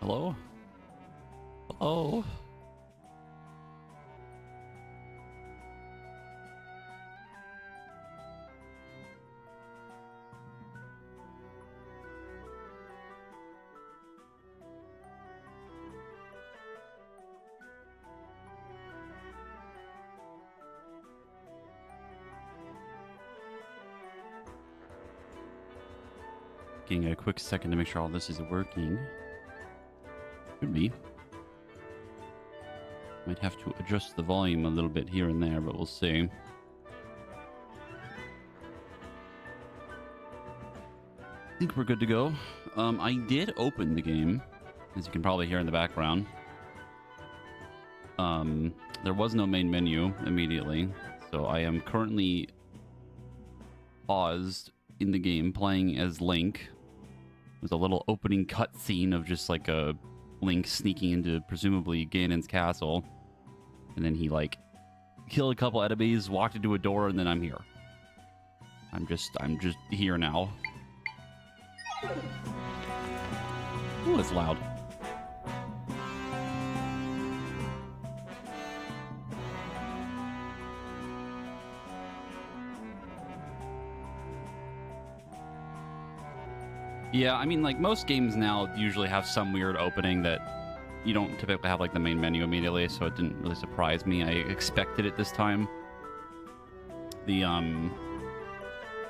Hello? Hello? Taking a quick second to make sure all this is working. Should be. Might have to adjust the volume a little bit here and there, but we'll see. I think we're good to go. I did open the game, as you can probably hear in the background. There was no main menu immediately, so I am currently paused in the game playing as Link. There's a little opening cutscene of just like a Link sneaking into presumably Ganon's castle, and then he like killed a couple enemies, walked into a door, and then I'm here. I'm just here now. Ooh, it's loud. Yeah, I mean, like, most games now usually have some weird opening that you don't typically have, like, the main menu immediately, so it didn't really surprise me. I expected it this time. The only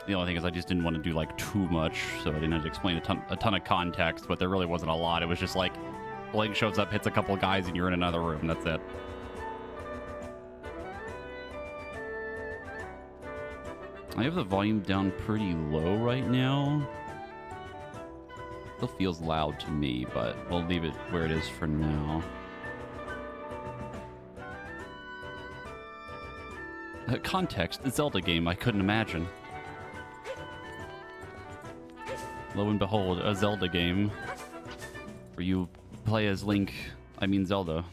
thing is I just didn't want to do, like, too much, so I didn't have to explain a ton of context, but there really wasn't a lot. It was just, like, Link shows up, hits a couple of guys, and you're in another room. That's it. I have the volume down pretty low right now. Still feels loud to me, but we'll leave it where it is for now. Context, the Zelda game, I couldn't imagine. Lo and behold, a Zelda game where you play as Link, I mean Zelda.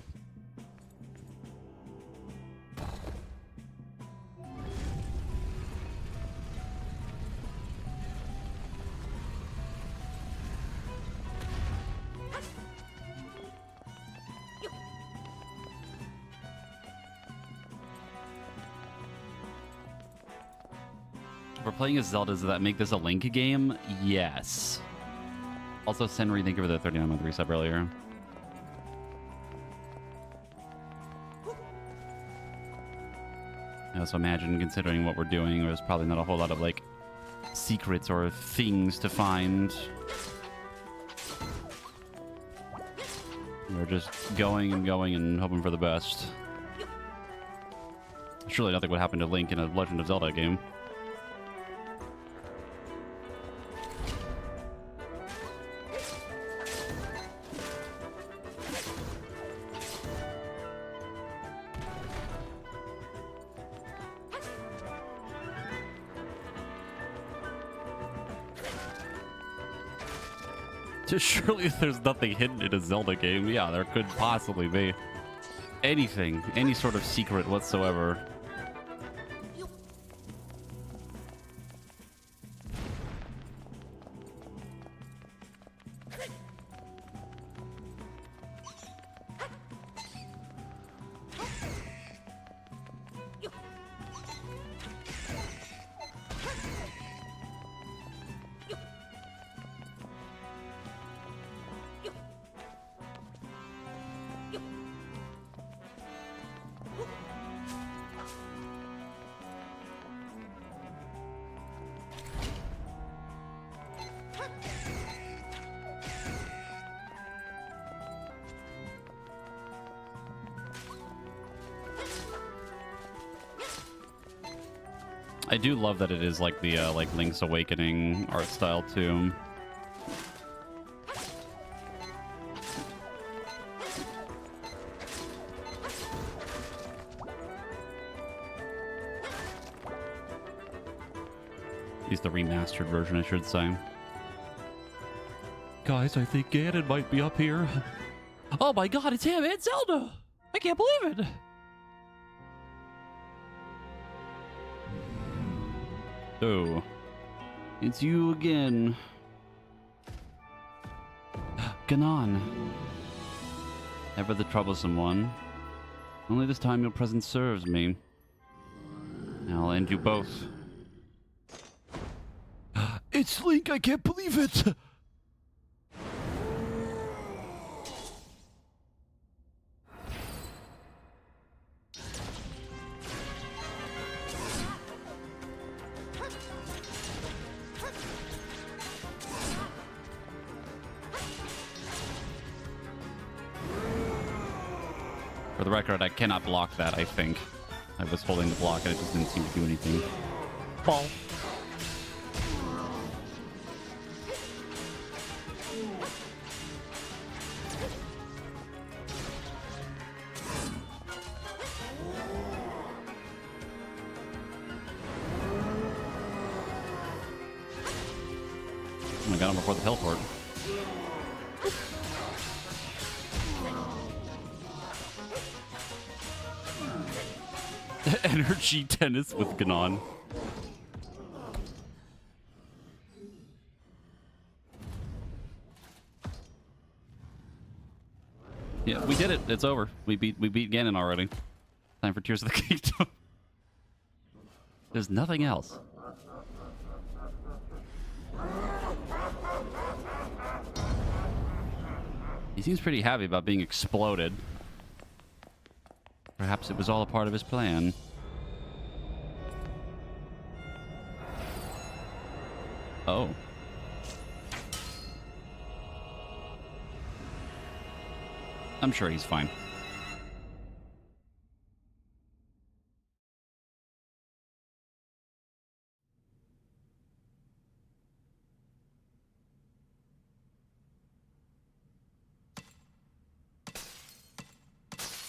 If we're playing as Zelda, does that make this a Link game? Yes. Also, Senri, thank you for the 39-month resub earlier. I also imagine, considering what we're doing, there's probably not a whole lot of, like, secrets or things to find. We're just going and going and hoping for the best. Surely nothing would happen to Link in a Legend of Zelda game. Surely there's nothing hidden in a Zelda game. Yeah, there could possibly be. Anything. Any sort of secret whatsoever. I do love that it is like the like Link's Awakening art style too. He's the remastered version, I should say. Guys, I think Ganon might be up here. Oh my god, it's him! It's Zelda! I can't believe it! Oh, it's you again. Ganon. Ever the troublesome one. Only this time your presence serves me. I'll end you both. It's Link! I can't believe it! For the record, I cannot block that, I think. I was holding the block and it just didn't seem to do anything. Ball. I got him before the teleport. Energy tennis with Ganon. Yeah, we did it. It's over. We beat Ganon already. Time for Tears of the Kingdom. There's nothing else. He seems pretty happy about being exploded. Perhaps it was all a part of his plan. Oh. I'm sure he's fine.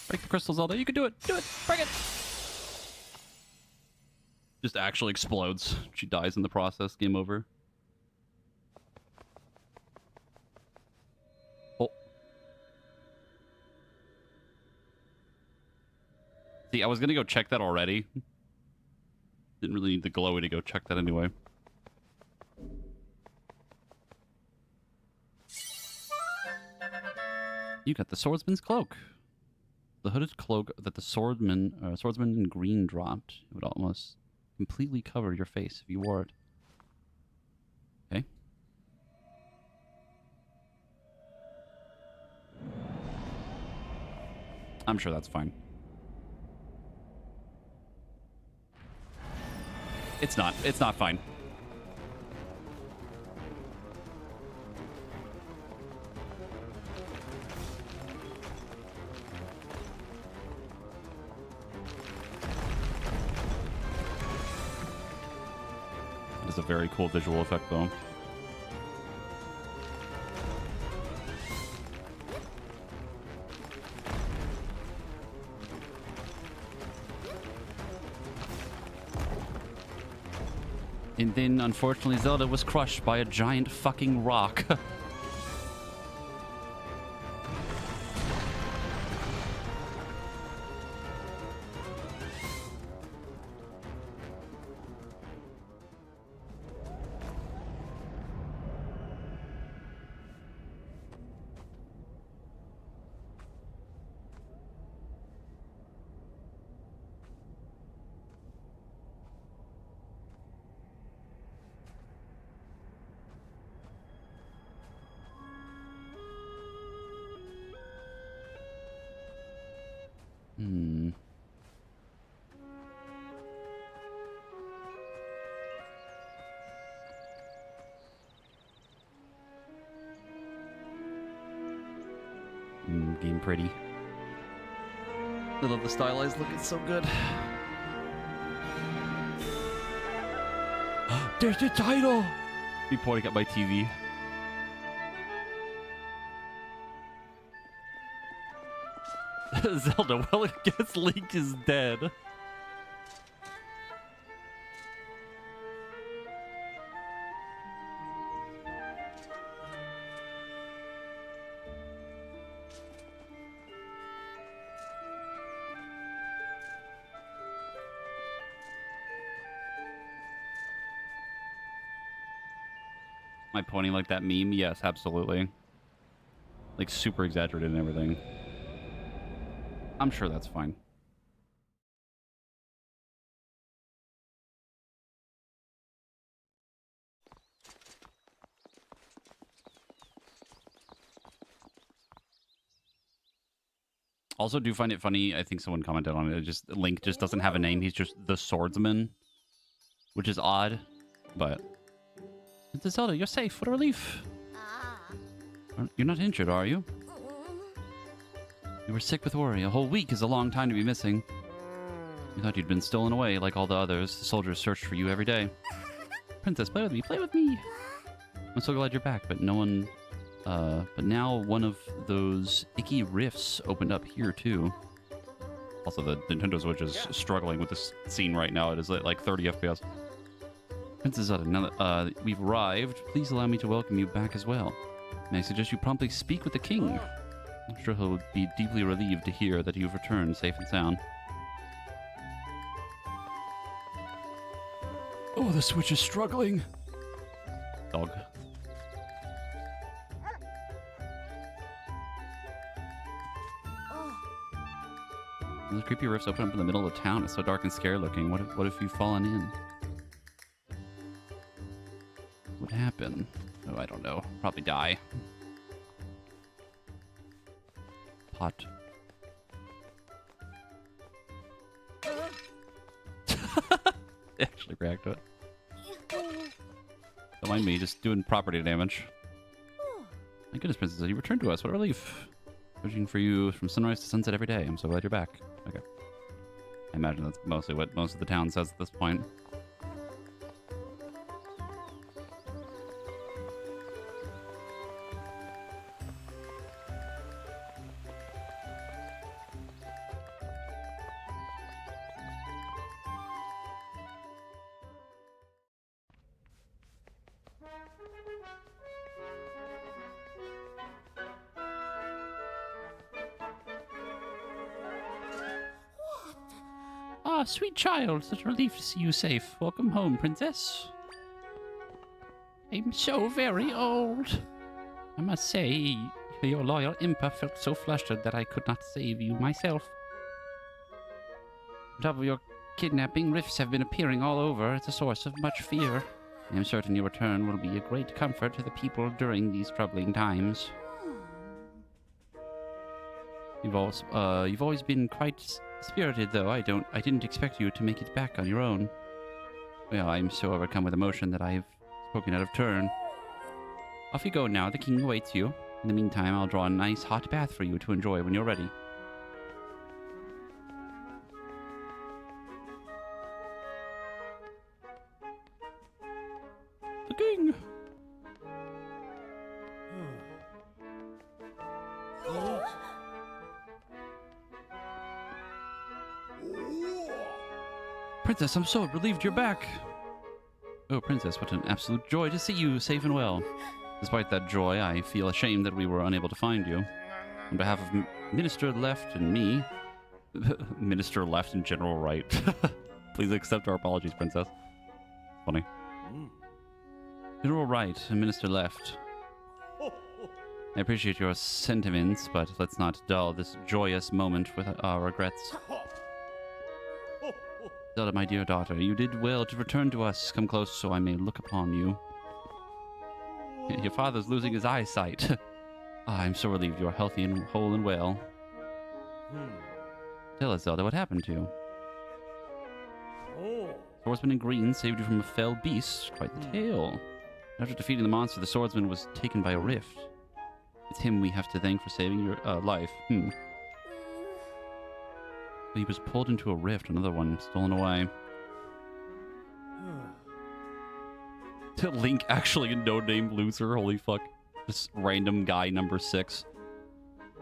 Break the crystal, Zelda. You can do it. Do it. Break it. Just actually explodes. She dies in the process. Game over. Oh. See, I was going to go check that already. Didn't really need the glowy to go check that anyway. You got the swordsman's cloak. The hooded cloak that the swordsman in green dropped. It would almost completely cover your face if you wore it. Okay. I'm sure that's fine. It's not. It's not fine. It's a very cool visual effect, though. And then, unfortunately, Zelda was crushed by a giant fucking rock. Game pretty. I love the stylized look, it's so good. There's the title! Me pointing at my TV. Zelda, well, I guess Link is dead. Am I pointing like that meme? Yes, absolutely. Like super exaggerated and everything. I'm sure that's fine. Also, do find it funny. I think someone commented on it. Just Link just doesn't have a name. He's just the swordsman, which is odd. But it's Zelda. You're safe. What a relief. You're not injured, are you? You were sick with worry. A whole week is a long time to be missing. You thought you'd been stolen away like all the others. The soldiers searched for you every day. Princess, play with me. Play with me. I'm so glad you're back, but no one. But now one of those icky rifts opened up here too. Also, the Nintendo Switch is struggling with this scene right now. It is at like 30 FPS. Princess Zelda, now that we've arrived, please allow me to welcome you back as well. May I suggest you promptly speak with the king? I'm sure he'll be deeply relieved to hear that you've returned safe and sound. Oh, the Switch is struggling. Dog. Those creepy rifts open up in the middle of the town. It's so dark and scary looking. What if you've fallen in? What happened? Oh, I don't know. Probably die. Pot. Actually react to it. Don't mind me, just doing property damage. My goodness, Princess, you returned to us. What a relief. Wishing for you from sunrise to sunset every day. I'm so glad you're back. Okay. I imagine that's mostly what most of the town says at this point. Ah, sweet child, such a relief to see you safe. Welcome home, princess. I'm so very old. I must say, your loyal Impa felt so flustered that I could not save you myself. On top of your kidnapping, rifts have been appearing all over. It's a source of much fear. I am certain your return will be a great comfort to the people during these troubling times. You've always been quite spirited, though. I didn't expect you to make it back on your own. Well, I'm so overcome with emotion that I've spoken out of turn. Off you go now. The king awaits you. In the meantime, I'll draw a nice hot bath for you to enjoy when you're ready. The king! Princess, I'm so relieved you're back. Oh, Princess, what an absolute joy to see you safe and well. Despite that joy, I feel ashamed that we were unable to find you. On behalf of Minister Left and me... Minister Left and General Right. Please accept our apologies, Princess. Funny. General Right and Minister Left. I appreciate your sentiments, but let's not dull this joyous moment with our regrets. Zelda, my dear daughter, you did well to return to us. Come close so I may look upon you. Your father's losing his eyesight. I'm so relieved you are healthy and whole and well. Tell us, Zelda, what happened to you? Swordsman in green saved you from a fell beast. Quite the tale. After defeating the monster, the swordsman was taken by a rift. It's him we have to thank for saving your life. He was pulled into a rift, another one stolen away. Link actually a no-name loser, holy fuck. Just random guy number 6.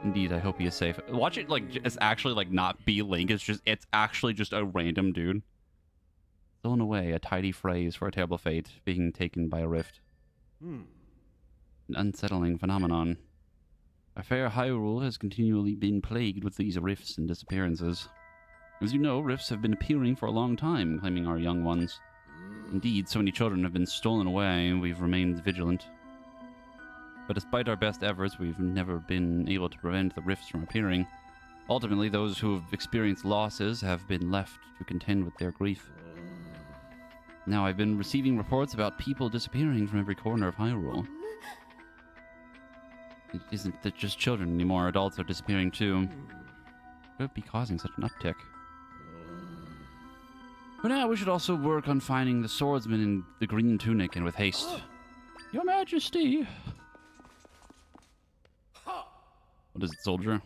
Indeed, I hope he is safe. Watch it, like, it's actually, like, not be Link, it's actually just a random dude. Stolen away, a tidy phrase for a terrible fate, being taken by a rift. An unsettling phenomenon. Our fair Hyrule has continually been plagued with these rifts and disappearances. As you know, rifts have been appearing for a long time, claiming our young ones. Indeed, so many children have been stolen away, and we've remained vigilant. But despite our best efforts, we've never been able to prevent the rifts from appearing. Ultimately, those who have experienced losses have been left to contend with their grief. Now, I've been receiving reports about people disappearing from every corner of Hyrule. It isn't that just children anymore, adults are disappearing too. What would be causing such an uptick? For now, we should also work on finding the swordsman in the green tunic, and with haste. Your Majesty! What is it, soldier?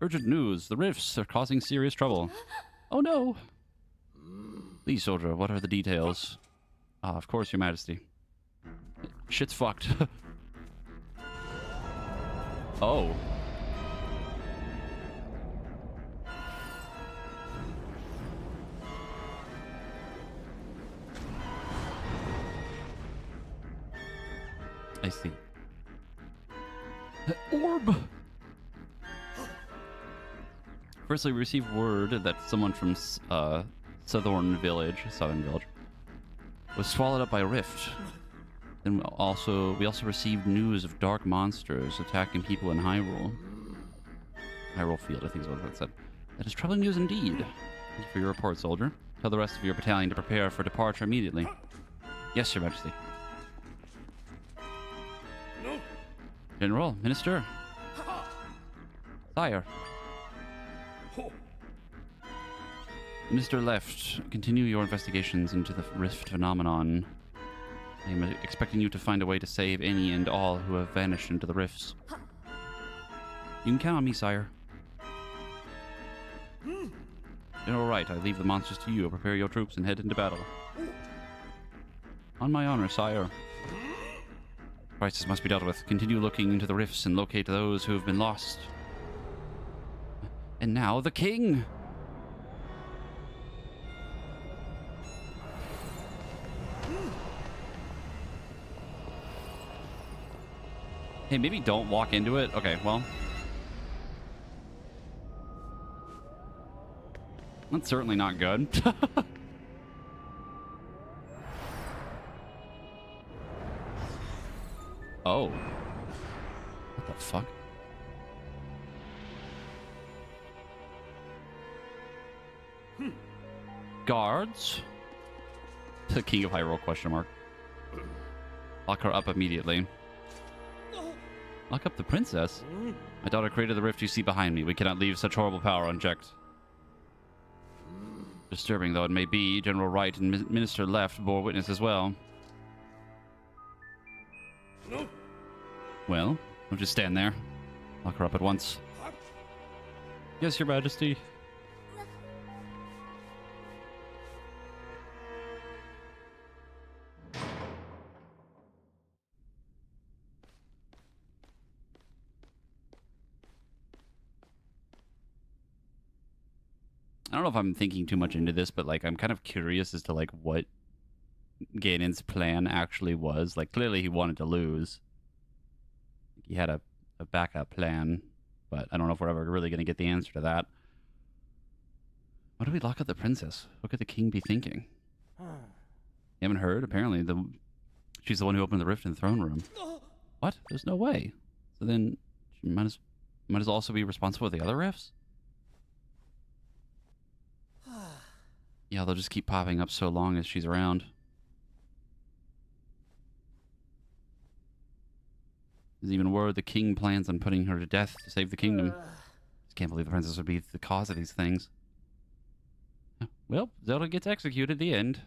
Urgent news. The rifts are causing serious trouble. Oh no! Please, soldier, what are the details? Ah, of course, Your Majesty. Shit's fucked. Oh. I see. Orb! Firstly, we received word that someone from Southern Village, was swallowed up by a rift. Then we also received news of dark monsters attacking people in Hyrule. Hyrule Field, I think is what that said. That is troubling news indeed. Thank you for your report, soldier. Tell the rest of your battalion to prepare for departure immediately. Yes, Your Majesty. General, Minister. Sire. Minister left. Continue your investigations into the rift phenomenon. I am expecting you to find a way to save any and all who have vanished into the rifts. You can count on me, sire. General Wright, I leave the monsters to you. Prepare your troops and head into battle. On my honor, sire. Crisis must be dealt with. Continue looking into the rifts and locate those who have been lost. And now the king! Hey, maybe don't walk into it. Okay, well. That's certainly not good. Oh. What the fuck? Guards? The King of Hyrule, question mark. Lock her up immediately. Lock up the princess? My daughter created the rift you see behind me. We cannot leave such horrible power unchecked. Disturbing though it may be, General Wright and Minister Left bore witness as well. Well, don't just stand there. Lock her up at once. Yes, Your Majesty. I don't know if I'm thinking too much into this, but like I'm kind of curious as to like what Ganon's plan actually was. Like clearly he wanted to lose. He had a backup plan, but I don't know if we're ever really going to get the answer to that. Why do we lock up the princess? What could the king be thinking? You haven't heard? Apparently she's the one who opened the rift in the throne room. What? There's no way. So then she might as well also be responsible for the other rifts? Yeah, they'll just keep popping up so long as she's around. There's even word the king plans on putting her to death to save the kingdom. Just can't believe the princess would be the cause of these things. Well, Zelda gets executed at the end.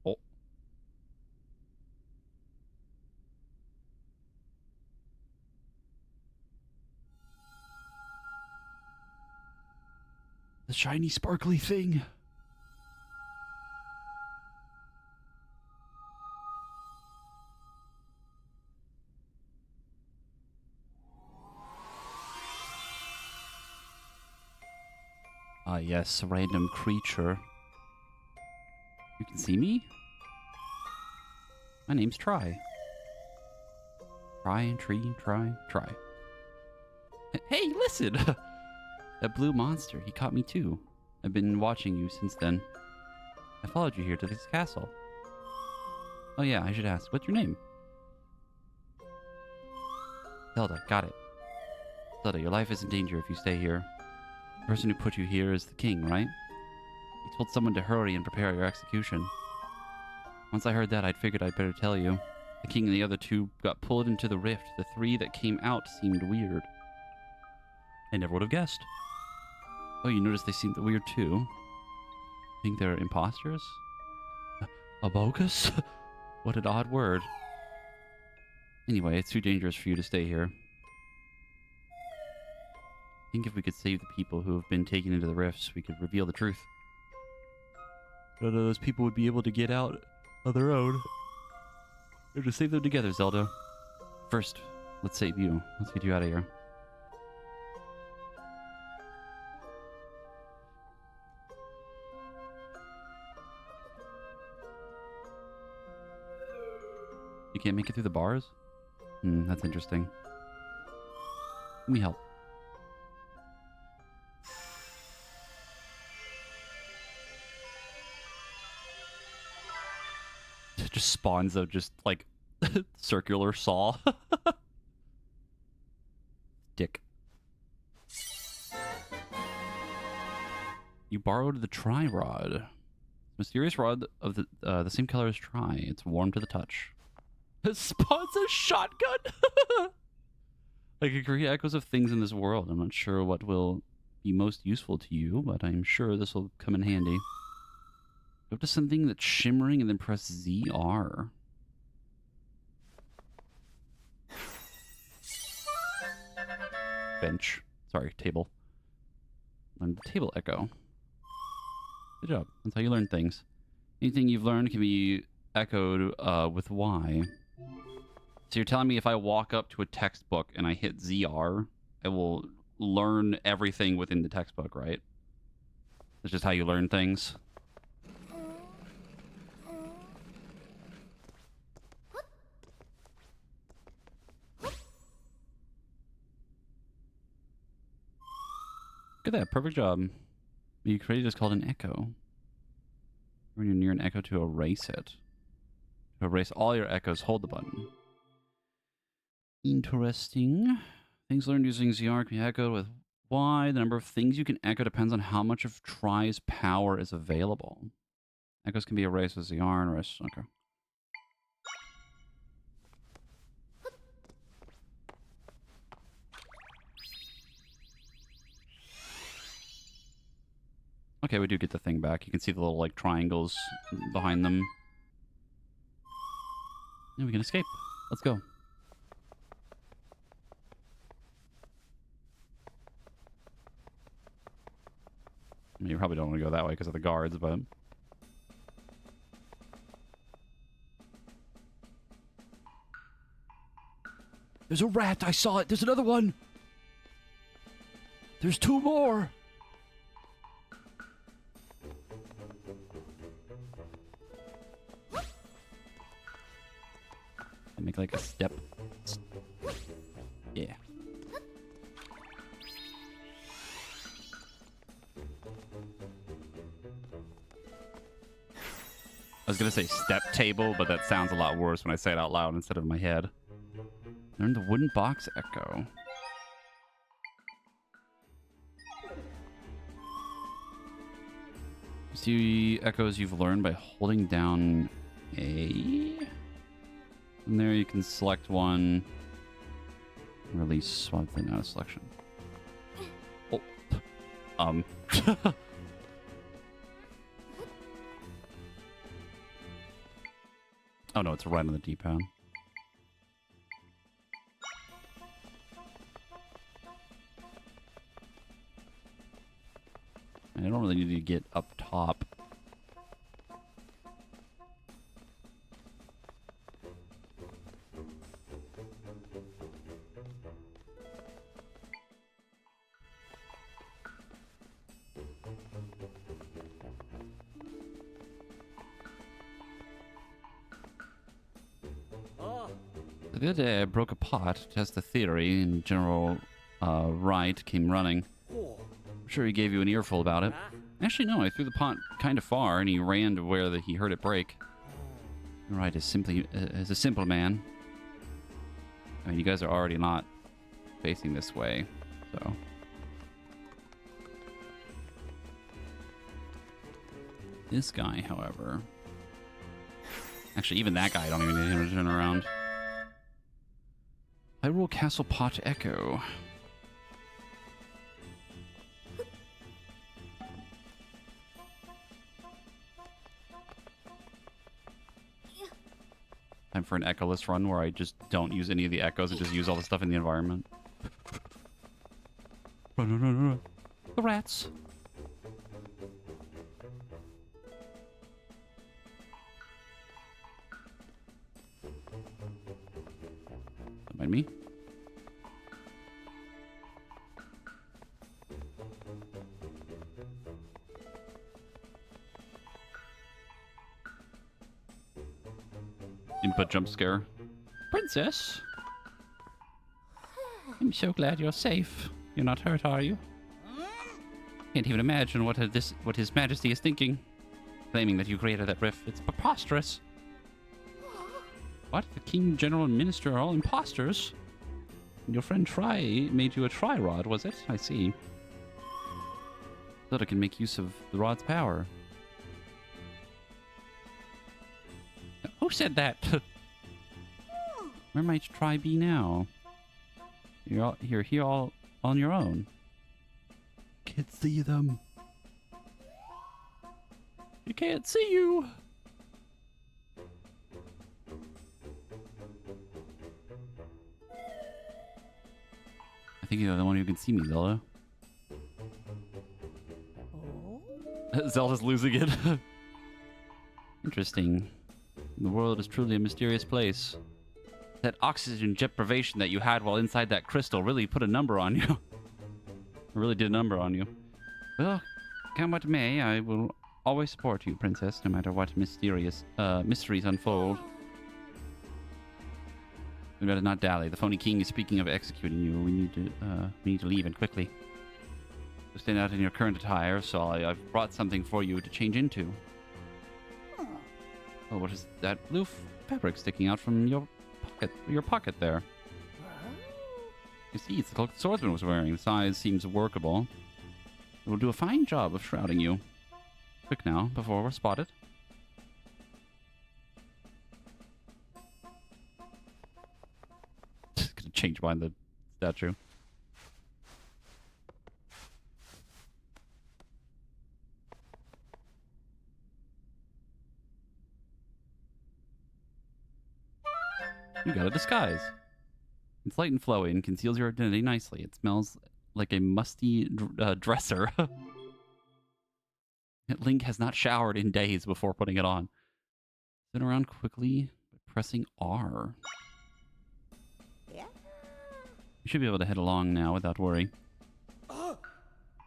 Oh. The shiny, sparkly thing. Ah, yes, a random creature. You can see me? My name's Try. Try. Hey, listen! That blue monster, he caught me too. I've been watching you since then. I followed you here to this castle. Oh yeah, I should ask. What's your name? Zelda, got it. Zelda, your life is in danger if you stay here. The person who put you here is the king, right? He told someone to hurry and prepare your execution. Once I heard that, I figured I'd better tell you. The king and the other two got pulled into the rift. The three that came out seemed weird. I never would have guessed. Oh, you noticed they seemed weird too? Think they're imposters? A bogus? What an odd word. Anyway, it's too dangerous for you to stay here. I think if we could save the people who have been taken into the rifts, we could reveal the truth. None of those people would be able to get out on their own. We have to save them together, Zelda. First, let's save you. Let's get you out of here. You can't make it through the bars? That's interesting. Let me help. It just spawns a just like circular saw. Dick. You borrowed the tri-rod. Mysterious rod of the same color as tri. It's warm to the touch. It spawns a shotgun. I can create echoes of things in this world. I'm not sure what will be most useful to you, but I'm sure this will come in handy. Go up to something that's shimmering and then press ZR. Bench. Sorry, table. Learn the table echo. Good job. That's how you learn things. Anything you've learned can be echoed with Y. So you're telling me if I walk up to a textbook and I hit ZR, I will learn everything within the textbook, right? That's just how you learn things. Look at that, perfect job. You created is called an echo. When you're near an echo, to erase it. To erase all your echoes, hold the button. Interesting. Things learned using ZR can be echoed with Y. The number of things you can echo depends on how much of Tri's power is available. Echoes can be erased with ZR and erased. Okay. Okay, we do get the thing back. You can see the little, like, triangles behind them. And we can escape. Let's go. I mean, you probably don't want to go that way because of the guards, but... There's a rat! I saw it! There's another one! There's two more! Make like a step. Yeah. I was gonna say step table, but that sounds a lot worse when I say it out loud instead of in my head. Learn the wooden box echo. See echoes you've learned by holding down A. And there you can select one. Release swap thing out of selection. Oh. Oh no, it's right on the D-pad. I don't really need to get up top. The other day I broke a pot to test the theory, and General Wright came running. I'm sure he gave you an earful about it. Actually, no, I threw the pot kind of far, and he ran to where he heard it break. Right, as a simple man. I mean, you guys are already not facing this way, so. This guy, however. Actually, even that guy, I don't even need him to turn around. Hyrule Castle Pot Echo. Time for an echoless run where I just don't use any of the echoes and just use all the stuff in the environment. Run, run, run, run. The rats. Don't mind me. Input jump scare. Princess? I'm so glad you're safe. You're not hurt, are you? Can't even imagine what His Majesty is thinking. Claiming that you created that rift. It's preposterous. What? The King, General, and Minister are all imposters? And your friend Tri made you a Tri-Rod, was it? I see. Thought I could make use of the rod's power. Who said that? Where might Tri be now? You're here all on your own. Can't see them. You can't see you. I think you're the one who can see me, Zelda. Oh? Zelda's losing it. Interesting. The world is truly a mysterious place. That oxygen deprivation that you had while inside that crystal really put a number on you. It really did a number on you. Well, come what may, I will always support you, Princess, no matter what mysteries unfold. We better not dally. The phony king is speaking of executing you. We need to leave, and quickly. So stand out in your current attire, so I've brought something for you to change into. Oh, what is that blue fabric sticking out from your pocket there? You see, it's the cloak the swordsman was wearing. The size seems workable. It will do a fine job of shrouding you. Quick now, before we're spotted. Just gonna change behind the statue. You got a disguise. It's light and flowy and conceals your identity nicely. It smells like a musty dresser. Link has not showered in days before putting it on. Spin around quickly by pressing R. Yeah. You should be able to head along now without worry.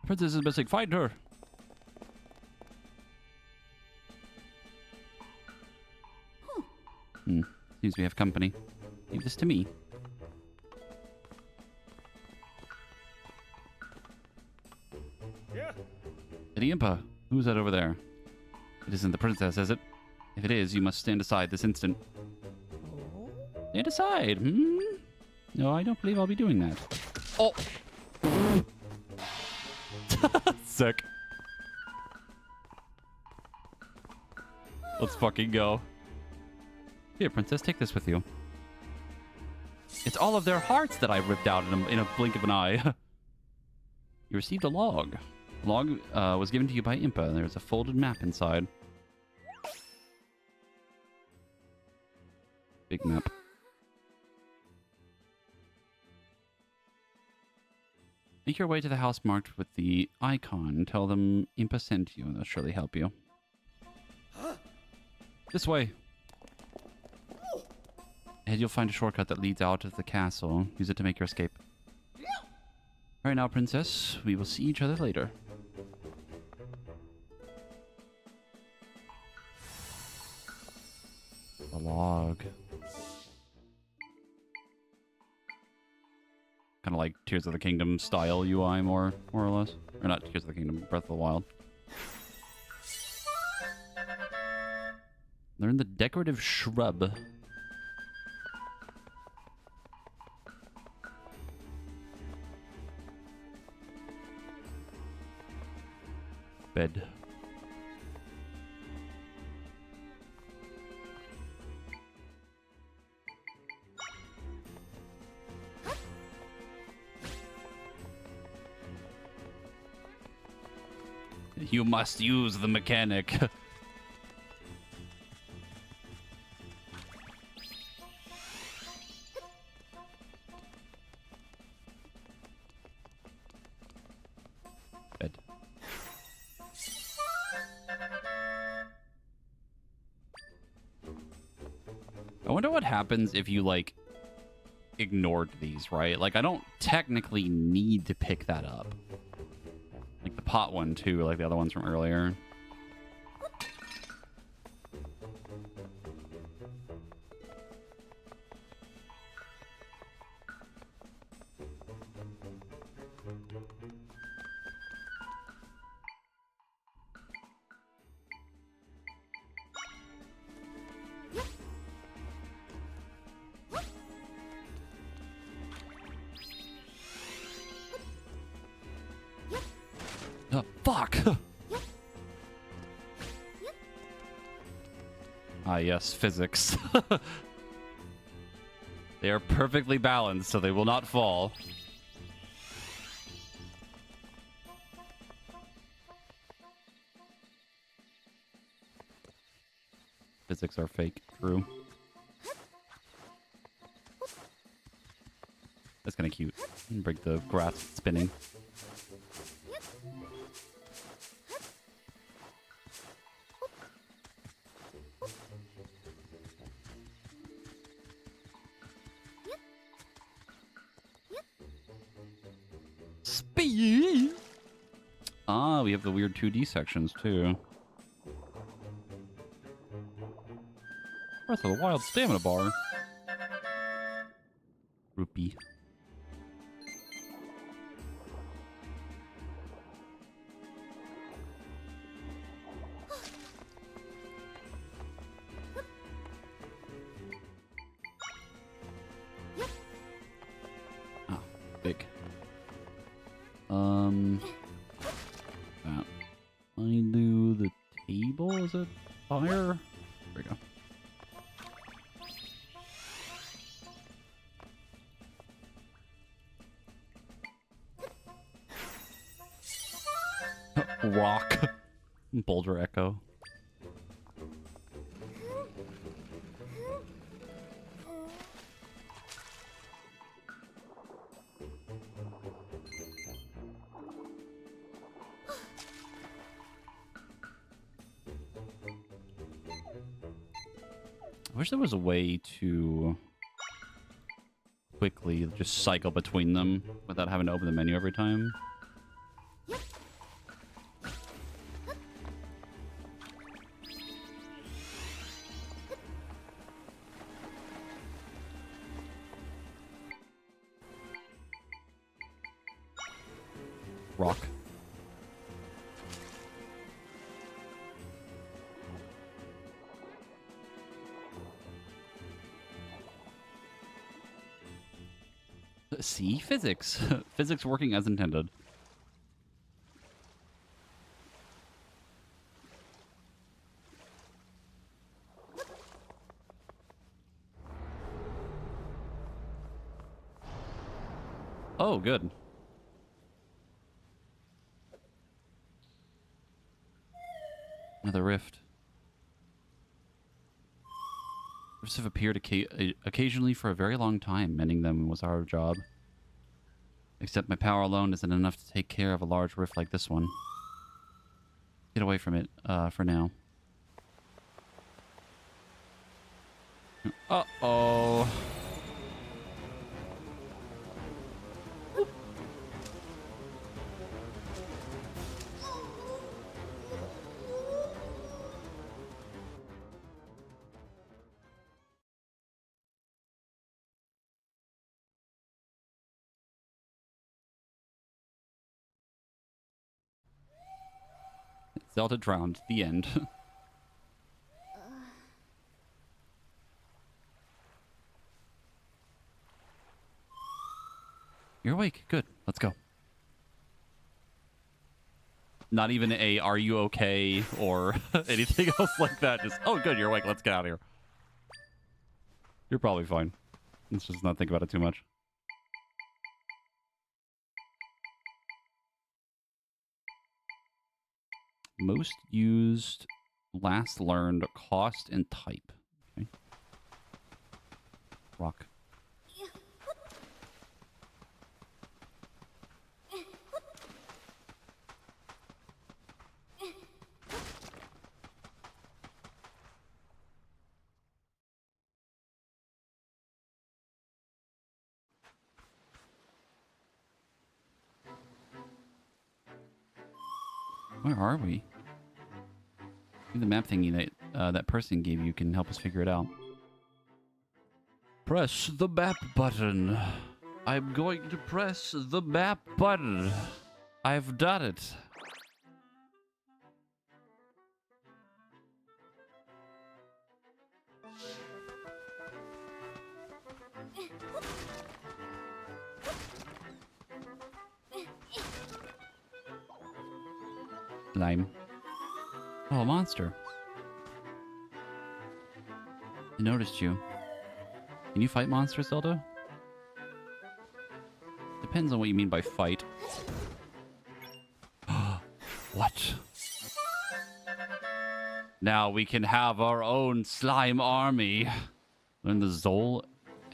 Princess is missing. Find her. Seems we have company. Leave this to me. Yeah. Lady Impa, who's that over there? It isn't the princess, is it? If it is, you must stand aside this instant. Stand aside? No, I don't believe I'll be doing that. Oh! Sick. Let's fucking go. Here, princess, take this with you. It's all of their hearts that I ripped out in a blink of an eye. You received a log. The log was given to you by Impa, and there's a folded map inside. Big map. Make your way to the house marked with the icon. Tell them Impa sent you, and they'll surely help you. This way. Ahead, you'll find a shortcut that leads out of the castle. Use it to make your escape. Alright now, princess. We will see each other later. The log. Kind of like Tears of the Kingdom style UI, more or less. Or not Tears of the Kingdom, Breath of the Wild. Learn the decorative shrub. Bed. You must use the mechanic. Bed. I wonder what happens if you, like, ignored these, right? Like, I don't technically need to pick that up. Like the pot one, too, like the other ones from earlier. Fuck! Ah, yes, physics. They are perfectly balanced, so they will not fall. Physics are fake. True. That's kind of cute. Break the grass spinning. Speed! Ah, we have the weird 2D sections, too. Breath of the Wild stamina bar. Rupee. Ah, big. That. I do the table? Is it fire? There we go. Rock. Boulder Echo. I wish there was a way to quickly just cycle between them without having to open the menu every time. Rock. See? Physics. Physics working as intended. Oh, good. Another rift. Rifts have appeared occasionally for a very long time. Mending them was our job. Except my power alone isn't enough to take care of a large rift like this one. Get away from it, for now. Uh-oh. Zelda drowned. The end. You're awake. Good. Let's go. Not even a "are you okay" or anything else like that. Just, oh, good, you're awake. Let's get out of here. You're probably fine. Let's just not think about it too much. Most used, last learned, cost, and type. Okay. Rock. Where are we? The map thingy that that person gave you can help us figure it out. Press the map button. I'm going to press the map button. I've done it. Slime. Oh, a monster. I noticed you. Can you fight monsters, Zelda? Depends on what you mean by fight. What? Now we can have our own slime army. Learn the Zol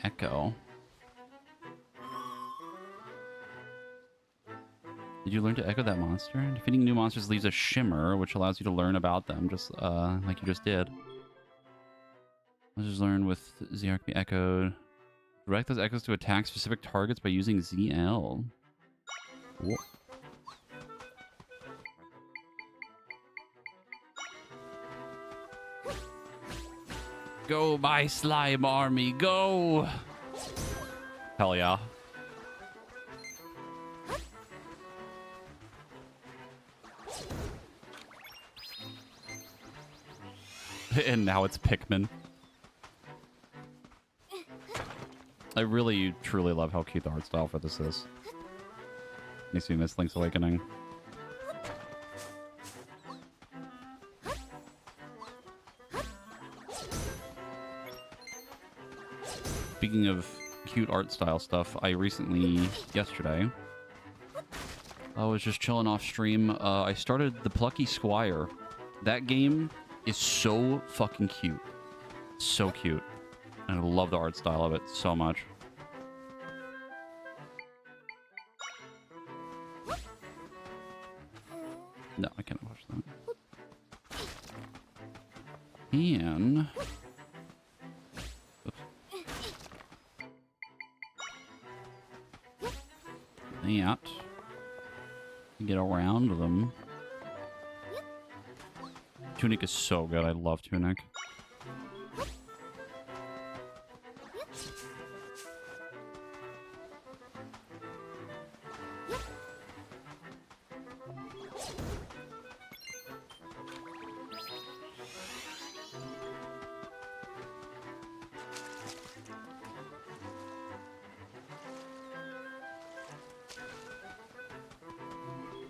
Echo. Did you learn to echo that monster? Defeating new monsters leaves a shimmer, which allows you to learn about them, just like you just did. Let's just learn with ZR can be echoed. Direct those echoes to attack specific targets by using ZL. Whoa. Go, my slime army, go! Hell yeah. And now it's Pikmin. I really, truly love how cute the art style for this is. Makes me miss Link's Awakening. Speaking of cute art style stuff, I recently, yesterday, I was just chilling off stream. I started The Plucky Squire. That game is so fucking cute. So cute. And I love the art style of it so much. No, I can't watch that. And... oops. That. Get around them. Tunic is so good. I love Tunic.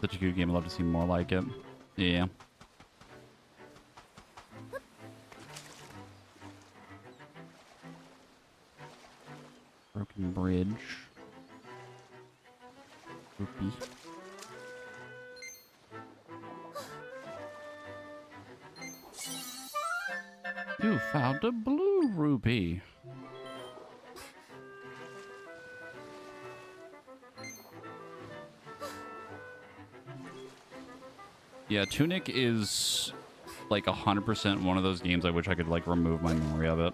Such a cute game. I'd love to see more like it. Yeah. Broken bridge. Rupee. You found a blue rupee. Yeah, Tunic is like 100% one of those games I wish I could like remove my memory of it.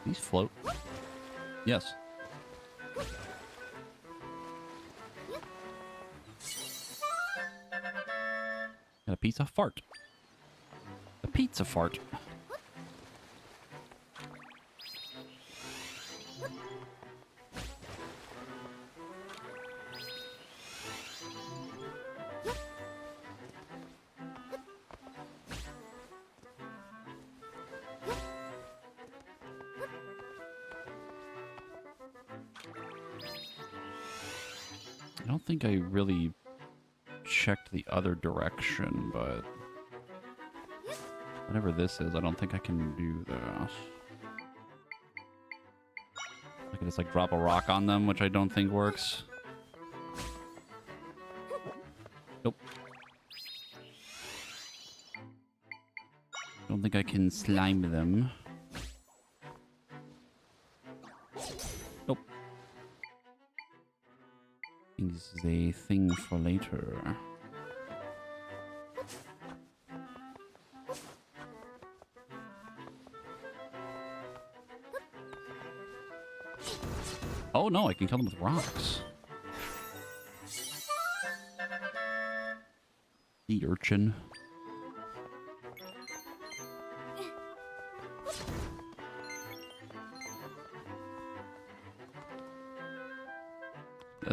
These float. Yes. Got a pizza fart. A pizza fart. I don't think I really checked the other direction, but whatever this is, I don't think I can do this. I can just like drop a rock on them, which I don't think works. Nope. Don't think I can slime them. Nope. I think this is a thing for later. Oh no, I can kill them with rocks. The urchin.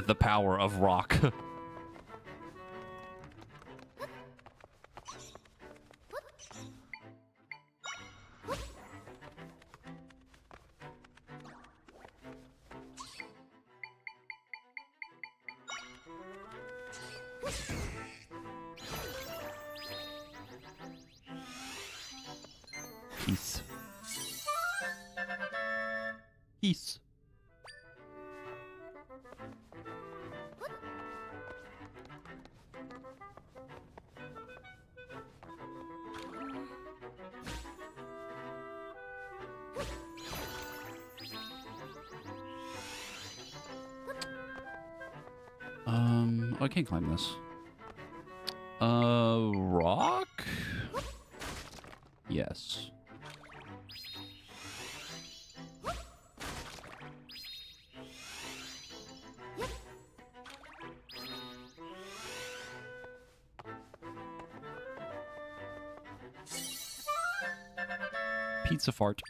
The power of rock. Peace. Peace. Oh, I can't climb this. Rock? Yes. Pizza fart.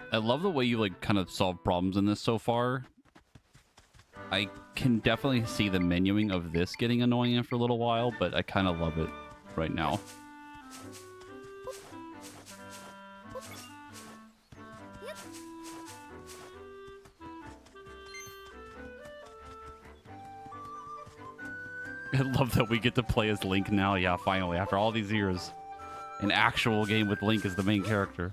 I love the way you like kind of solve problems in this so far. I can definitely see the menuing of this getting annoying after a little while, but I kind of love it right now. I love that we get to play as Link now. Yeah, finally, after all these years. An actual game with Link as the main character.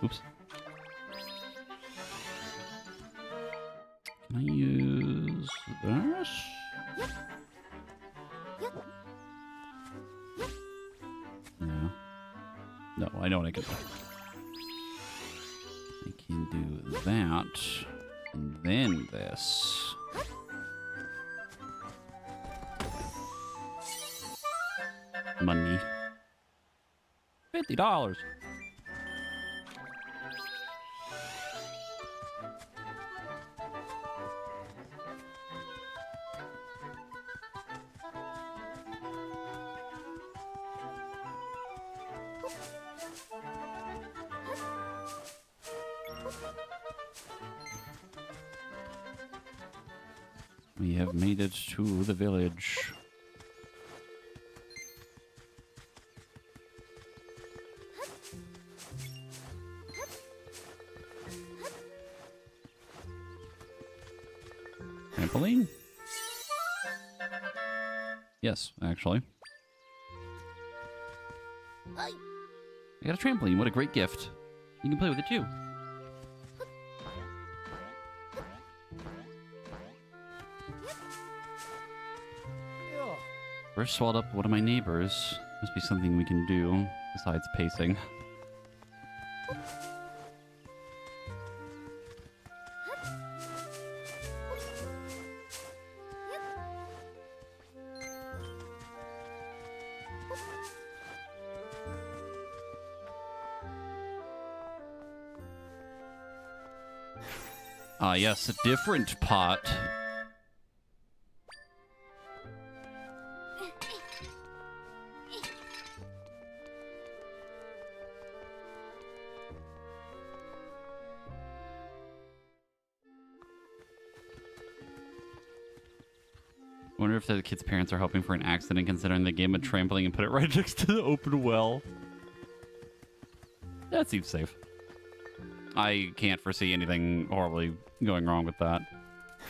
Oops. Can I use this? No. No, I know what I can do. I can do that. And then this. Money. $50. We have made it to the village. Trampoline? Yes, actually. I got a trampoline. What a great gift. You can play with it too. First swallowed up one of my neighbors. Must be something we can do besides pacing. Yes, a different pot. I wonder if the kid's parents are hoping for an accident considering they gave him a trampoline and put it right next to the open well. That seems safe. I can't foresee anything horribly going wrong with that.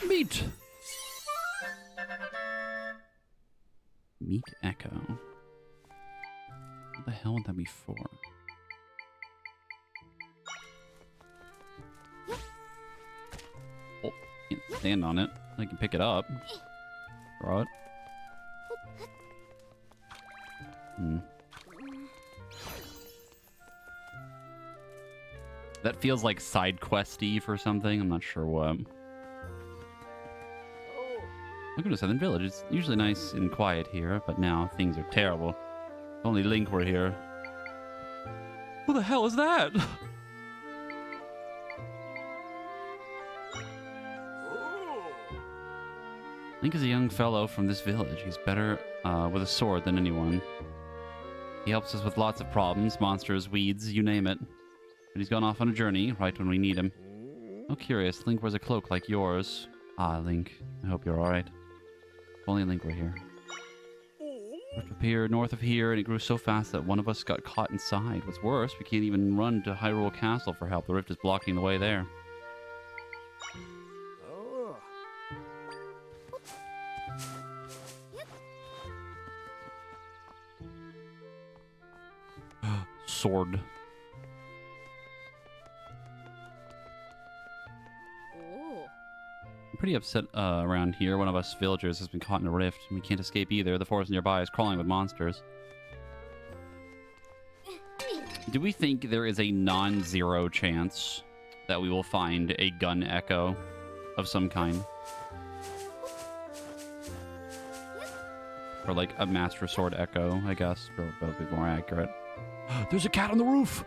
Meat! Meat Echo. What the hell would that be for? Oh, can't stand on it. I can pick it up. Throw it. That feels like side questy for something. I'm not sure what. Welcome to Southern Village. It's usually nice and quiet here, but now things are terrible. If only Link were here. Who the hell is that? Link is a young fellow from this village. He's better with a sword than anyone. He helps us with lots of problems, monsters, weeds, you name it. But he's gone off on a journey right when we need him. Oh, curious. Link wears a cloak like yours. Ah, Link. I hope you're alright. If only Link were here. Rift appeared north of here, and it grew so fast that one of us got caught inside. What's worse, we can't even run to Hyrule Castle for help. The rift is blocking the way there. Sword. I'm pretty upset around here. One of us villagers has been caught in a rift, and we can't escape either. The forest nearby is crawling with monsters. Do we think there is a non-zero chance that we will find a gun echo of some kind? Or like a Master Sword echo, I guess. That would be more accurate. There's a cat on the roof!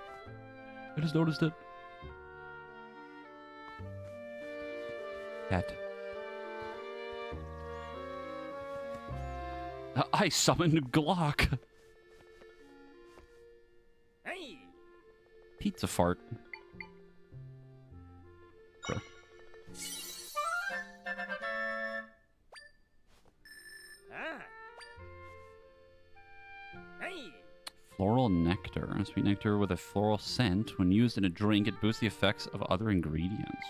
I just noticed it. Cat. I summoned Glock. Hey. Pizza fart. Sure. Hey. Floral nectar. Sweet nectar with a floral scent. When used in a drink, it boosts the effects of other ingredients.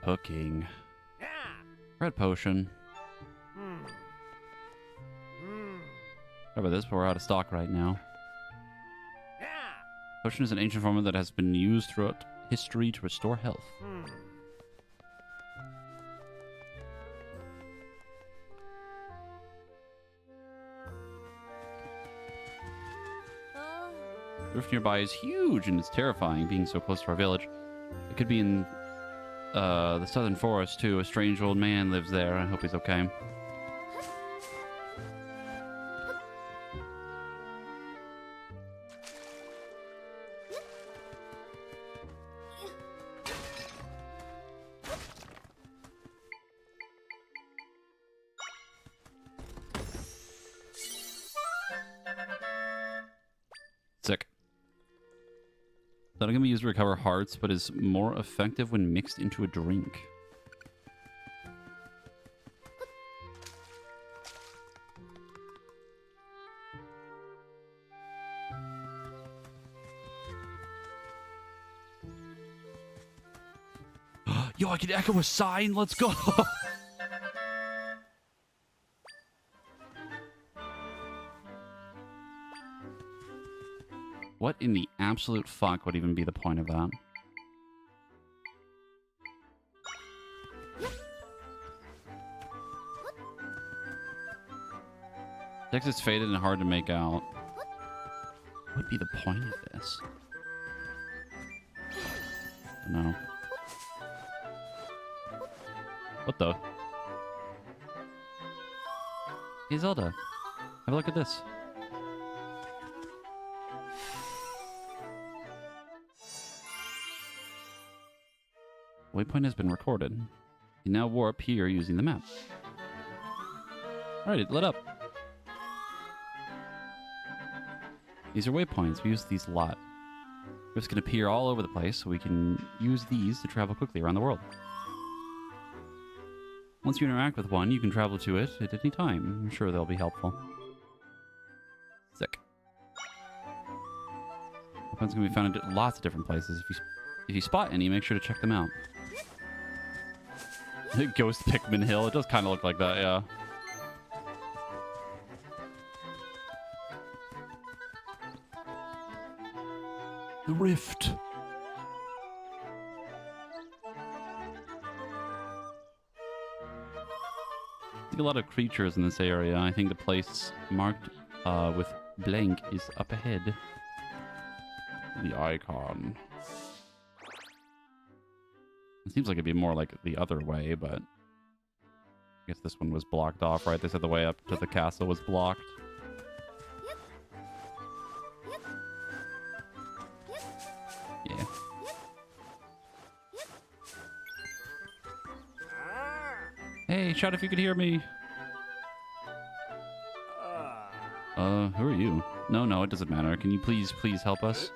Cooking. Red potion. Sorry about this, but we're out of stock right now. Potion is an ancient formula that has been used throughout history to restore health. The rift nearby is huge and it's terrifying being so close to our village. It could be in the southern forest too. A strange old man lives there. I hope he's okay. Sick. That can be used to recover hearts, but is more effective when mixed into a drink. Yo, I can echo a sign. Let's go. What in the absolute fuck would even be the point of that? Text is faded and hard to make out. What would be the point of this? No. What the? Hey Zelda, have a look at this. Waypoint has been recorded. You now warp here using the map. Alright, it lit up. These are waypoints. We use these a lot. Rifts can appear all over the place, so we can use these to travel quickly around the world. Once you interact with one, you can travel to it at any time. I'm sure they'll be helpful. Sick. Weapons can be found in lots of different places. If you spot any, make sure to check them out. Ghost Pikmin Hill. It does kind of look like that, yeah. The rift. I see a lot of creatures in this area. I think the place marked with blank is up ahead. The icon. It seems like it'd be more like the other way, but I guess this one was blocked off, right? They said the way up to the castle was blocked. Yeah. Hey, shout if you could hear me. Who are you? No, it doesn't matter. Can you please help us?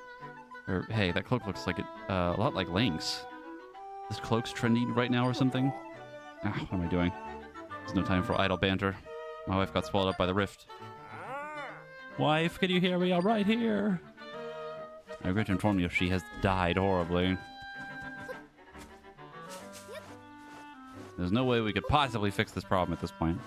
Or, hey, that cloak looks like it, a lot like Link's. This cloak's trendy right now or something? Ah, what am I doing? There's no time for idle banter. My wife got swallowed up by the rift. Wife, can you hear me? I'm right here. I regret to inform you she has died horribly. There's no way we could possibly fix this problem at this point.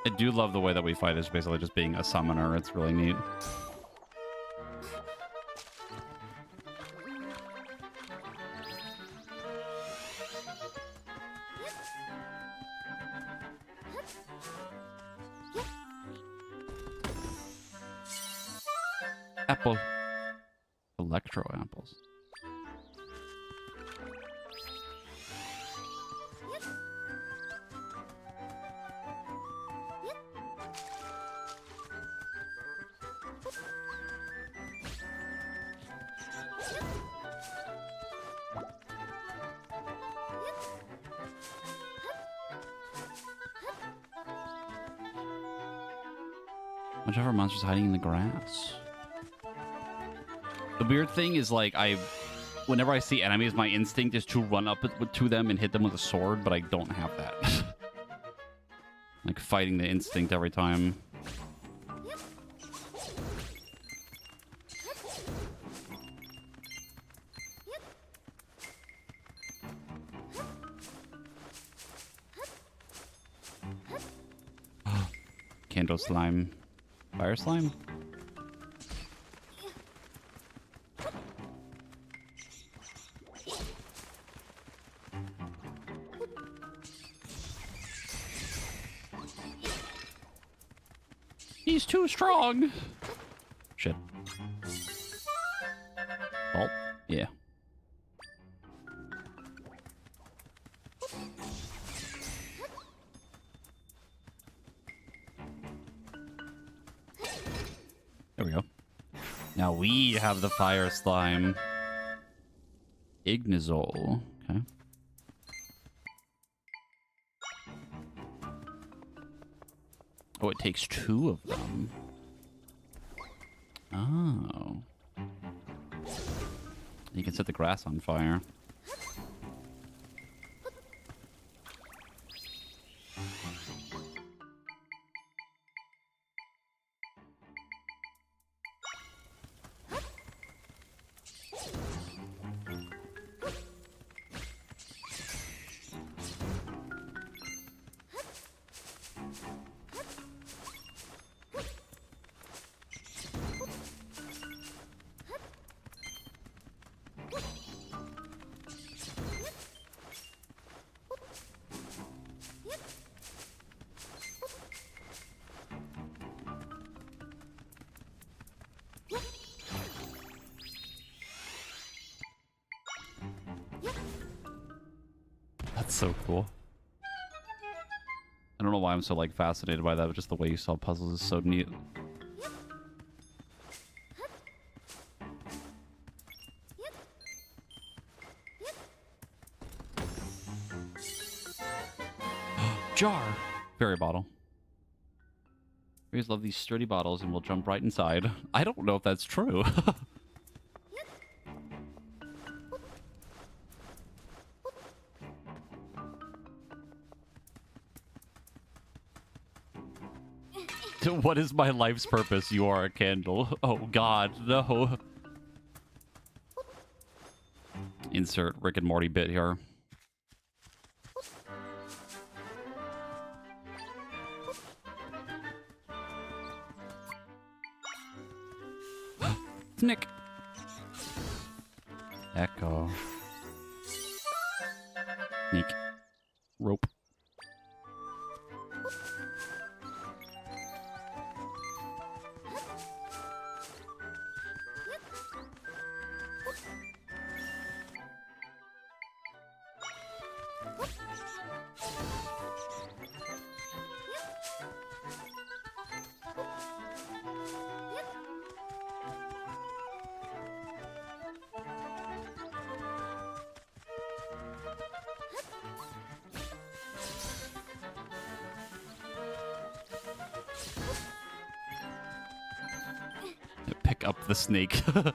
I do love the way that we fight is basically just being a summoner. It's really neat. Apple. Electro apples. Whichever monster's hiding in the grass. The weird thing is, like, whenever I see enemies, my instinct is to run up to them and hit them with a sword, but I don't have that. Like, fighting the instinct every time. Kendo slime. Fire slime? He's too strong. Shit. Vault? Yeah. There we go. Now we have the fire slime. Ignizol. Okay. Oh, it takes 2 of them. Oh. You can set the grass on fire. so cool. I don't know why I'm so like fascinated by that, but just the way you solve puzzles is so neat. Jar! Fairy bottle. Fairies love these sturdy bottles and will jump right inside. I don't know if that's true. What is my life's purpose? You are a candle. Oh god, no. Insert Rick and Morty bit here. Nick. Echo. Sneak. Rope. Pick up the snake. I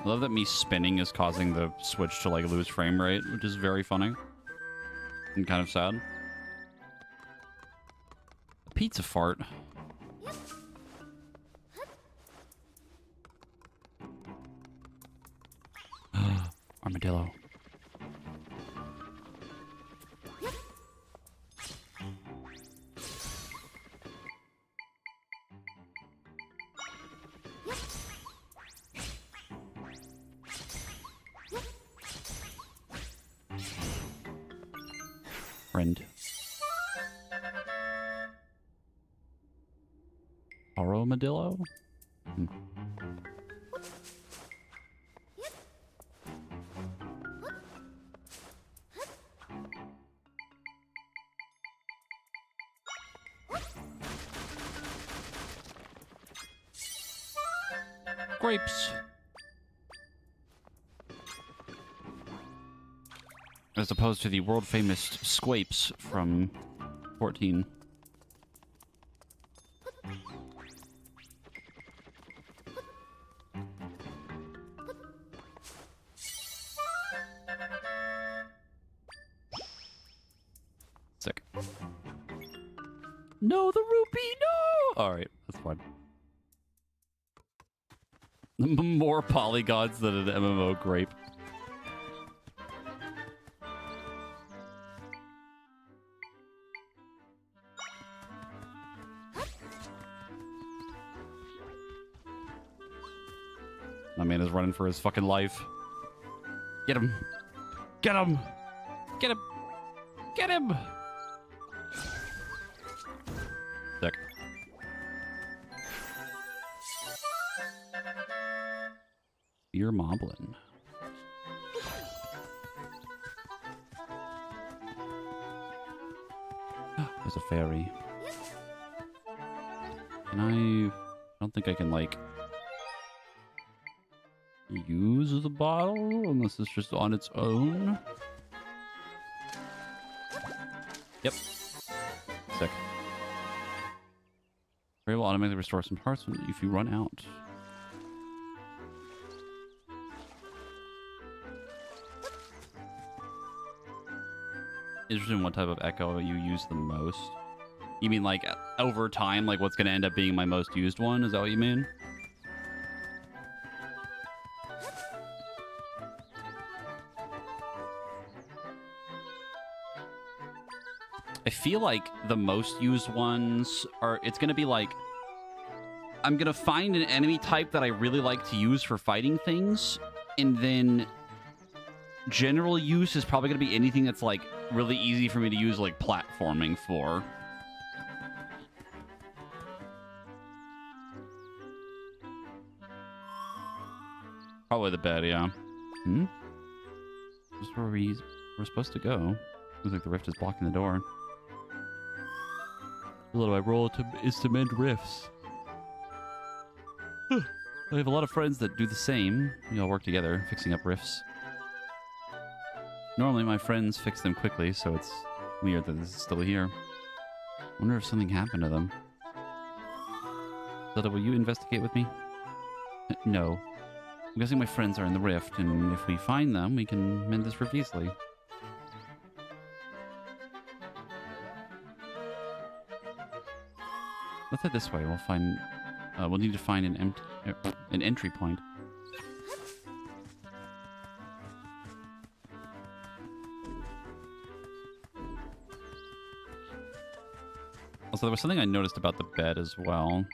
love that me spinning is causing the Switch to like lose frame rate, which is very funny and kind of sad. A pizza fart. Armadillo. Friend. Armadillo? Hmm. Grapes. As opposed to the world-famous Squapes from 14. Sick. No, the rupee, no! Alright, that's fine. More polygons than an MMO grape. My man is running for his fucking life. Get him. Get him. Get him. Get him. Sick. Beer Moblin. There's a fairy. I don't think I can, like, use the bottle unless it's just on its own. Yep. Sick. Fairy will automatically restore some hearts if you run out. Interesting what type of echo you use the most. You mean like over time, like what's going to end up being my most used one? Is that what you mean? I feel like the most used ones are, it's going to be like, I'm going to find an enemy type that I really like to use for fighting things, and then general use is probably going to be anything that's like really easy for me to use like platforming for. Probably the bed, yeah. Hmm? This is where we're supposed to go. Looks like the rift is blocking the door. A lot of my role is to mend rifts. I have a lot of friends that do the same. We all work together, fixing up rifts. Normally my friends fix them quickly, so it's weird that this is still here. Wonder if something happened to them. Zelda, will you investigate with me? No. I'm guessing my friends are in the rift, and if we find them, we can mend this rift easily. Let's head this way. We'll find. We'll need to find an entry point. Also, there was something I noticed about the bed as well.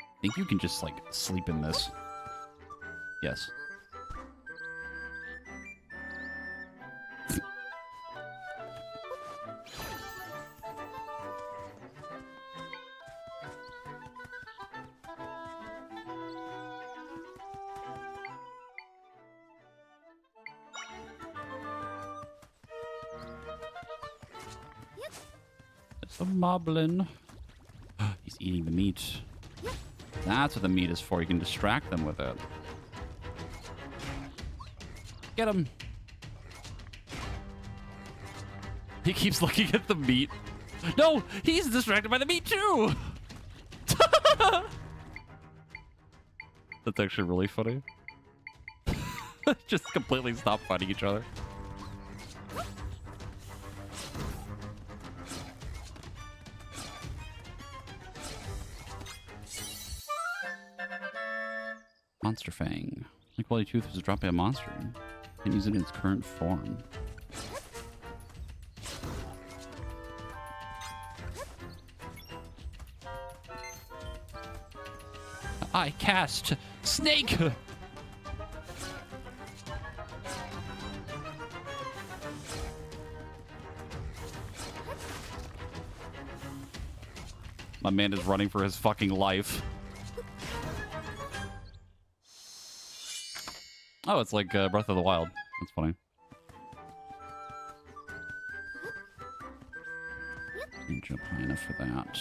I think you can just like sleep in this. Yes. It's a moblin. He's eating the meat. That's what the meat is for. You can distract them with it. Get him. He keeps looking at the meat. No, he's distracted by the meat too. That's actually really funny. Just completely stop fighting each other. Monster Fang. High quality tooth was dropped by a monster. Can use it in its current form. I cast snake. My man is running for his fucking life. Oh, it's like Breath of the Wild. That's funny. Didn't jump high enough for that.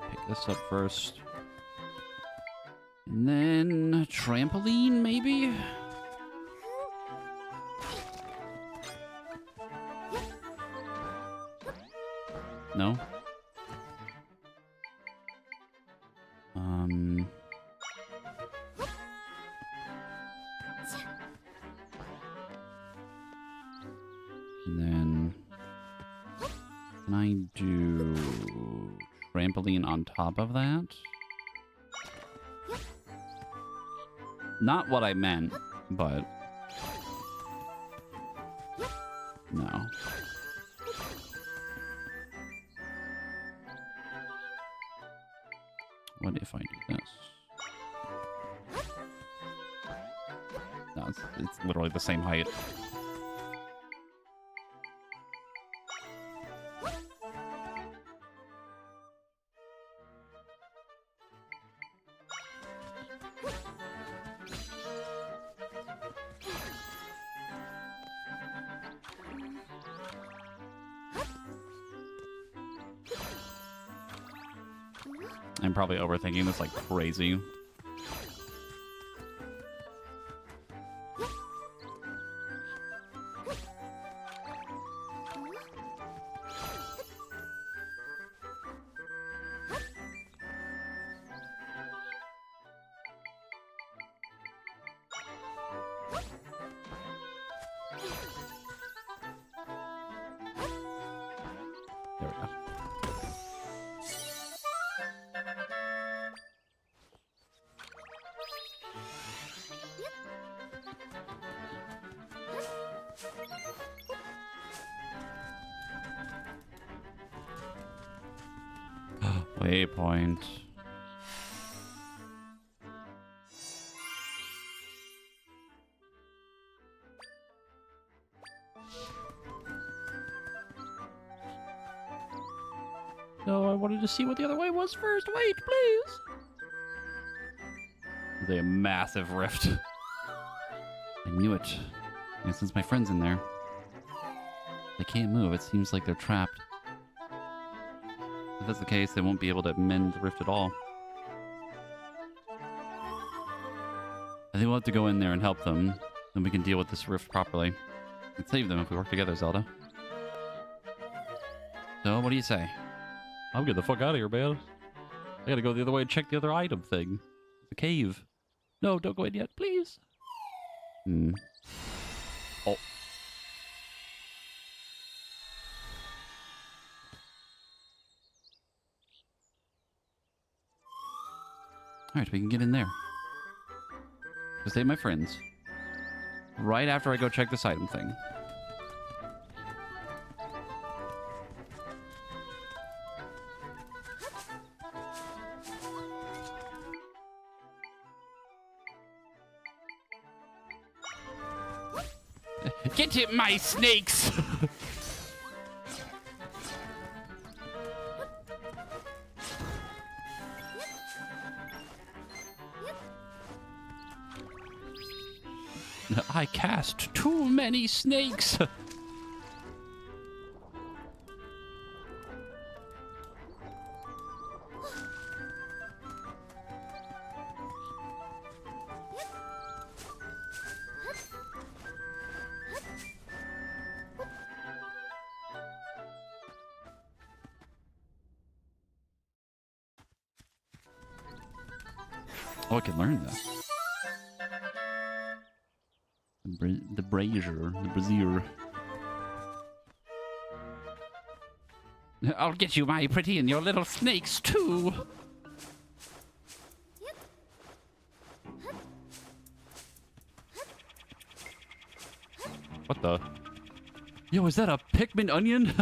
Pick this up first. And then trampoline, maybe? No? And then can I do trampoline on top of that? Not what I meant, but no. What if I do this? No, it's literally the same height. I'm probably overthinking this like crazy. There we go. Waypoint. No, I wanted to see what the other way was first. Wait, please. There's a massive rift. I knew it. And since my friend's in there, they can't move. It seems like they're trapped. If that's the case, they won't be able to mend the rift at all. I think we'll have to go in there and help them. Then we can deal with this rift properly. And save them if we work together, Zelda. So, what do you say? I'll get the fuck out of here, man. I gotta go the other way and check the other item thing. The cave. No, don't go in yet, please. Oh. Alright, we can get in there. To save my friends. Right after I go check this item thing. Get it, my snakes! I cast too many snakes. Oh, I can learn that. The brazier. I'll get you, my pretty, and your little snakes, too. What the? Yo, is that a Pikmin onion?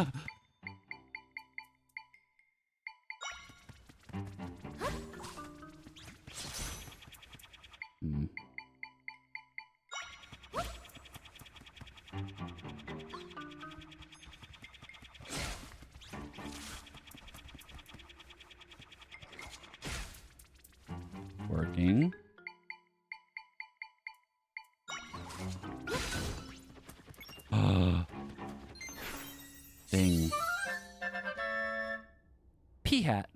Working. Dang. Pea hat.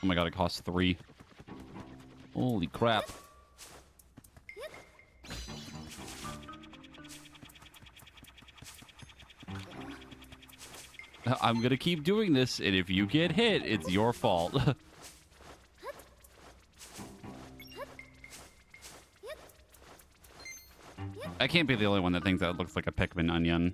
Oh my god, it costs 3. Holy crap. I'm gonna keep doing this, and if you get hit, it's your fault. I can't be the only one that thinks that looks like a Pikmin onion.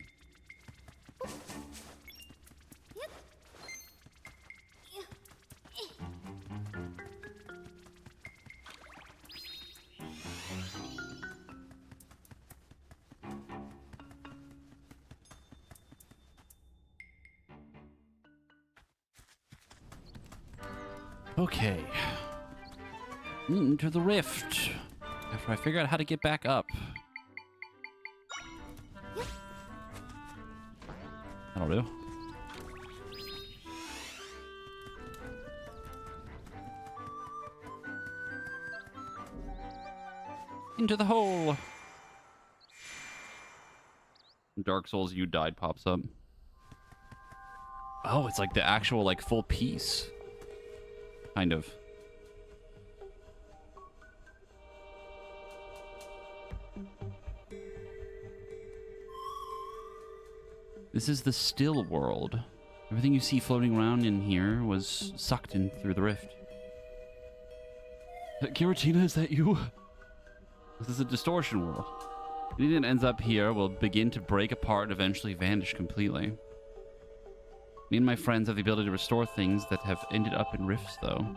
Okay. Into the rift. After I figure out how to get back up. That'll do. Into the hole. Dark Souls You Died pops up. Oh, it's like the actual, like, full piece. Kind of. This is the still world. Everything you see floating around in here was sucked in through the rift. Giratina, is that you? This is a distortion world. Anything that ends up here will begin to break apart and eventually vanish completely. Me and my friends have the ability to restore things that have ended up in rifts, though.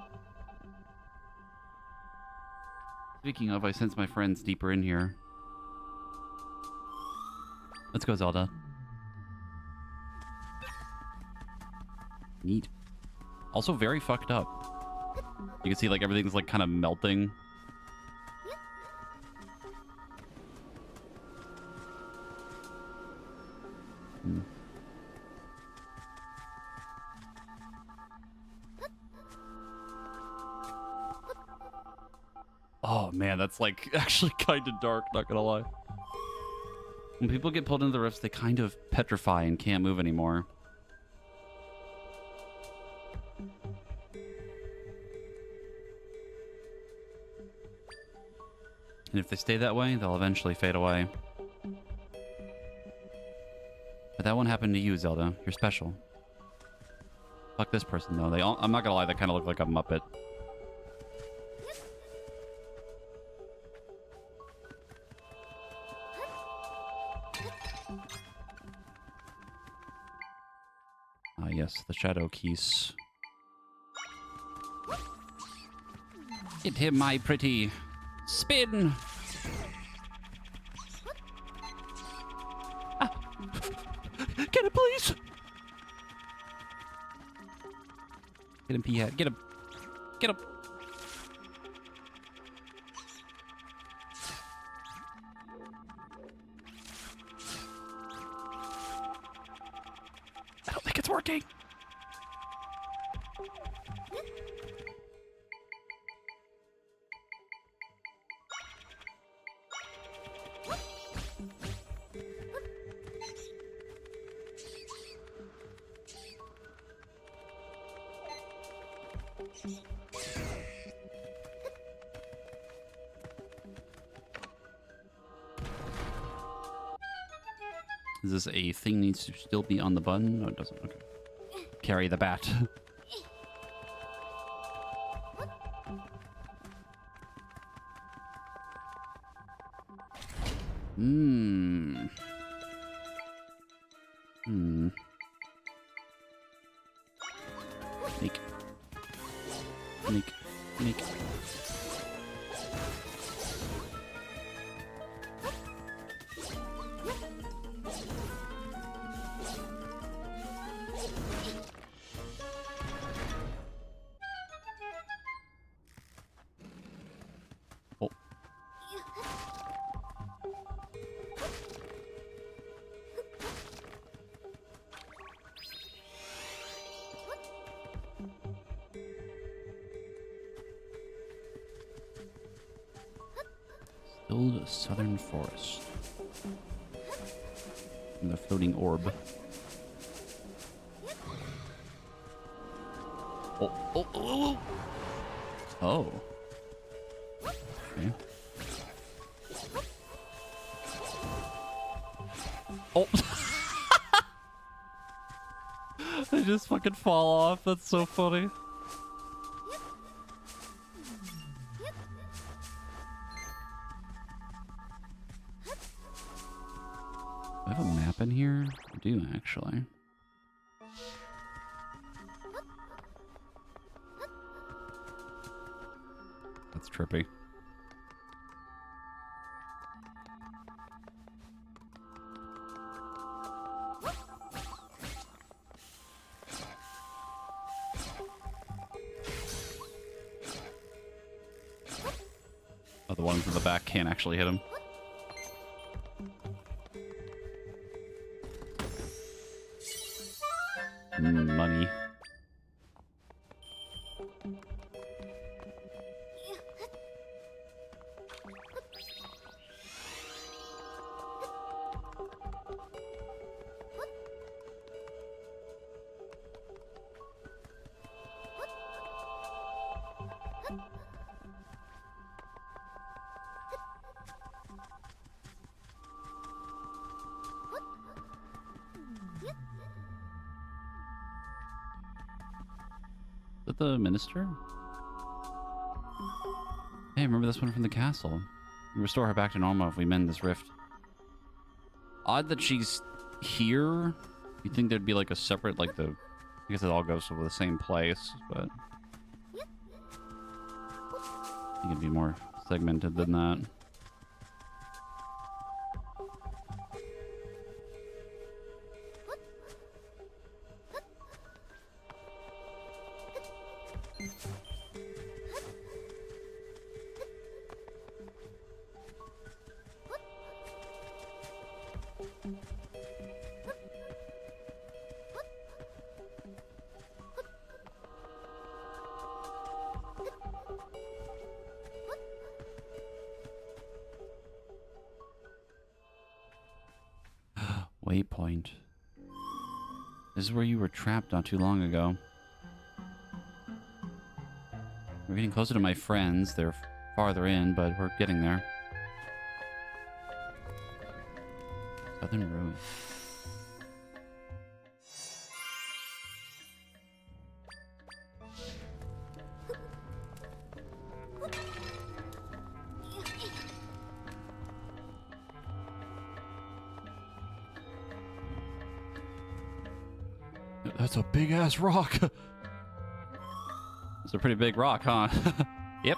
Speaking of, I sense my friends deeper in here. Let's go, Zelda. Neat. Also very fucked up. You can see, like, everything's, like, kind of melting. Hmm. Oh man, that's like actually kind of dark, not gonna lie. When people get pulled into the rifts, they kind of petrify and can't move anymore. And if they stay that way, they'll eventually fade away. But that won't happen to you, Zelda. You're special. Fuck this person, though. I'm not gonna lie, they kind of look like a Muppet. Ah, yes, the shadow keys. Hit him, my pretty. Spin! Ah. Get him, please! Get him, P-Hat. Get him. Get him. I don't think it's working. Is this a thing needs to still be on the button? No, it doesn't. Okay. Carry the bat. Hmm. Hmm. Sneak. Sneak. Sneak. Oh. Build southern forest. And the floating orb. Oh, oh, oh, oh. Oh. Okay. Oh. They just fucking fall off. That's so funny. Do I have a map in here? I do, actually. That's trippy. Oh, the ones in the back can't actually hit him. Money. Is that the minister? Hey, remember this one from the castle? We restore her back to normal if we mend this rift. Odd that she's here. You'd think there'd be like a separate, like the... I guess it all goes to the same place, but... I think it'd be more segmented than that. Waypoint. This is where you were trapped not too long ago. We're getting closer to my friends. They're farther in, but we're getting there. Southern Ruin. That's a big-ass rock. It's a pretty big rock, huh? Yep.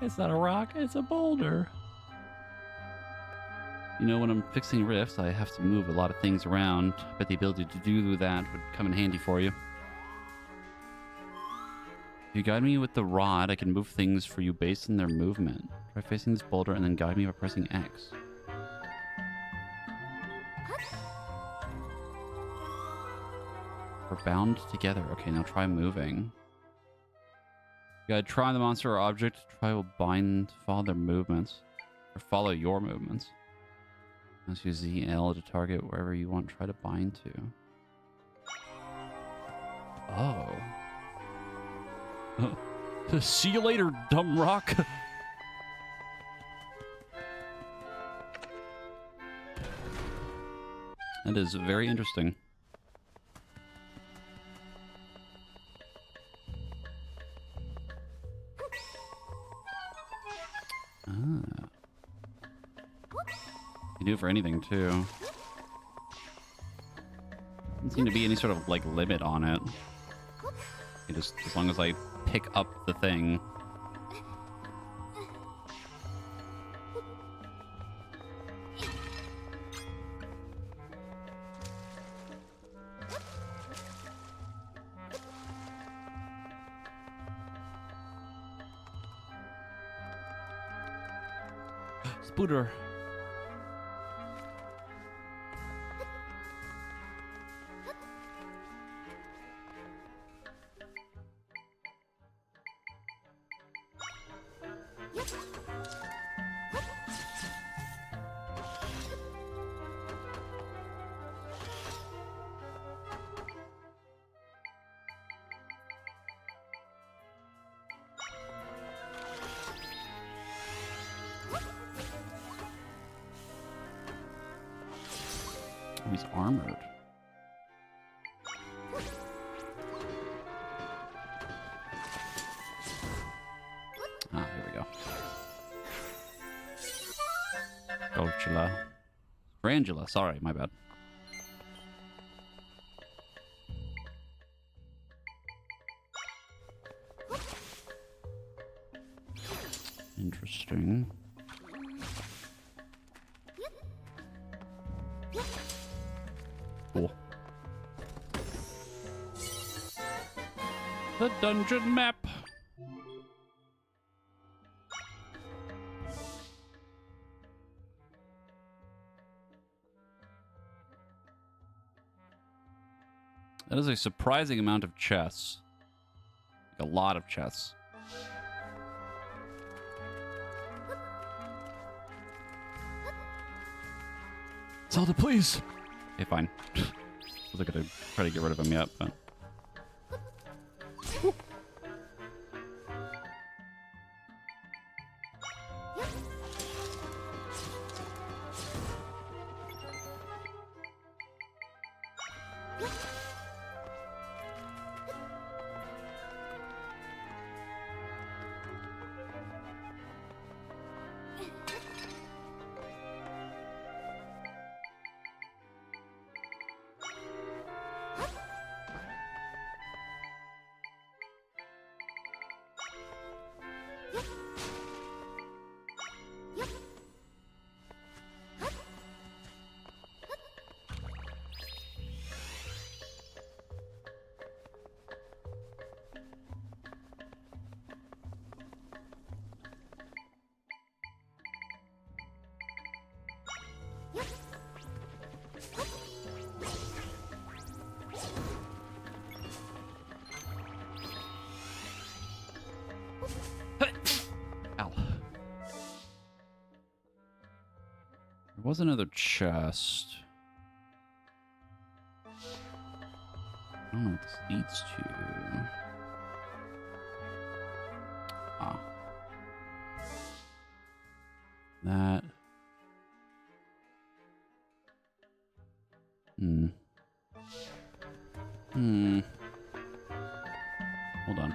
It's not a rock, it's a boulder. You know, when I'm fixing rifts, I have to move a lot of things around. I bet the ability to do that would come in handy for you. If you guide me with the rod, I can move things for you based on their movement. Try facing this boulder and then guide me by pressing X. We're bound together. Okay, now try moving. You gotta try the monster or object. Try will bind, follow their movements. Or follow your movements. Let's use ZL to target wherever you want. Try to bind to. Oh. See you later, dumb rock. That is very interesting. Ah. You do it for anything, too. Doesn't seem to be any sort of, like, limit on it. You just, as long as I pick up the thing. Spooter. He's armored. Ah, here we go. Golchula. Frangula, sorry, my bad. Interesting. Cool. The dungeon map. That is a surprising amount of chests. Like a lot of chests. Zelda, please. Okay, fine. I was gonna try to get rid of him yet, but. Woo. There was another chest. I don't know what this leads to. Ah. That. Hold on.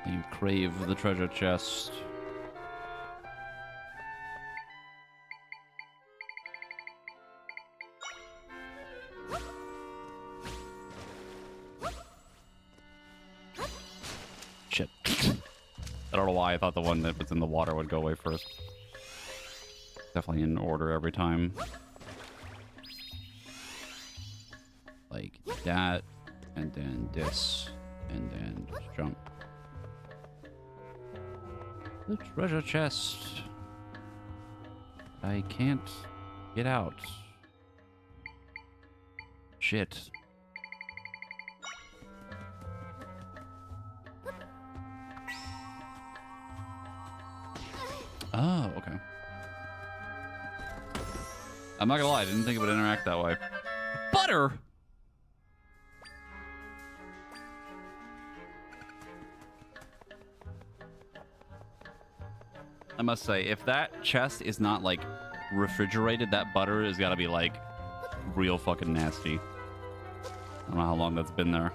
You crave the treasure chest. Shit. I don't know why I thought the one that was in the water would go away first. Definitely in order every time. Like that, and then this, and then just jump. The treasure chest. I can't get out. Shit. Oh, okay. I'm not gonna lie, I didn't think it would interact that way. Butter! I must say, if that chest is not, like, refrigerated, that butter has got to be, like, real fucking nasty. I don't know how long that's been there.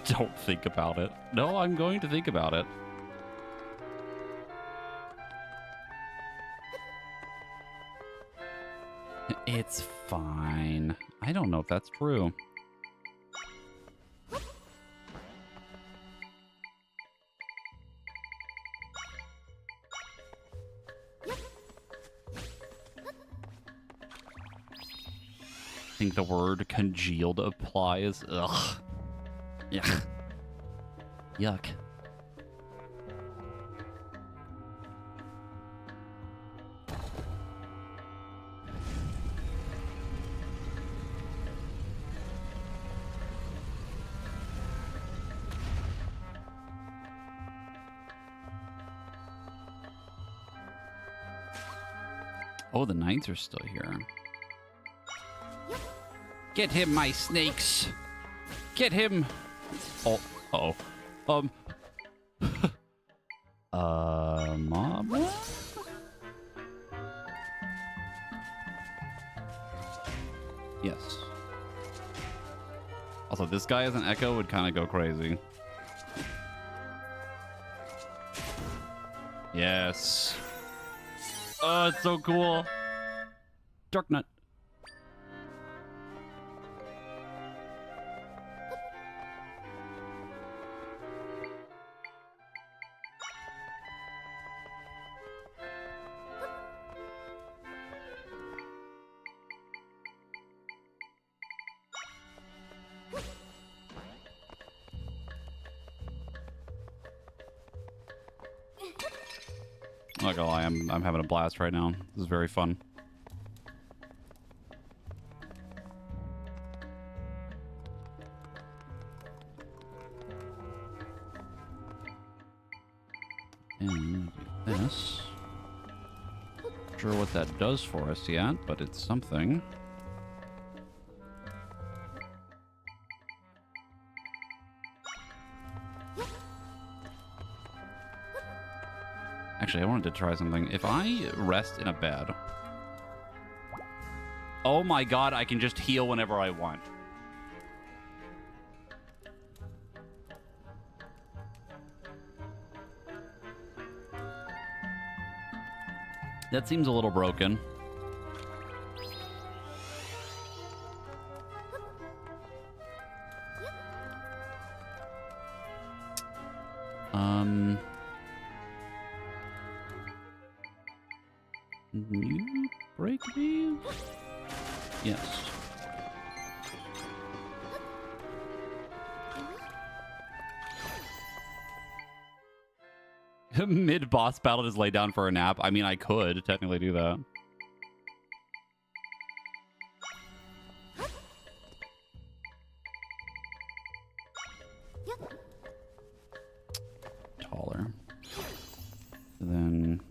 Don't think about it. No, I'm going to think about it. It's fine. I don't know if that's true. I think the word congealed applies. Ugh. Yeah. Yuck. Oh, the knights are still here. Get him, my snakes! Get him! Oh, uh-oh. Mob? Yes. Also, this guy as an echo would kind of go crazy. Yes. Oh, it's so cool. Dark Nut. I'm not gonna lie, I'm having a blast right now. This is very fun. And do this. Not sure what that does for us yet, but it's something. Actually, I wanted to try something. If I rest in a bed... Oh my god, I can just heal whenever I want. That seems a little broken. Can you break me? Yes. Mid boss battle, just lay down for a nap. I mean, I could technically do that. Taller. Then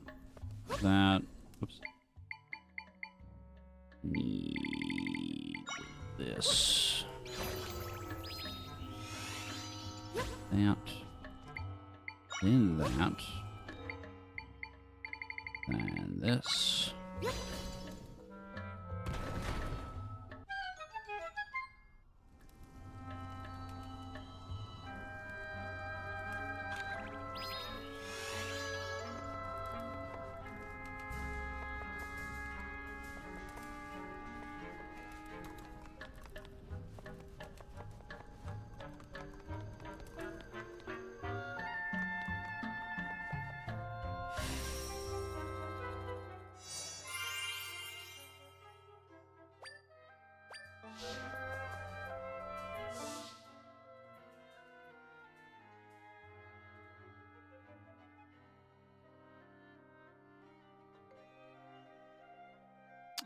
that. Oops. Need this. That. Then that. And this.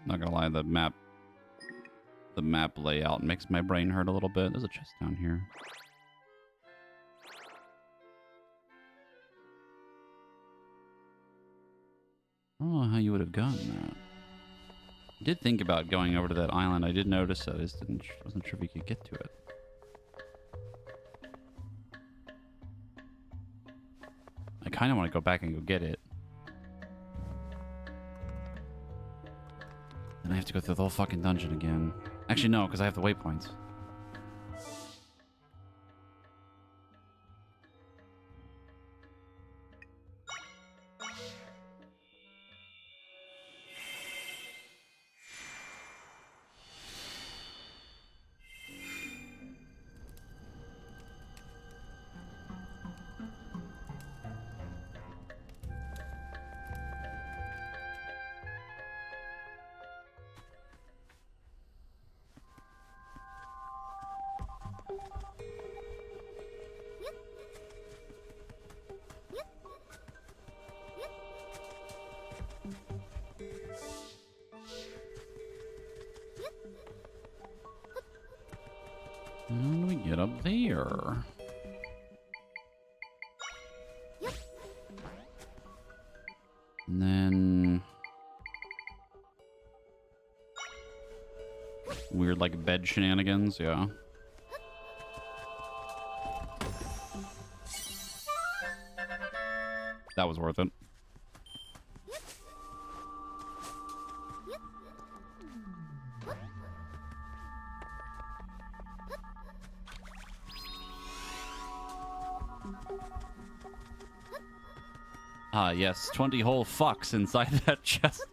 Not gonna lie, the map layout makes my brain hurt a little bit. There's a chest down here. I don't know how you would have gotten that. I did think about going over to that island. I did notice that. I just wasn't sure if you could get to it. I kind of want to go back and go get it. And I have to go through the whole fucking dungeon again. Actually, no, because I have the waypoints. How do we get up there? And then... weird, like, bed shenanigans, yeah. That was worth it. Ah, yes, 20 whole fucks inside that chest.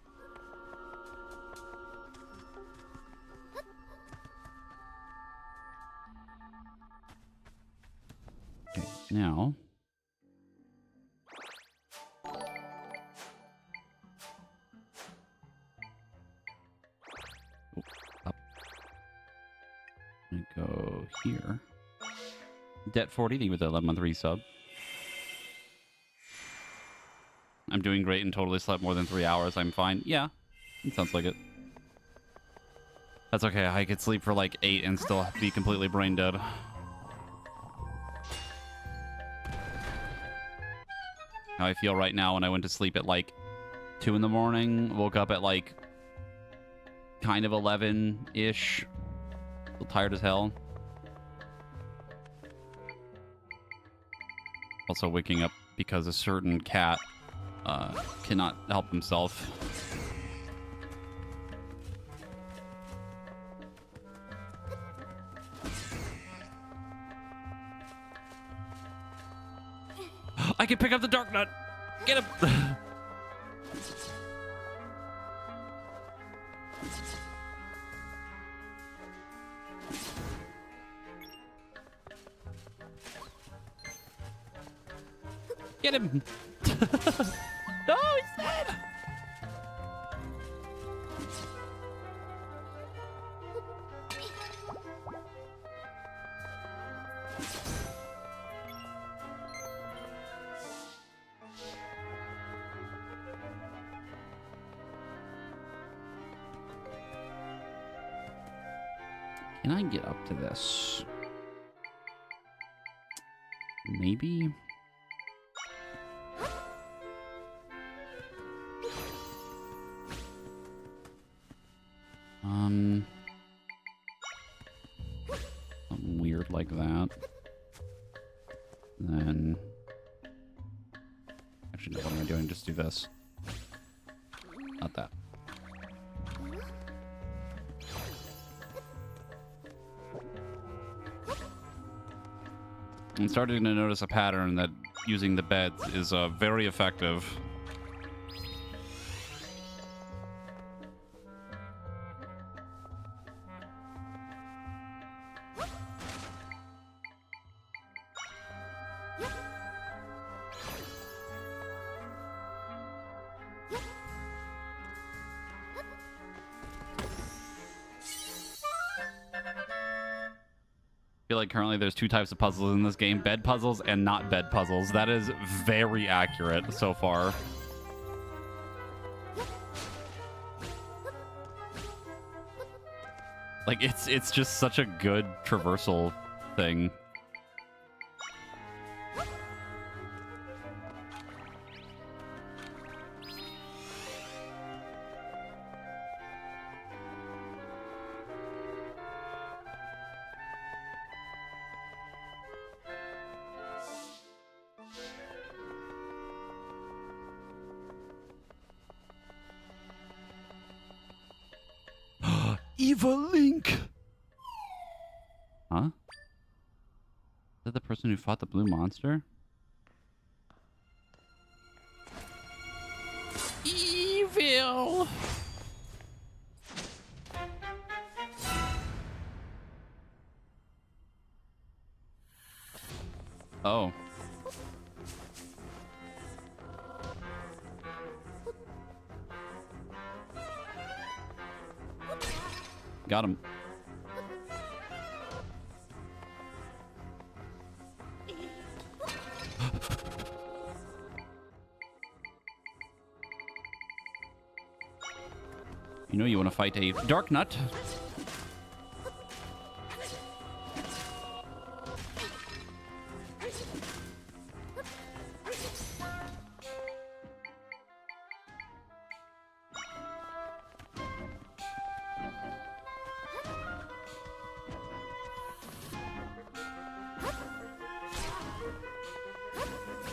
Okay, now... oh, up. I'm gonna go here. Debt 40, thank you with the 11-month resub. I'm doing great and totally slept more than 3 hours. I'm fine. Yeah, it sounds like it. That's okay. I could sleep for like 8 and still be completely brain dead. How I feel right now when I went to sleep at like 2 in the morning, woke up at like kind of 11-ish. Still tired as hell. Also waking up because a certain cat cannot help himself. I can pick up the dark nut. Get him. Get him. No, he's dead. Can I get up to this? Maybe? Something weird like that. Then... Actually, no, what am I doing? Just do this. Not that. I'm starting to notice a pattern that using the beds is very effective. I feel like currently there's two types of puzzles in this game, bed puzzles and not bed puzzles. That is very accurate so far. Like it's just such a good traversal thing. Evil Link! Huh? Is that the person who fought the blue monster? Evil! Oh. Got him. You know you want to fight a Dark Nut.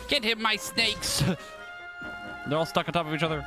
Get him, my snakes! They're all stuck on top of each other.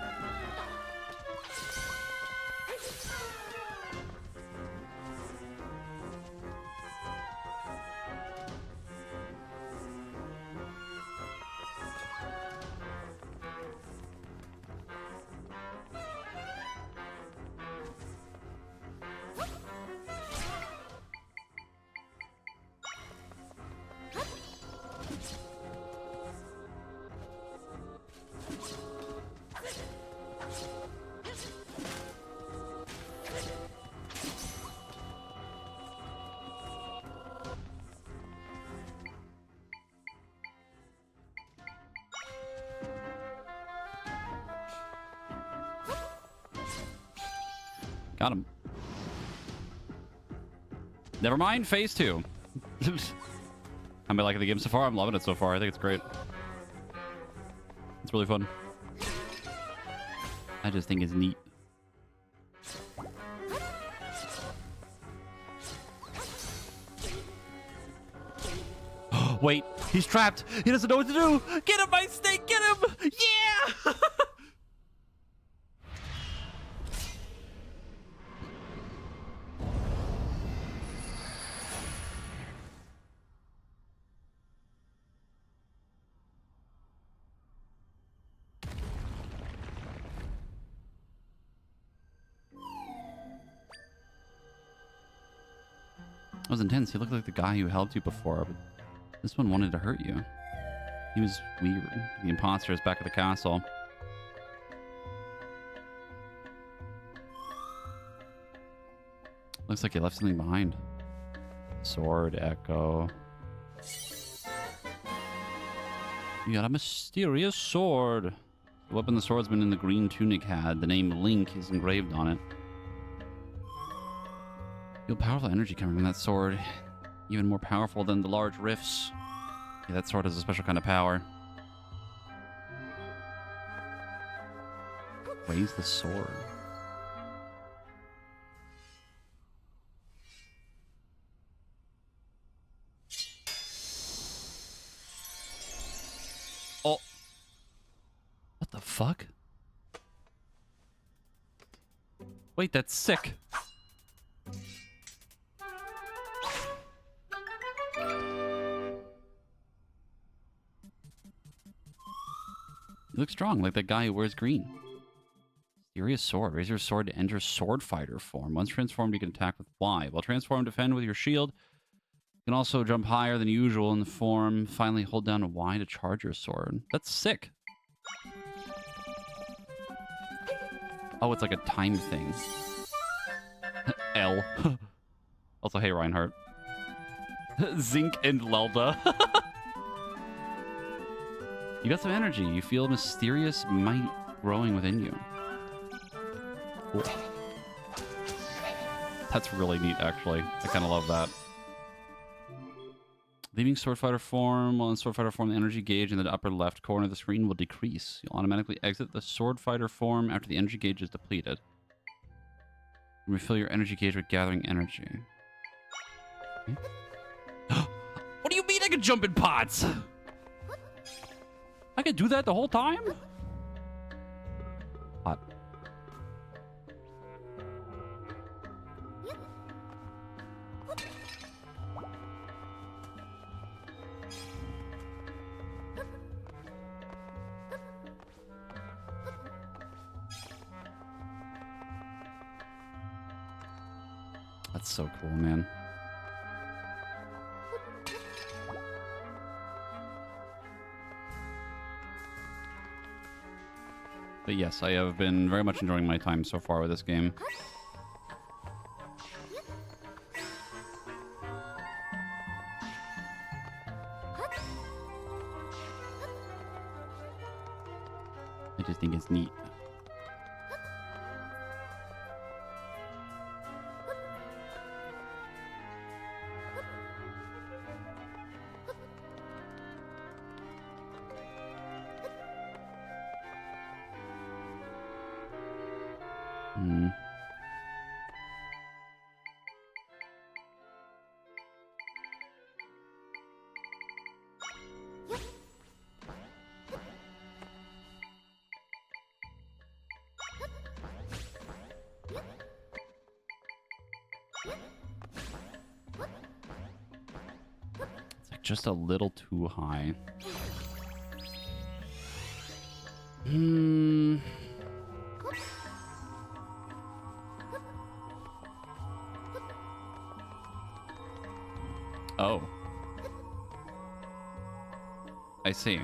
Got him. Never mind, phase 2. I'm liking the game so far. I'm loving it so far. I think it's great. It's really fun. I just think it's neat. Wait, he's trapped. He doesn't know what to do. Get him, my snake. Get him. Yeah. That was intense. He looked like the guy who helped you before, but this one wanted to hurt you. He was weird. The imposter is back at the castle. Looks like he left something behind. Sword, echo. You got a mysterious sword. The weapon the swordsman in the green tunic had. The name Link is engraved on it. Feel powerful energy coming from that sword. Even more powerful than the large rifts. Yeah, that sword has a special kind of power. Raise the sword. Oh. What the fuck? Wait, that's sick. You look strong, like that guy who wears green. Mysterious sword. Raise your sword to enter sword fighter form. Once transformed, you can attack with Y. While transformed, defend with your shield. You can also jump higher than usual in the form. Finally, hold down Y to charge your sword. That's sick. Oh, it's like a time thing. L. Also, hey, Reinhardt. Zinc and Lelda. You got some energy. You feel mysterious might growing within you. Cool. That's really neat, actually. I kind of love that. Leaving sword fighter form. While in sword fighter form, the energy gauge in the upper left corner of the screen will decrease. You'll automatically exit the sword fighter form after the energy gauge is depleted. Refill your energy gauge with gathering energy. Okay. What do you mean I can jump in pots? I could do that the whole time? Hot. That's so cool, man. But yes, I have been very much enjoying my time so far with this game. I just think it's neat. Just a little too high. Oh. I see.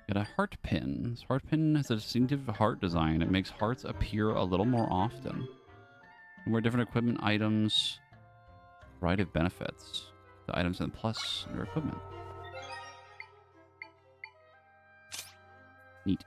Got a heart pin. This heart pin has a distinctive heart design. It makes hearts appear a little more often. And wear different equipment items. Variety of benefits. The items and plus your equipment. Neat.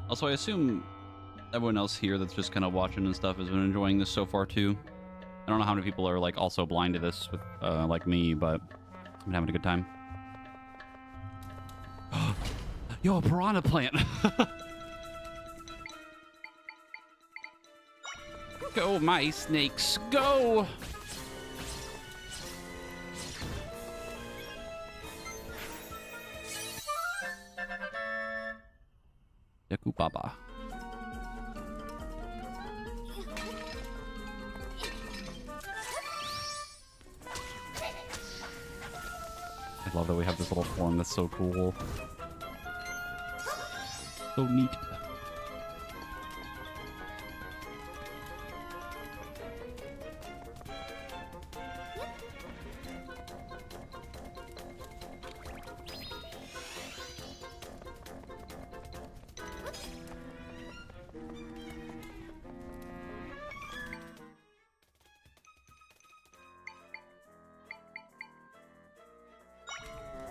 Also, I assume everyone else here that's just kind of watching and stuff has been enjoying this so far too. I don't know how many people are like also blind to this with like me, but I've been having a good time. Yo, a piranha plant. Go, my snakes, go! Yaku Baba. I love that we have this little form that's so cool. So neat.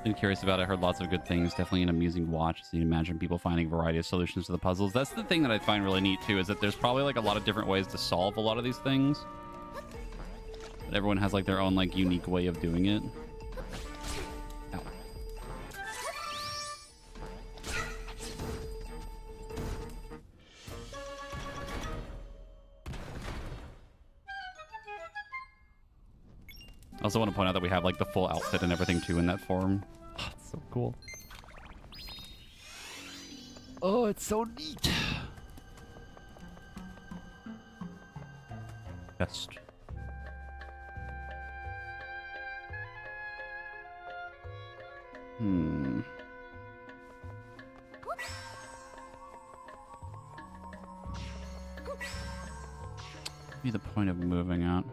Been curious about it. I heard lots of good things. Definitely an amusing watch. So you imagine people finding a variety of solutions to the puzzles. That's the thing that I find really neat too, is that there's probably like a lot of different ways to solve a lot of these things. But everyone has like their own like unique way of doing it. Ow. I also want to point out that we have like the full outfit and everything too in that form. Oh, it's so cool. Oh, it's so neat. Best. Be the point of moving out.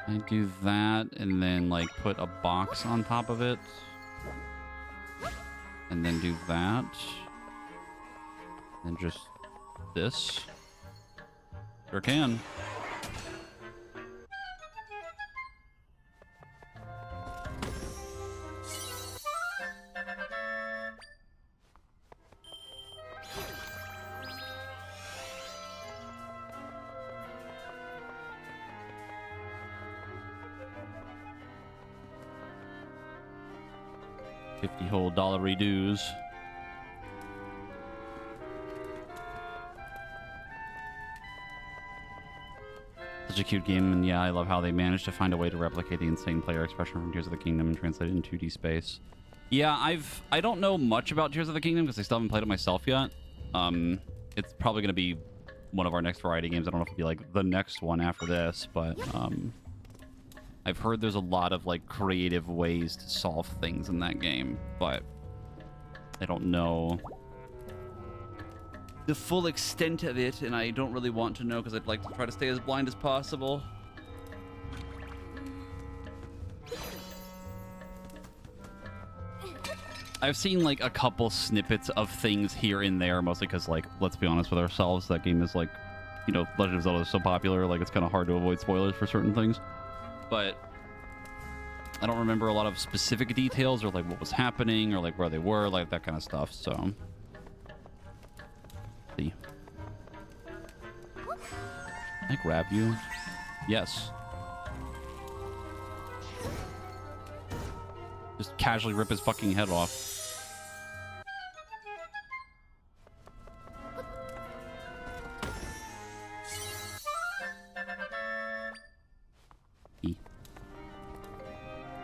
I do that and then like put a box on top of it and then do that and just this. Sure can. $50 whole redos. Such a cute game, and yeah, I love how they managed to find a way to replicate the insane player expression from Tears of the Kingdom and translate it in 2D space. Yeah, I don't know much about Tears of the Kingdom because I still haven't played it myself yet. It's probably going to be one of our next variety games. I don't know if it'll be like the next one after this, but I've heard there's a lot of like creative ways to solve things in that game, but I don't know the full extent of it, and I don't really want to know because I'd like to try to stay as blind as possible. I've seen like a couple snippets of things here and there, mostly because, like, let's be honest with ourselves, that game is like, you know, Legend of Zelda is so popular, like it's kind of hard to avoid spoilers for certain things. But I don't remember a lot of specific details or like what was happening or like where they were, like that kind of stuff. So, see, can I grab you? Yes. Just casually rip his fucking head off.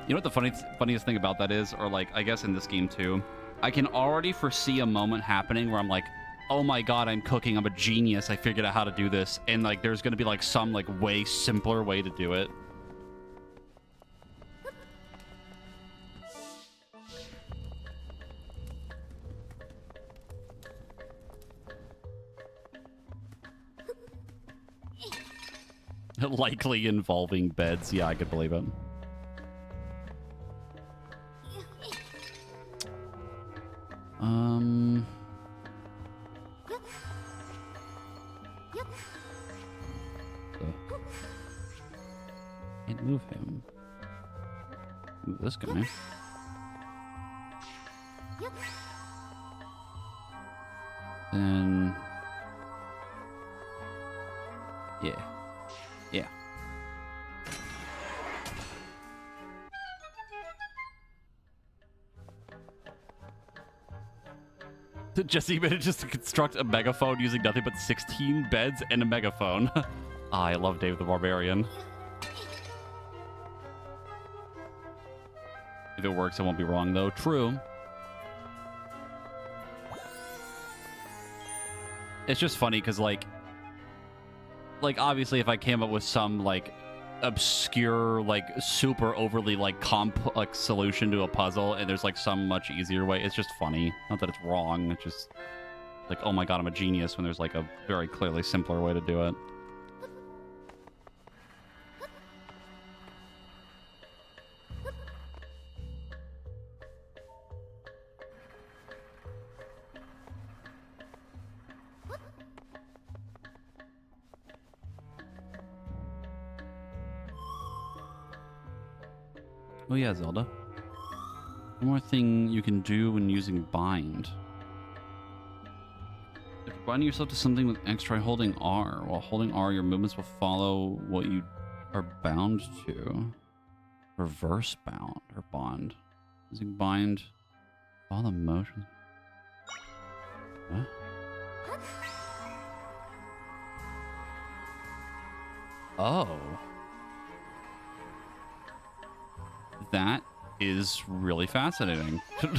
You know what the funniest thing about that is, or like, I guess in this game too, I can already foresee a moment happening where I'm like, oh my god, I'm cooking, I'm a genius, I figured out how to do this, and like there's gonna be like some like way simpler way to do it. Likely involving beds. Yeah, I could believe it. Can't move him. Move this guy. Then... yeah. Yeah. Jesse managed to construct a megaphone using nothing but 16 beds and a megaphone. I love Dave the Barbarian. If it works, I won't be wrong, though. True. It's just funny because, like, obviously, if I came up with some, like, obscure, like, super overly, like, complex solution to a puzzle, and there's, like, some much easier way, it's just funny. Not that it's wrong. It's just, like, oh my god, I'm a genius when there's, like, a very clearly simpler way to do it. Oh yeah, Zelda. One more thing you can do when using bind. If you're binding yourself to something with X, try holding R. While holding R, your movements will follow what you are bound to. Reverse bound or bond. Using bind, follow the motion. Huh? Oh. That is really fascinating. And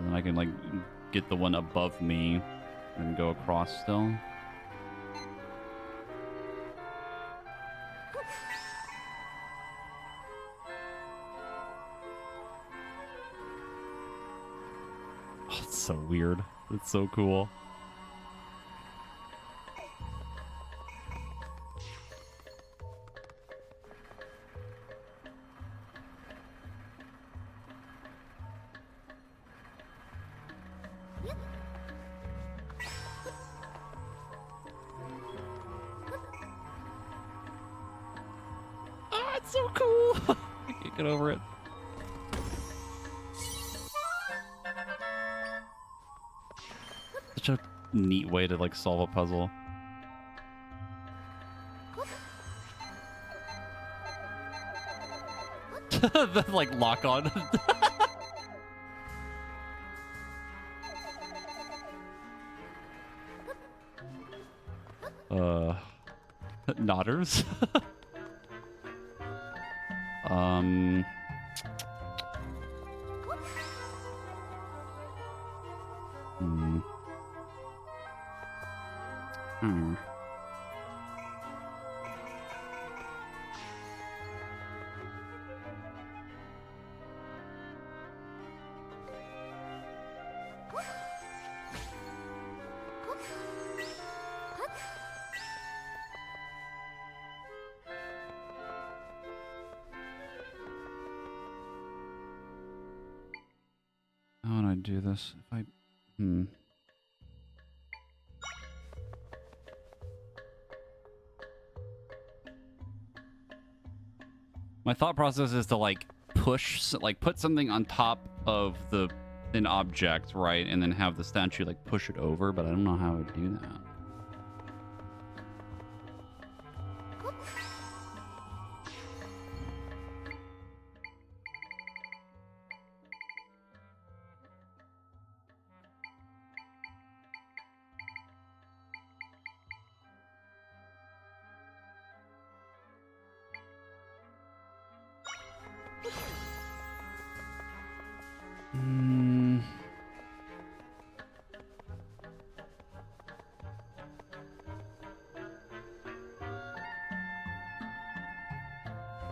then I can, like, get the one above me and go across still. Oh, it's so weird. It's so cool. Ah, it's so cool. I can't get over it. Such a neat way to, like, solve a puzzle. The, like, lock on. Nodders. How would I do this? If I... My thought process is to, like, push, like, put something on top of an object, right? And then have the statue, like, push it over, but I don't know how I would do that.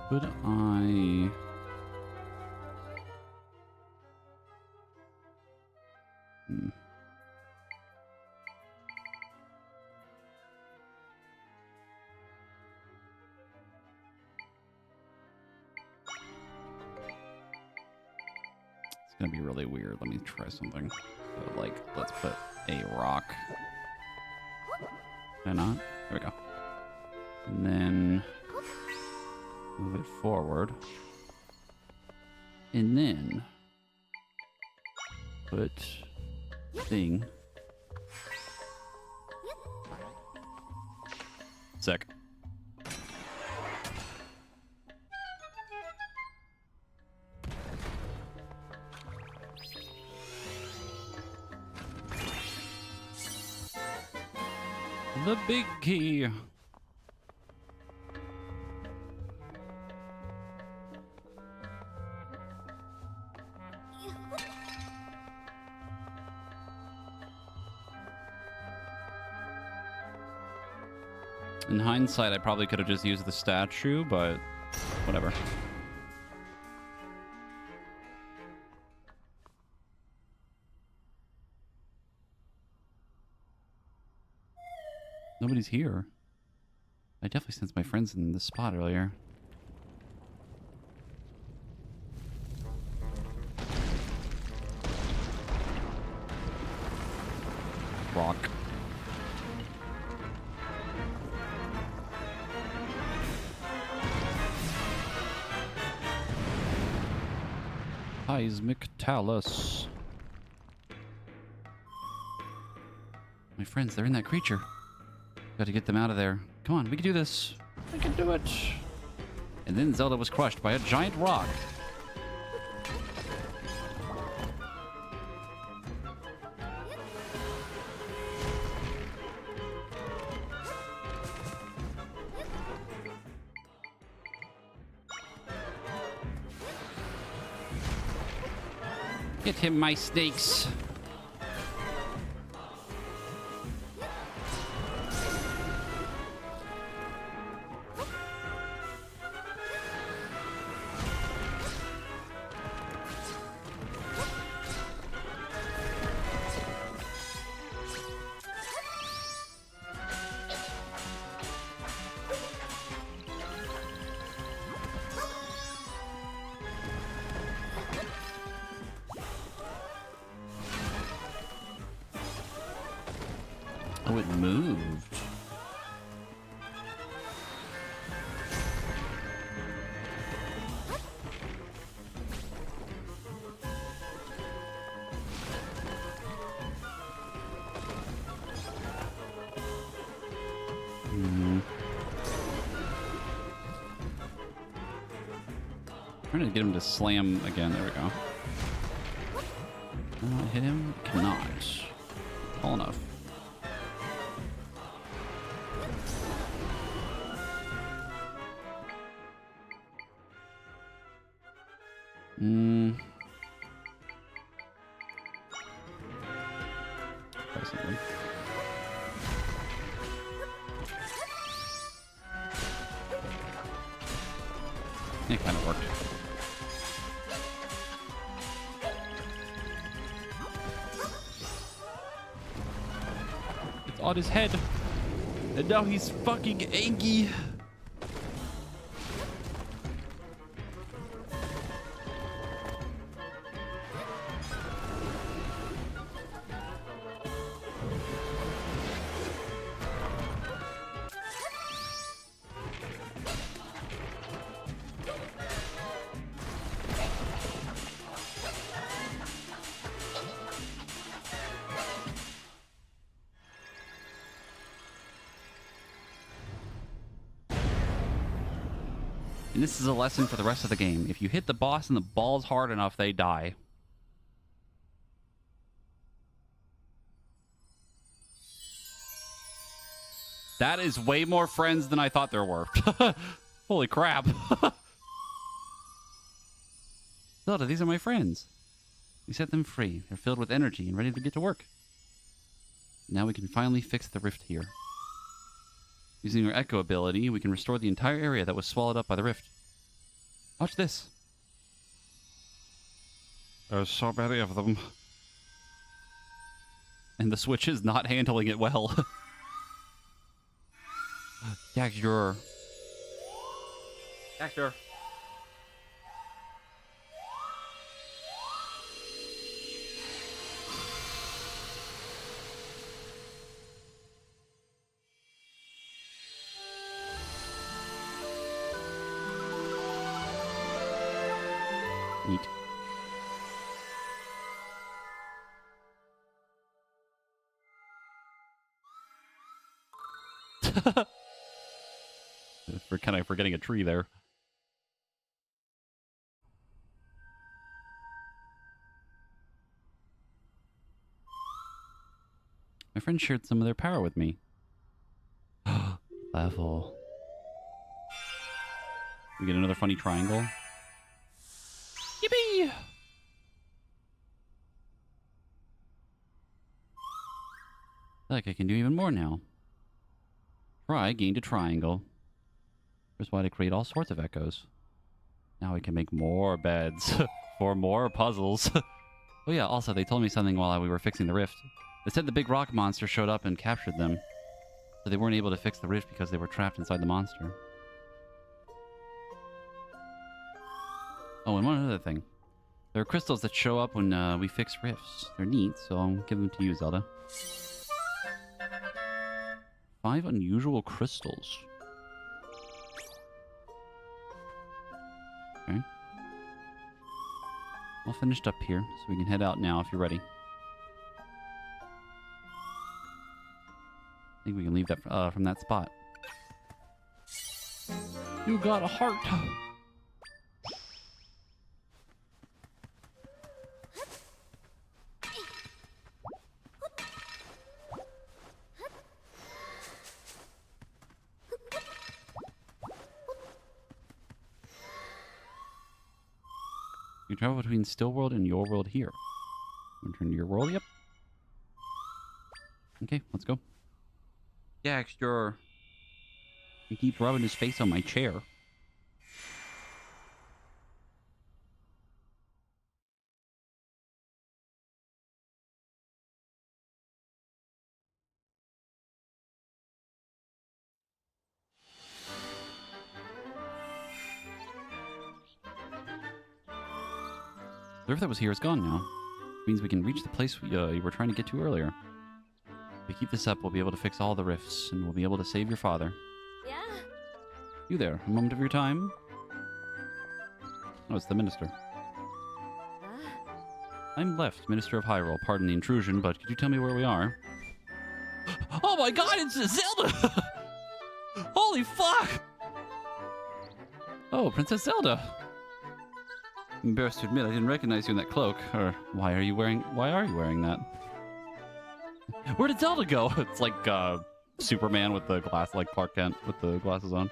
Could I... It's gonna be really weird. Let me try something. So, like, let's put a rock. Can I not? There we go. And then move it forward. And then put thing. Sick. The big key. In hindsight, I probably could have just used the statue, but whatever. Nobody's here. I definitely sensed my friends in this spot earlier. Rock. Seismic Talus. My friends, they're in that creature. Got to get them out of there. Come on, we can do this. We can do it. And then Zelda was crushed by a giant rock. Get him, my snakes. Oh, it moved. Trying to get him to slam again. There we go. Hit him? Cannot. Tall enough. Try something. It kind of worked. It's on his head. And now he's fucking angry. And this is a lesson for the rest of the game. If you hit the boss and the balls hard enough, they die. That is way more friends than I thought there were. Holy crap. Zelda, these are my friends. We set them free. They're filled with energy and ready to get to work. Now we can finally fix the rift here. Using our echo ability, we can restore the entire area that was swallowed up by the rift. Watch this. There's so many of them. And the Switch is not handling it well. Dagger. Neat. For kind of forgetting a tree there. My friends shared some of their power with me. Level. We get another funny triangle. Yippee! I feel like I can do even more now. Try gained a triangle. Here's why to create all sorts of echoes. Now we can make more beds for more puzzles. Oh yeah, also they told me something while we were fixing the rift. They said the big rock monster showed up and captured them. So they weren't able to fix the rift because they were trapped inside the monster. Oh, and one other thing. There are crystals that show up when we fix rifts. They're neat, so I'll give them to you, Zelda. 5 unusual crystals. Okay. All finished up here, so we can head out now if you're ready. I think we can leave that from that spot. You got a heart. You travel between Still World and Your World here. Return to your world? Yep. Okay, let's go. Yeah, sure. He keeps rubbing his face on my chair. The rift that was here is gone now. It means we can reach the place we were trying to get to earlier. If we keep this up, we'll be able to fix all the rifts, and we'll be able to save your father. Yeah. You there, a moment of your time? Oh, it's the minister. I'm Left, Minister of Hyrule. Pardon the intrusion, but could you tell me where we are? Oh my god, it's Zelda! Holy fuck! Oh, Princess Zelda! I'm embarrassed to admit I didn't recognize you in that cloak. Or why are you wearing that? Where did Zelda go? It's like Superman with the glass, like Clark Kent with the glasses on.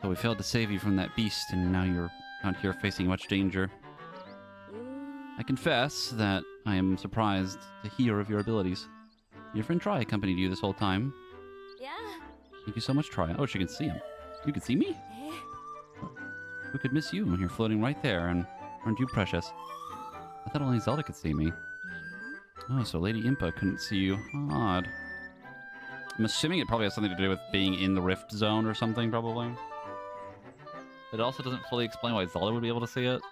So we failed to save you from that beast, and now you're out here facing much danger. I confess that I am surprised to hear of your abilities. Your friend Tri accompanied you this whole time. Yeah. Thank you so much, Tri. Oh, she can see him. You can see me? Who could miss you when you're floating right there, and aren't you precious? I thought only Zelda could see me. Oh, so Lady Impa couldn't see you. Odd. I'm assuming it probably has something to do with being in the Rift Zone or something, probably. It also doesn't fully explain why Zelda would be able to see it.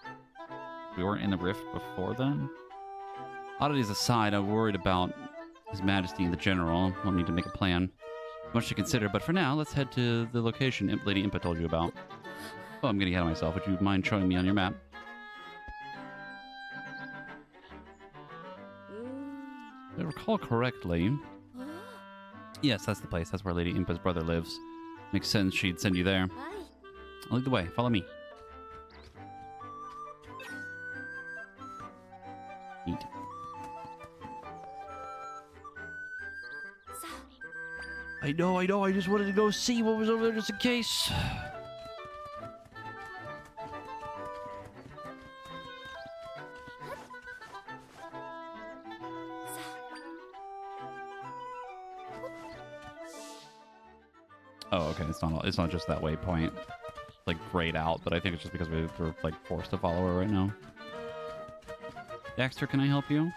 We weren't in the Rift before then. Oddities aside, I'm worried about His Majesty and the General. We'll need to make a plan. Much to consider, but for now, let's head to the location Lady Impa told you about. Oh, I'm getting ahead of myself. Would you mind showing me on your map? If I recall correctly... Yes, that's the place. That's where Lady Impa's brother lives. Makes sense she'd send you there. I'll lead the way. Follow me. Neat. I know. I just wanted to go see what was over there just in case. Oh, okay. It's not just that waypoint, like grayed out, but I think it's just because we're like forced to follow her right now. Dexter, can I help you?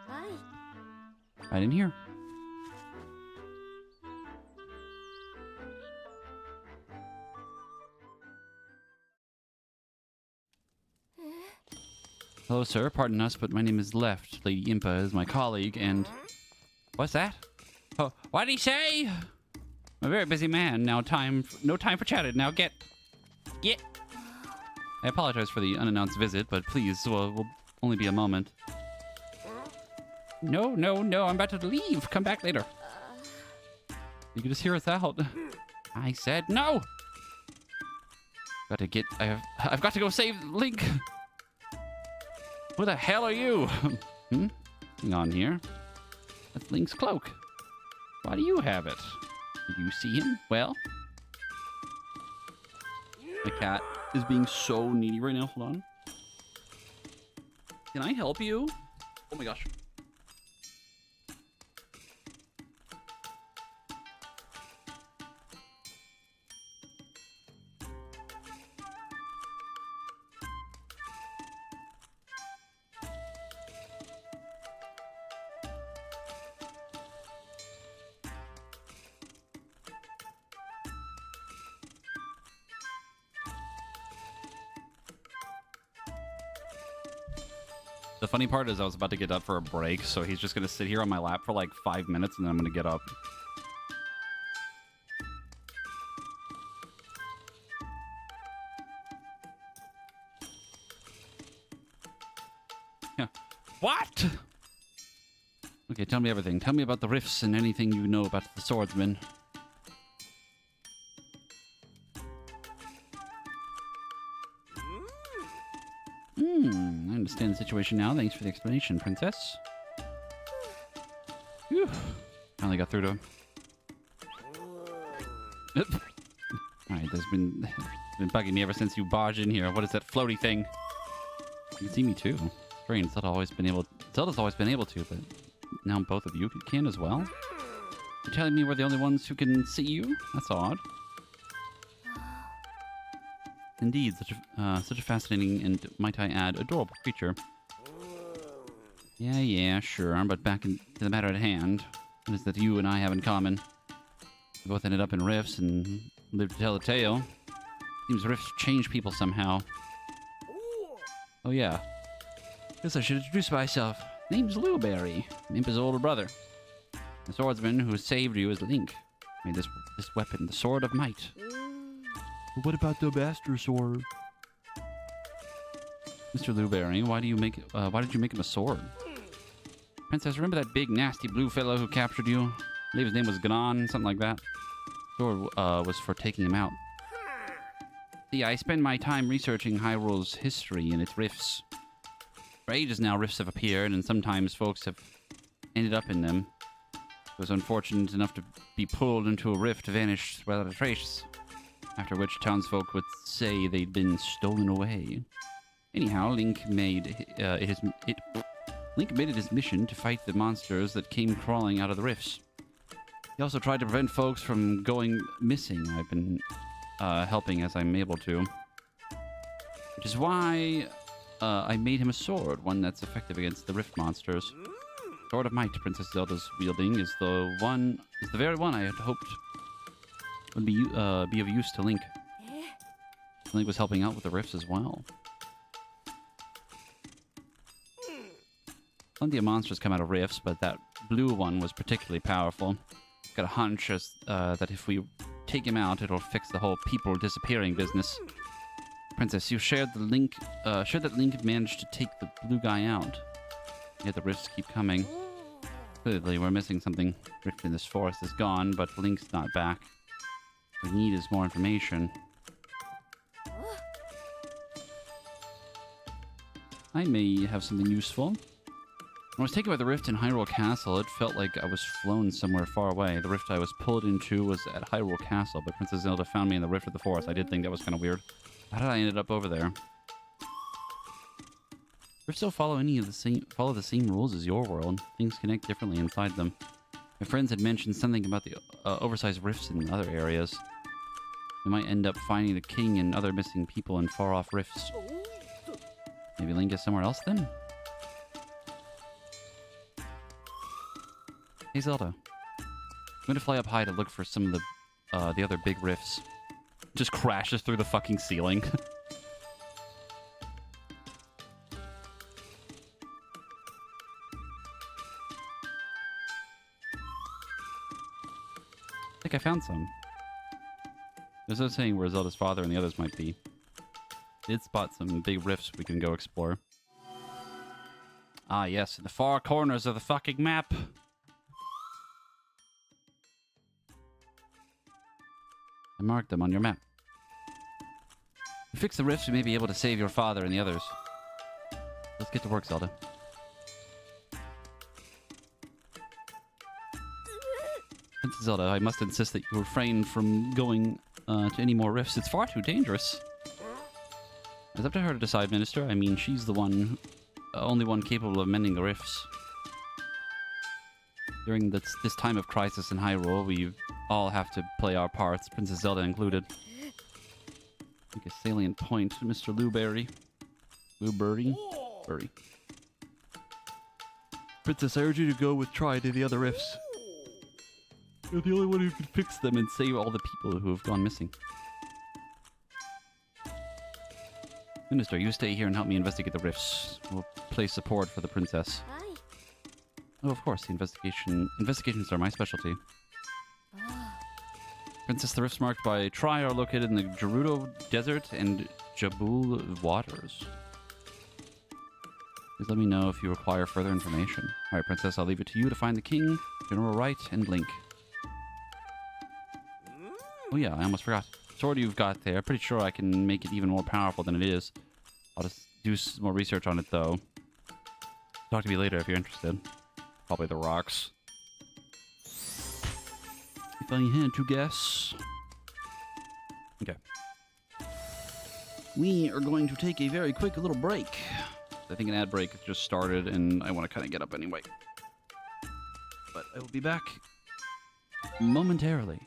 Hi. Right in here. Hello, sir. Pardon us, but my name is Left. Lady Impa is my colleague, and... What's that? Oh, what did he say? I'm a very busy man. Now no time for chatting. Now get. I apologize for the unannounced visit, but please, we'll only be a moment. No, I'm about to leave. Come back later. You can just hear us out. I said no. I've got to go save Link. Who the hell are you? Hang on here. That's Link's cloak. Why do you have it? Did you see him? Well, the cat is being so needy right now. Hold on. Can I help you? Oh my gosh. The funny part is I was about to get up for a break, so he's just going to sit here on my lap for like 5 minutes, and then I'm going to get up. Yeah. What? Okay, tell me everything. Tell me about the rifts and anything you know about the swordsman. I understand the situation now. Thanks for the explanation, Princess. Whew. Finally got through to him. Alright, it's been bugging me ever since you barged in here. What is that floaty thing? You can see me too. Strange. Zelda's always been able to, but now both of you can as well. You're telling me we're the only ones who can see you? That's odd. Indeed, such a fascinating and, might I add, adorable creature. Yeah, sure, but back to the matter at hand. What is that you and I have in common? We both ended up in rifts and lived to tell the tale. Seems rifts change people somehow. Oh yeah. Guess I should introduce myself. Name's Blueberry. Impi's older brother. The swordsman who saved you is Link. Made this weapon, the Sword of Might. But what about the Master Sword? Mr. Blueberry, why did you make him a sword? Princess, remember that big nasty blue fellow who captured you? I believe his name was Ganon, something like that. Sword was for taking him out. See, I spend my time researching Hyrule's history and its rifts. For ages now, rifts have appeared, and sometimes folks have ended up in them. Those unfortunate enough to be pulled into a rift vanished without a trace. After which townsfolk would say they'd been stolen away. Anyhow, Link made it his mission to fight the monsters that came crawling out of the rifts. He also tried to prevent folks from going missing. I've been helping as I'm able to. Which is why I made him a sword, one that's effective against the rift monsters. Sword of Might Princess Zelda's wielding is the very one I had hoped would be of use to Link. Link was helping out with the rifts as well. Plenty of monsters come out of rifts, but that blue one was particularly powerful. Got a hunch that if we take him out, it'll fix the whole people disappearing business. Princess, you shared that Link managed to take the blue guy out. Yet the rifts keep coming. Clearly, we're missing something. Rift in this forest is gone, but Link's not back. What we need is more information. I may have something useful. When I was taken by the rift in Hyrule Castle, it felt like I was flown somewhere far away. The rift I was pulled into was at Hyrule Castle, but Princess Zelda found me in the rift of the forest. I did think that was kind of weird. How did I end up over there? Rifts still follow the same rules as your world. Things connect differently inside them. My friends had mentioned something about the oversized rifts in other areas. We might end up finding the king and other missing people in far-off rifts. Maybe Link is somewhere else then? Hey Zelda. I'm going to fly up high to look for some of the other big rifts. Just crashes through the fucking ceiling. think I found some. There's no saying where Zelda's father and the others might be. Did spot some big rifts we can go explore. Ah, yes, in the far corners of the fucking map. I marked them on your map. If we fix the rifts, we may be able to save your father and the others. Let's get to work, Zelda. Princess Zelda, I must insist that you refrain from going to any more rifts. It's far too dangerous. It's up to her to decide, Minister. I mean, she's the one, only one capable of mending the rifts. During this time of crisis in Hyrule, we all have to play our parts, Princess Zelda included. Make a salient point, Mr. Blueberry. Burry. Princess, I urge you to go with Tri to the other rifts. You're the only one who can fix them and save all the people who have gone missing. Minister, you stay here and help me investigate the rifts. We'll play support for the princess. Oh, of course, the investigations are my specialty. Princess, the rifts marked by Tri are located in the Gerudo Desert and Jabul Waters. Please let me know if you require further information. Alright, Princess, I'll leave it to you to find the king, General Wright, and Link. Oh yeah, I almost forgot. Sword you've got there. Pretty sure I can make it even more powerful than it is. I'll just do some more research on it, though. Talk to me later if you're interested. Probably the rocks. If I had to guess. Okay. We are going to take a very quick little break. I think an ad break just started, and I want to kind of get up anyway. But I will be back momentarily.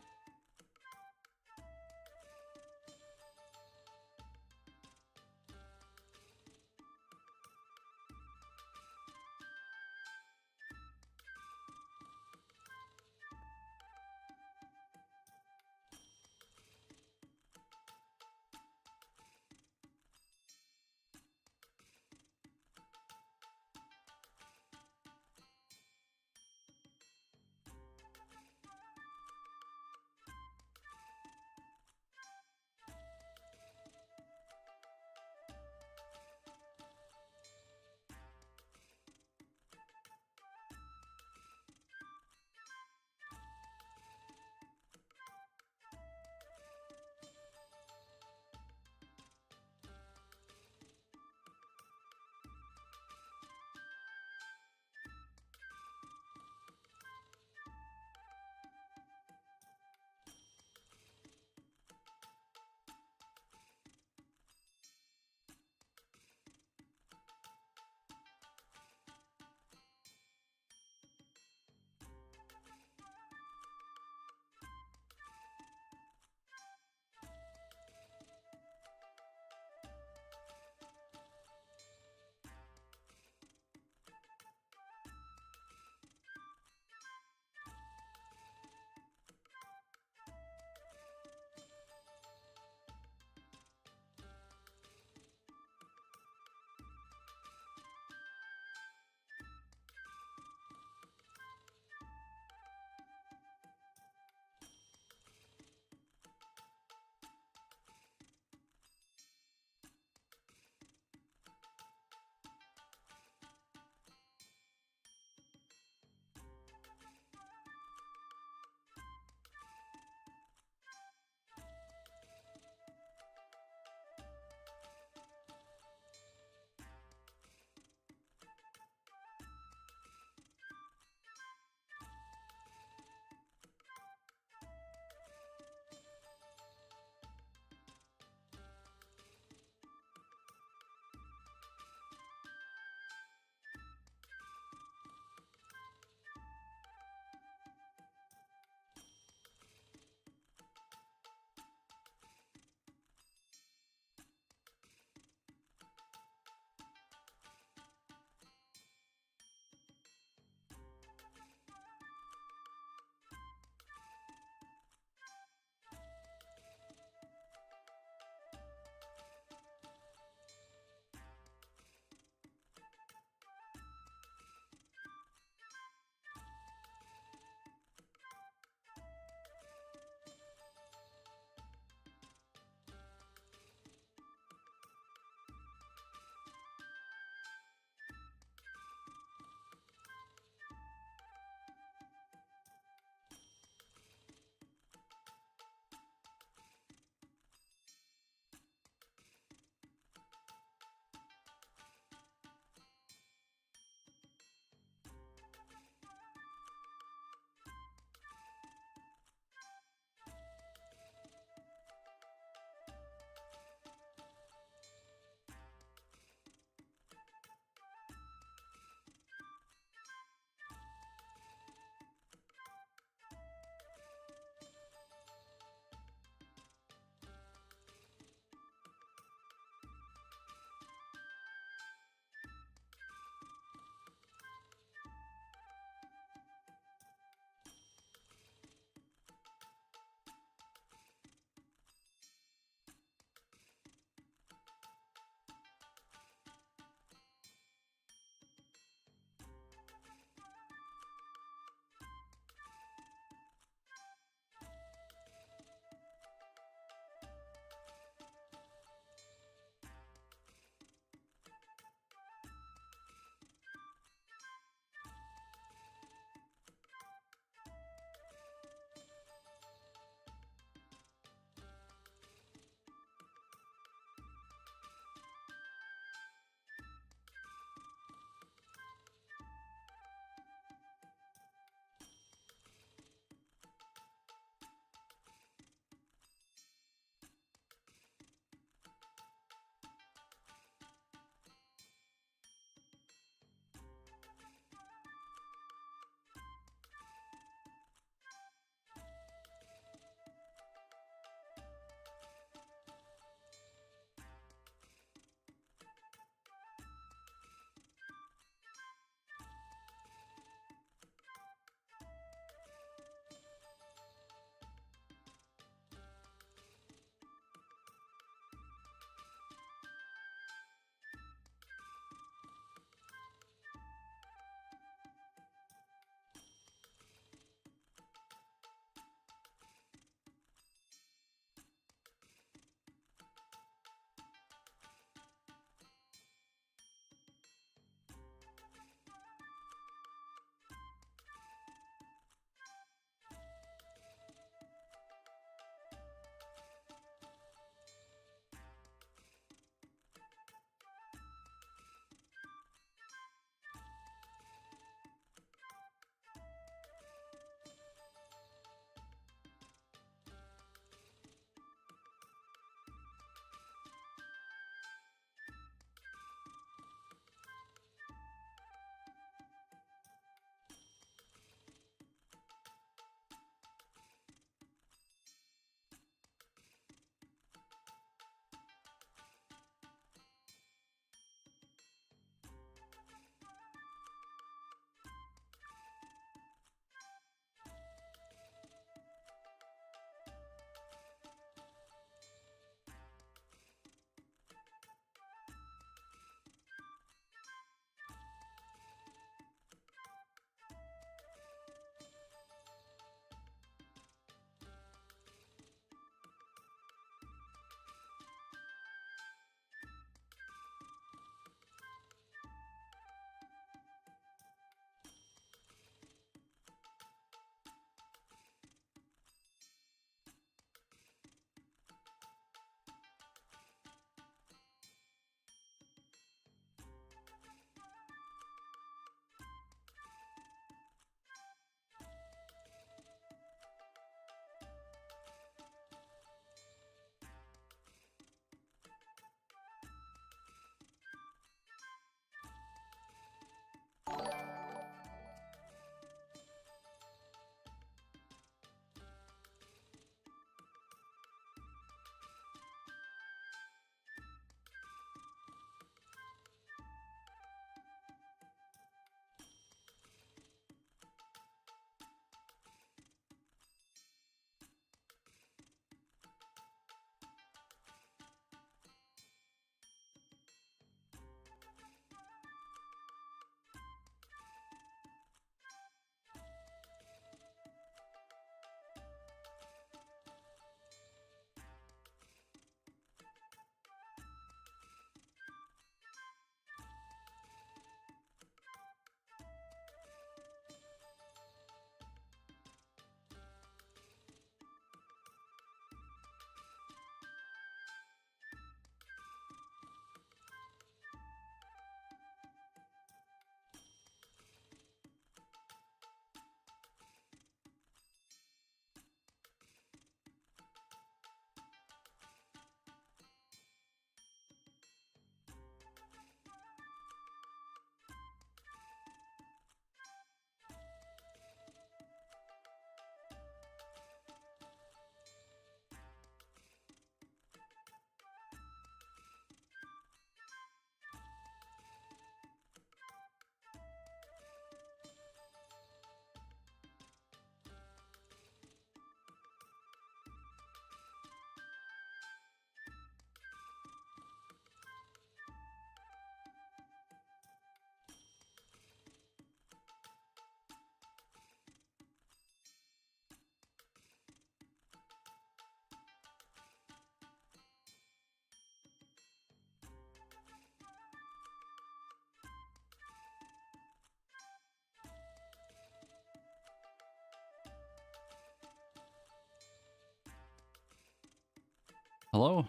Hello?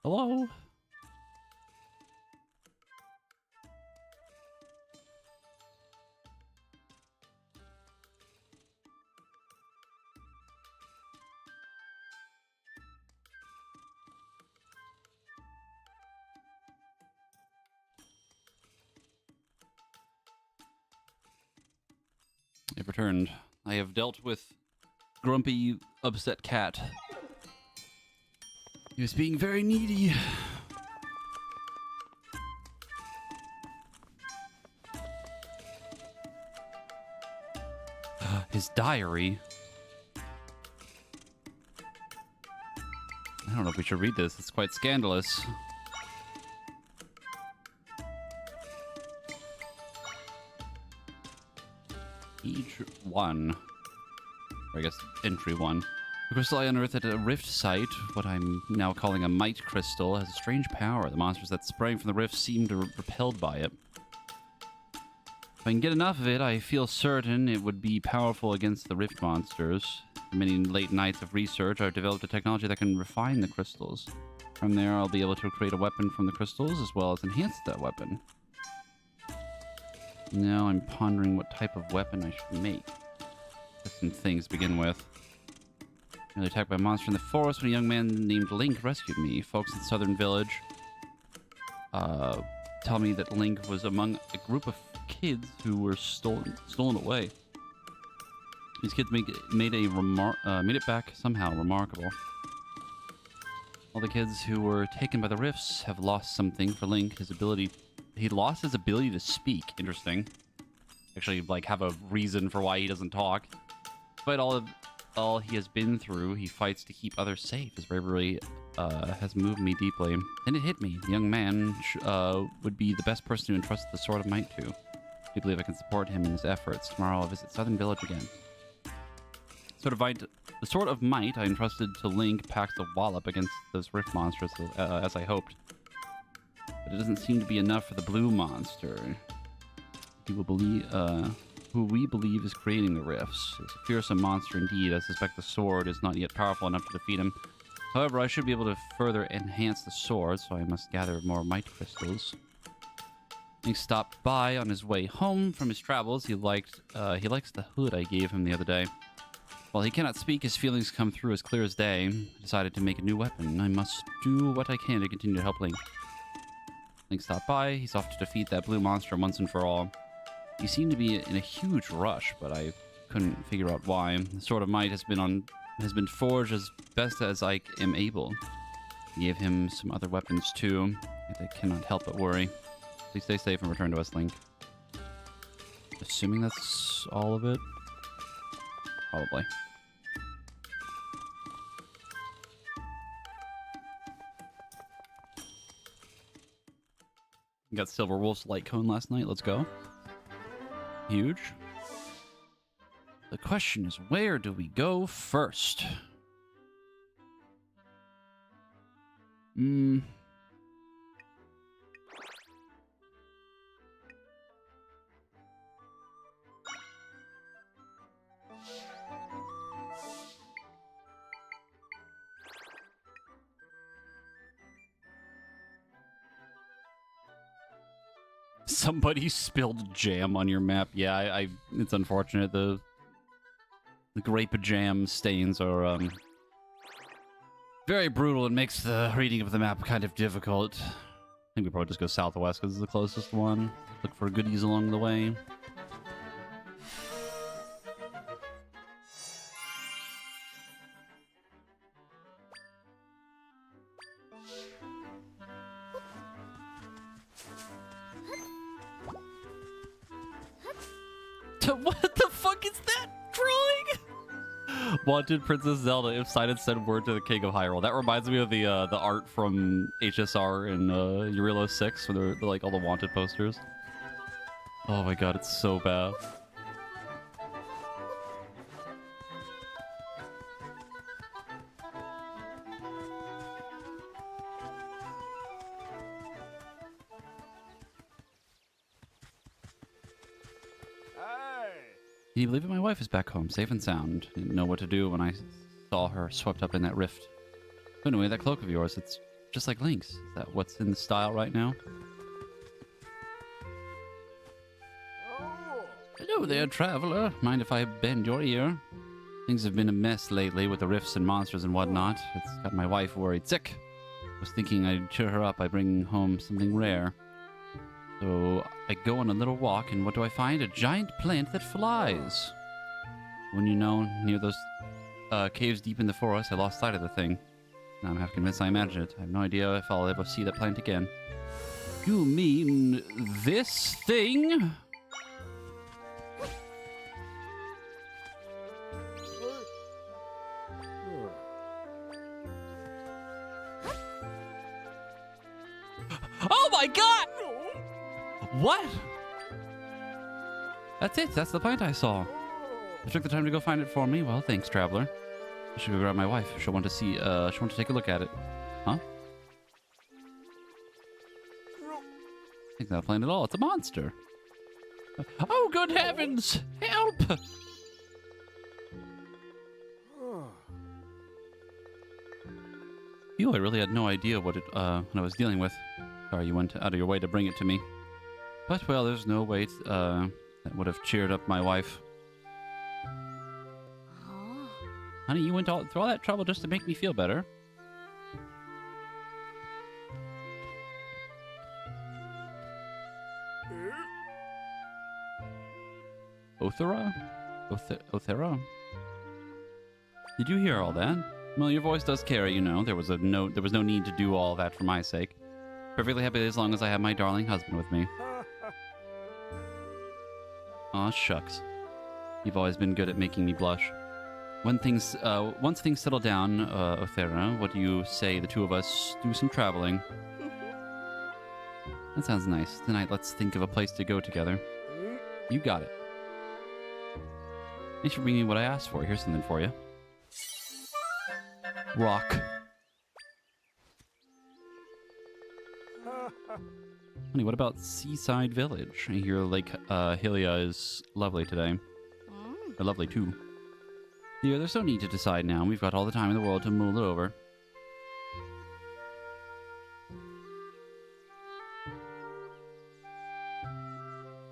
Hello? I've returned. I have dealt with grumpy, upset cat. He was being very needy. His diary. I don't know if we should read this. It's quite scandalous. Each one. Or I guess entry 1. The crystal I unearthed at a rift site, what I'm now calling a might crystal, has a strange power. The monsters that sprang from the rift seem to repelled by it. If I can get enough of it, I feel certain it would be powerful against the rift monsters. For many late nights of research, I've developed a technology that can refine the crystals. From there, I'll be able to create a weapon from the crystals, as well as enhance that weapon. Now I'm pondering what type of weapon I should make. Just some things to begin with. I was attacked by a monster in the forest when a young man named Link rescued me. Folks in the southern village tell me that Link was among a group of kids who were stolen away. These kids made it back somehow remarkable. All the kids who were taken by the rifts have lost something. For Link, he lost his ability to speak. Interesting. Actually, like, have a reason for why he doesn't talk. Despite all he has been through, he fights to keep others safe. His bravery has moved me deeply. And it hit me. The young man would be the best person to entrust the Sword of Might to. I believe I can support him in his efforts. Tomorrow I'll visit Southern Village again. The Sword of Might I entrusted to Link packs a wallop against those rift monsters, as I hoped. But it doesn't seem to be enough for the blue monster. Who we believe is creating the rifts. It's a fearsome monster indeed. I suspect the sword is not yet powerful enough to defeat him. However, I should be able to further enhance the sword, so I must gather more might crystals. He stopped by on his way home from his travels. He likes the hood I gave him the other day. While he cannot speak, his feelings come through as clear as day. I decided to make a new weapon. I must do what I can to continue to help Link. Link stopped by. He's off to defeat that blue monster once and for all. He seemed to be in a huge rush, but I couldn't figure out why. The Sword of Might has been forged as best as I am able. I gave him some other weapons too, yet I cannot help but worry. Please stay safe and return to us, Link. Assuming that's all of it? Probably. Got Silver Wolf's light cone last night. Let's go. Huge. The question is, where do we go first? Somebody spilled jam on your map. Yeah, it's unfortunate. The grape jam stains are very brutal and makes the reading of the map kind of difficult. I think we probably just go southwest because it's the closest one. Look for goodies along the way. What the fuck is that drawing? Wanted Princess Zelda if Sidon said word to the King of Hyrule. That reminds me of the art from HSR in Eurilo 6 where they're like all the wanted posters. Oh my god, it's so bad. Can you believe it? My wife is back home, safe and sound. Didn't know what to do when I saw her swept up in that rift. But anyway, that cloak of yours, it's just like Link's. Is that what's in the style right now? Hello there, traveler. Mind if I bend your ear? Things have been a mess lately with the rifts and monsters and whatnot. It's got my wife worried sick. Was thinking I'd cheer her up by bringing home something rare. So I go on a little walk, and what do I find? A giant plant that flies. When you know, near those caves deep in the forest, I lost sight of the thing. Now I'm half convinced I imagined it. I have no idea if I'll ever see that plant again. You mean this thing? Oh my god! What? That's it. That's the plant I saw. You took the time to go find it for me. Well, thanks, traveler. I should go grab my wife. She'll want to see. She'll want to take a look at it. Huh? It's not a plant at all. It's a monster. Oh, good heavens! Help! Phew, I really had no idea what I was dealing with. Sorry you went out of your way to bring it to me. But, well, there's no way that would have cheered up my wife. Honey, you went through all that trouble just to make me feel better. Othera? Othera? Did you hear all that? Well, your voice does carry, you know. There was no need to do all that for my sake. Perfectly happy as long as I have my darling husband with me. Aw, shucks. You've always been good at making me blush. Once things settle down, Othera, what do you say the two of us do some traveling? That sounds nice. Tonight, let's think of a place to go together. You got it. Thanks for bringing me what I asked for. Here's something for you. Rock. Honey, what about Seaside Village? I hear Lake Hylia is lovely today. Or lovely too. Dear, there's no need to decide now. We've got all the time in the world to mull it over.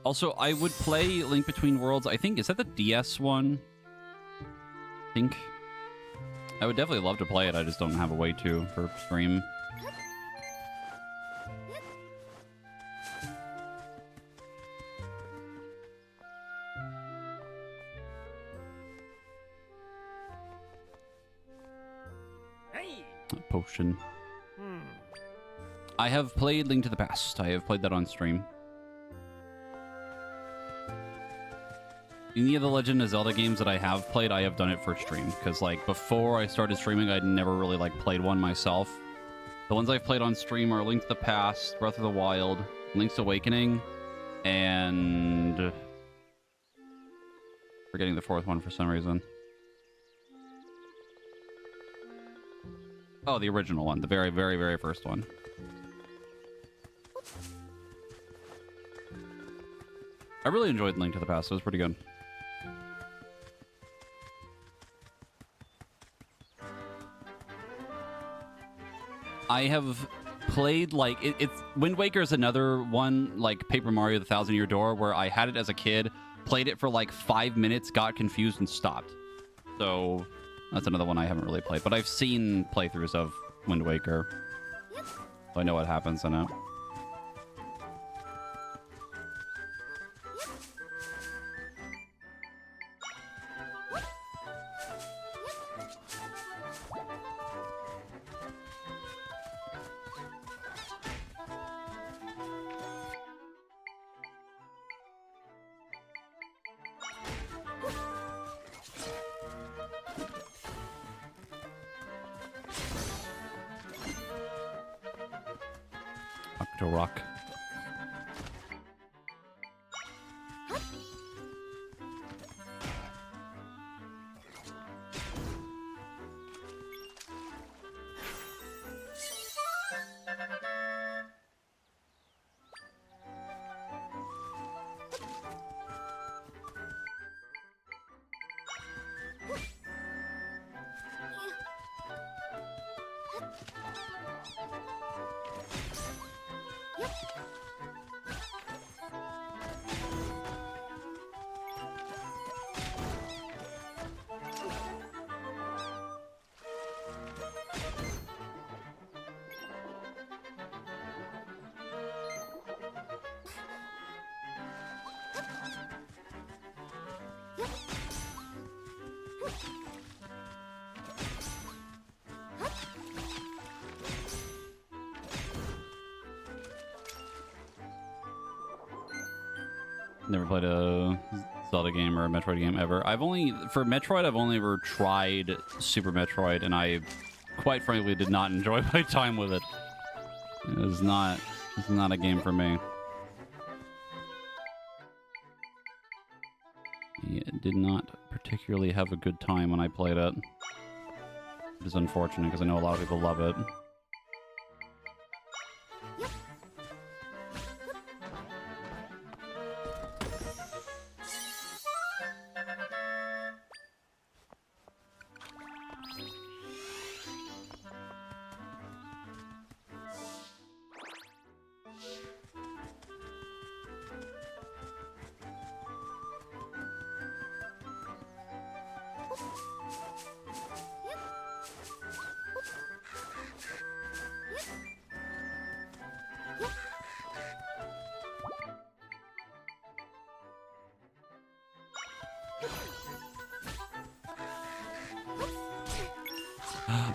Also, I would play Link Between Worlds. I think, is that the DS one? I think. I would definitely love to play it. I just don't have a way to for stream. Potion. I have played Link to the Past. I have played that on stream. Any of the Legend of Zelda games that I have played, I have done it for stream. Because, like, before I started streaming, I'd never really, like, played one myself. The ones I've played on stream are Link to the Past, Breath of the Wild, Link's Awakening, and... forgetting the fourth one for some reason. Oh, the original one. The very, very, very first one. I really enjoyed Link to the Past. It was pretty good. I have played, like, it's... Wind Waker is another one, like Paper Mario the Thousand Year Door, where I had it as a kid, played it for, like, 5 minutes, got confused, and stopped. So... that's another one I haven't really played, but I've seen playthroughs of Wind Waker. So I know what happens in it. Rock. Never played a Zelda game or a Metroid game ever. For Metroid, I've only ever tried Super Metroid, and I, quite frankly, did not enjoy my time with it. It's not a game for me. I did not particularly have a good time when I played it. It is unfortunate because I know a lot of people love it.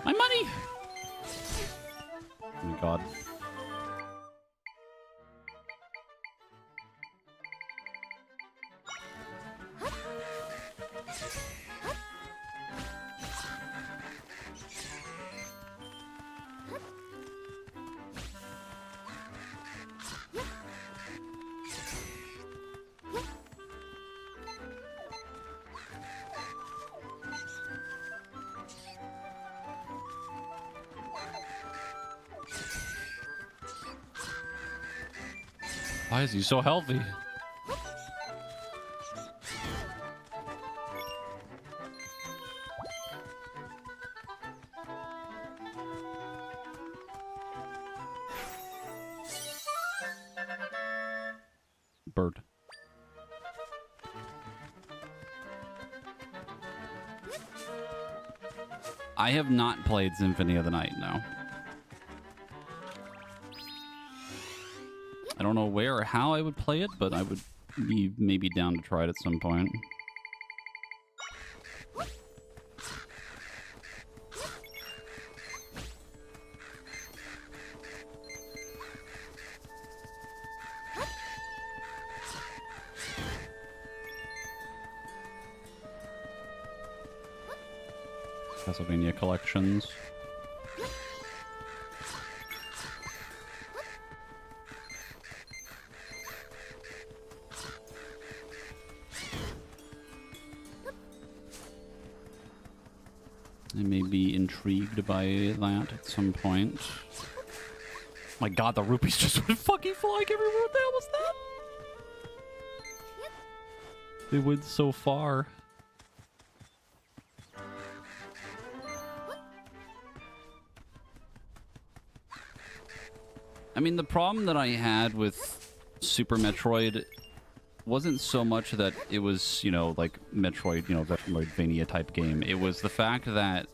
My money! Oh my god. Why is he so healthy? Bird. I have not played Symphony of the Night, no. I don't know where or how I would play it, but I would be maybe down to try it at some point. Castlevania collections. I may be intrigued by that at some point. My god, the rupees just went fucking flying everywhere. What the hell was that? They went so far. I mean, the problem that I had with Super Metroid wasn't so much that it was, you know, like Metroid, you know, Metroidvania type game. It was the fact that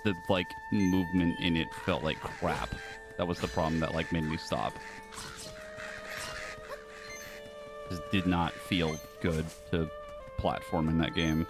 the, like, movement in it felt like crap. That was the problem that, like, made me stop. Just did not feel good to platform in that game.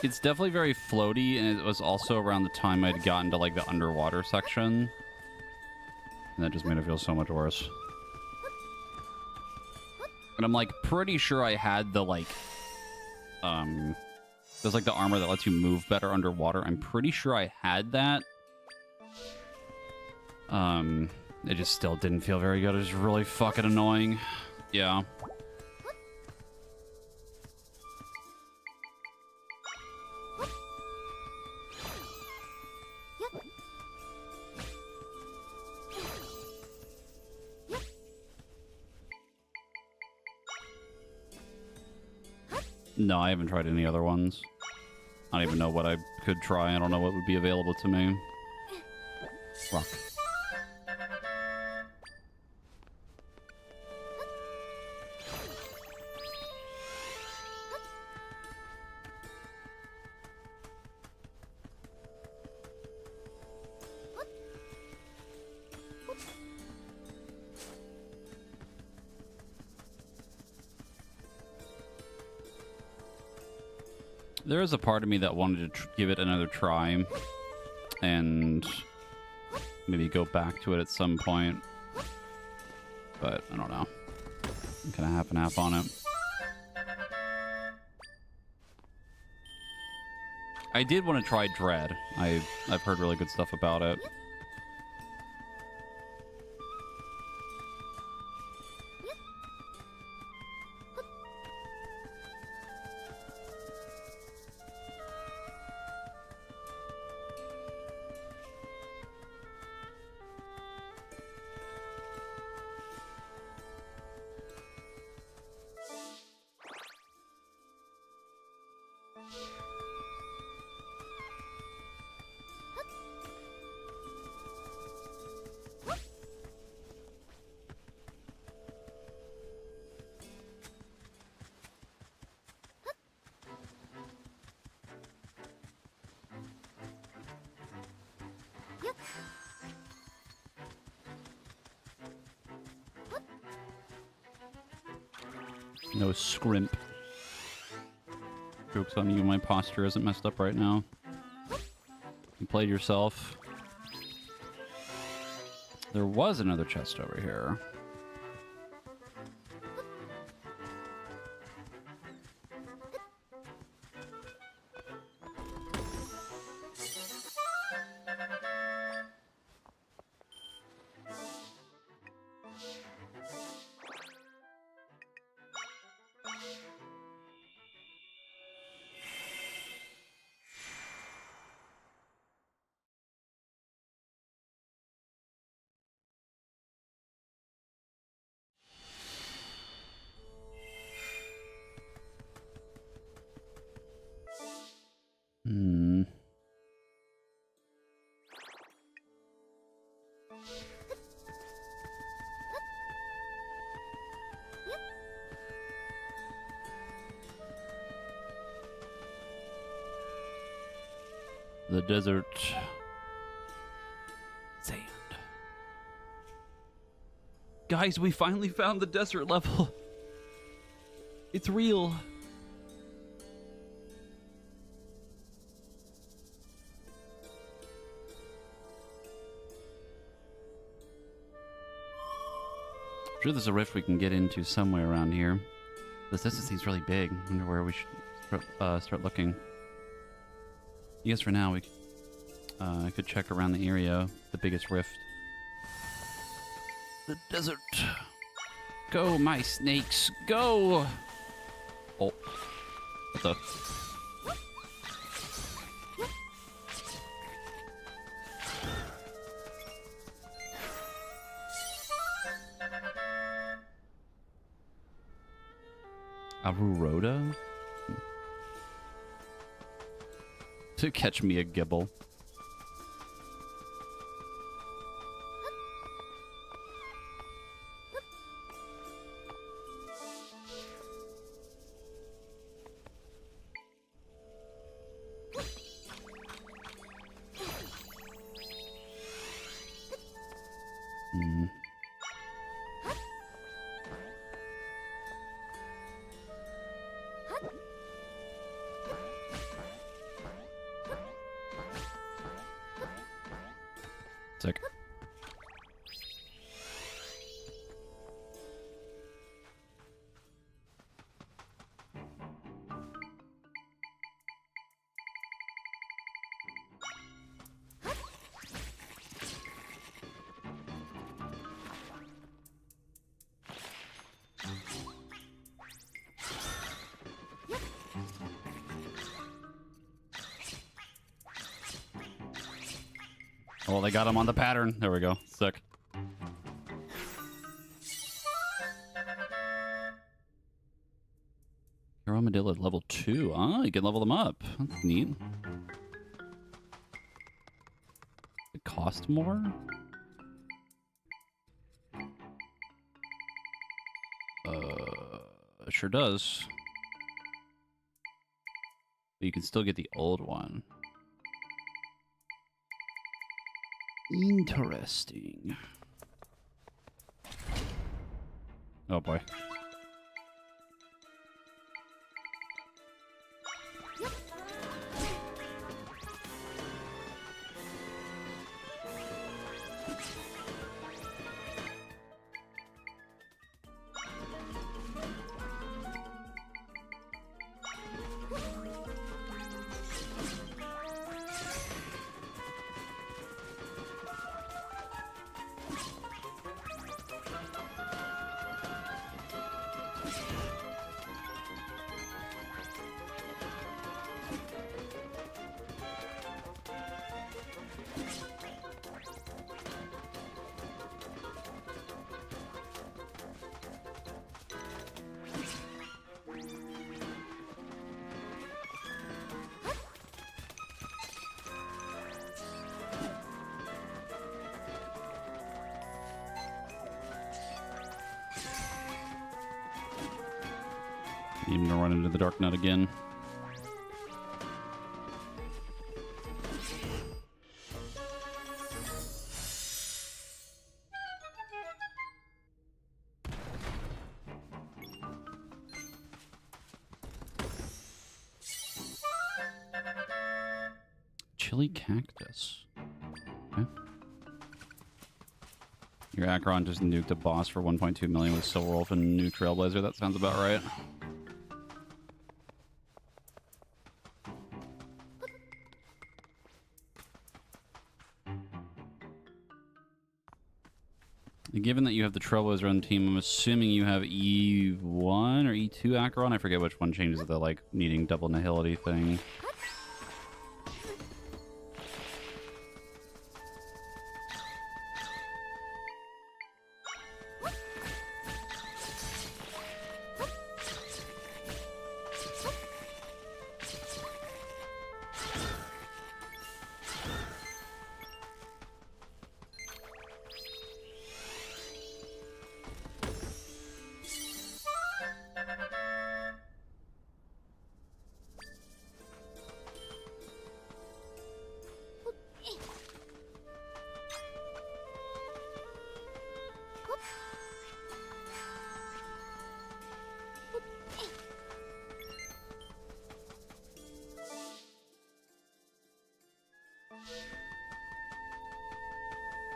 It's definitely very floaty, and it was also around the time I'd gotten to, like, the underwater section. And that just made it feel so much worse. And I'm, like, pretty sure I had the, like, there's, like, the armor that lets you move better underwater. I'm pretty sure I had that. It just still didn't feel very good. It was really fucking annoying. Yeah. No, I haven't tried any other ones. I don't even know what I could try. I don't know what would be available to me. Rock. There is a part of me that wanted to give it another try and maybe go back to it at some point, but I don't know. I'm kind of half and half on it. I did want to try Dread. I've heard really good stuff about it. No scrimp. Joke's on you, my posture isn't messed up right now. You played yourself. There was another chest over here. The desert. Sand. Guys, we finally found the desert level. It's real. I'm sure there's a rift we can get into somewhere around here. This desert seems really big. I wonder where we should start looking. I guess for now we could check around the area, the biggest rift. The desert. Go, my snakes, go! Oh. What the? Aruroda? To catch me a gibble. Sick. Oh, they got him on the pattern. There we go. Sick. Your armadillo at level 2. Ah, you can level them up. That's neat. It cost more? It sure does. But you can still get the old one. Interesting. Oh boy. Even to run into the dark nut again. Chili cactus. Okay. Your Acheron just nuked a boss for 1.2 million with Silver Wolf and New Trailblazer. That sounds about right. Given that you have the Trailblazer on the team, I'm assuming you have E1 or E2 Acheron. I forget which one changes the, like, needing double nihility thing.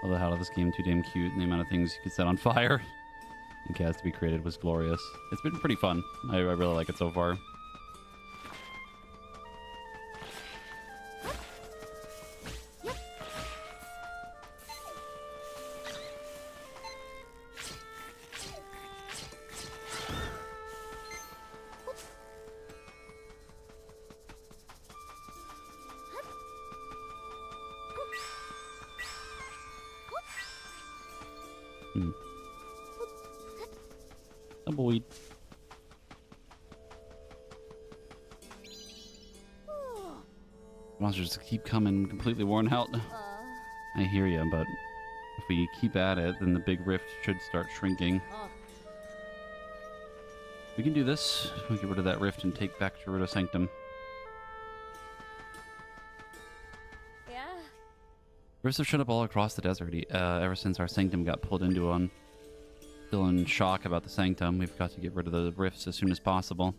Although how this game too damn cute, and the amount of things you could set on fire and cast to be created was glorious. It's been pretty fun. I really like it so far. Tumbleweed. Monsters keep coming completely worn out. I hear you, but if we keep at it, then the big rift should start shrinking. We can do this. We get rid of that rift and take back Gerudo Sanctum. Yeah. Rifts have shown up all across the desert ever since our sanctum got pulled into one. Still in shock about the sanctum. We've got to get rid of the rifts as soon as possible.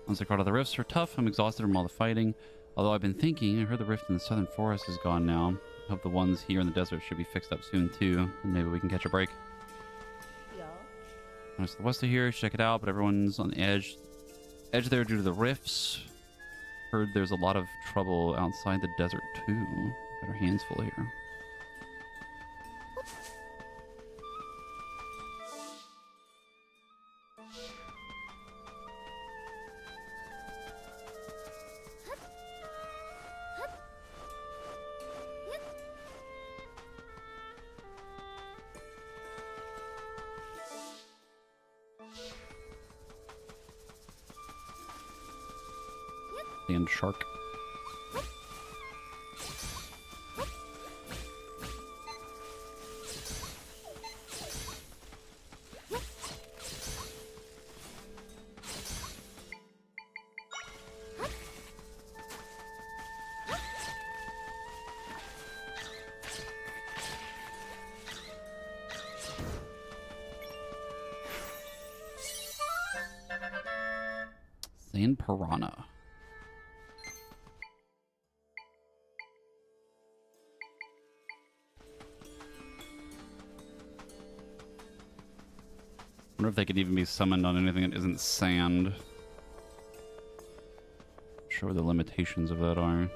Once I got out of the rifts are tough. I'm exhausted from all the fighting. Although I've been thinking, I heard the rift in the southern forest is gone now. Hope the ones here in the desert should be fixed up soon too. And maybe we can catch a break. Yeah. It's the west of here. Check it out. But everyone's on the edge there due to the rifts. Heard there's a lot of trouble outside the desert too. Got our hands full here. Sand shark. Sand piranha. Wonder if they could even be summoned on anything that isn't sand. Not sure what the limitations of that are.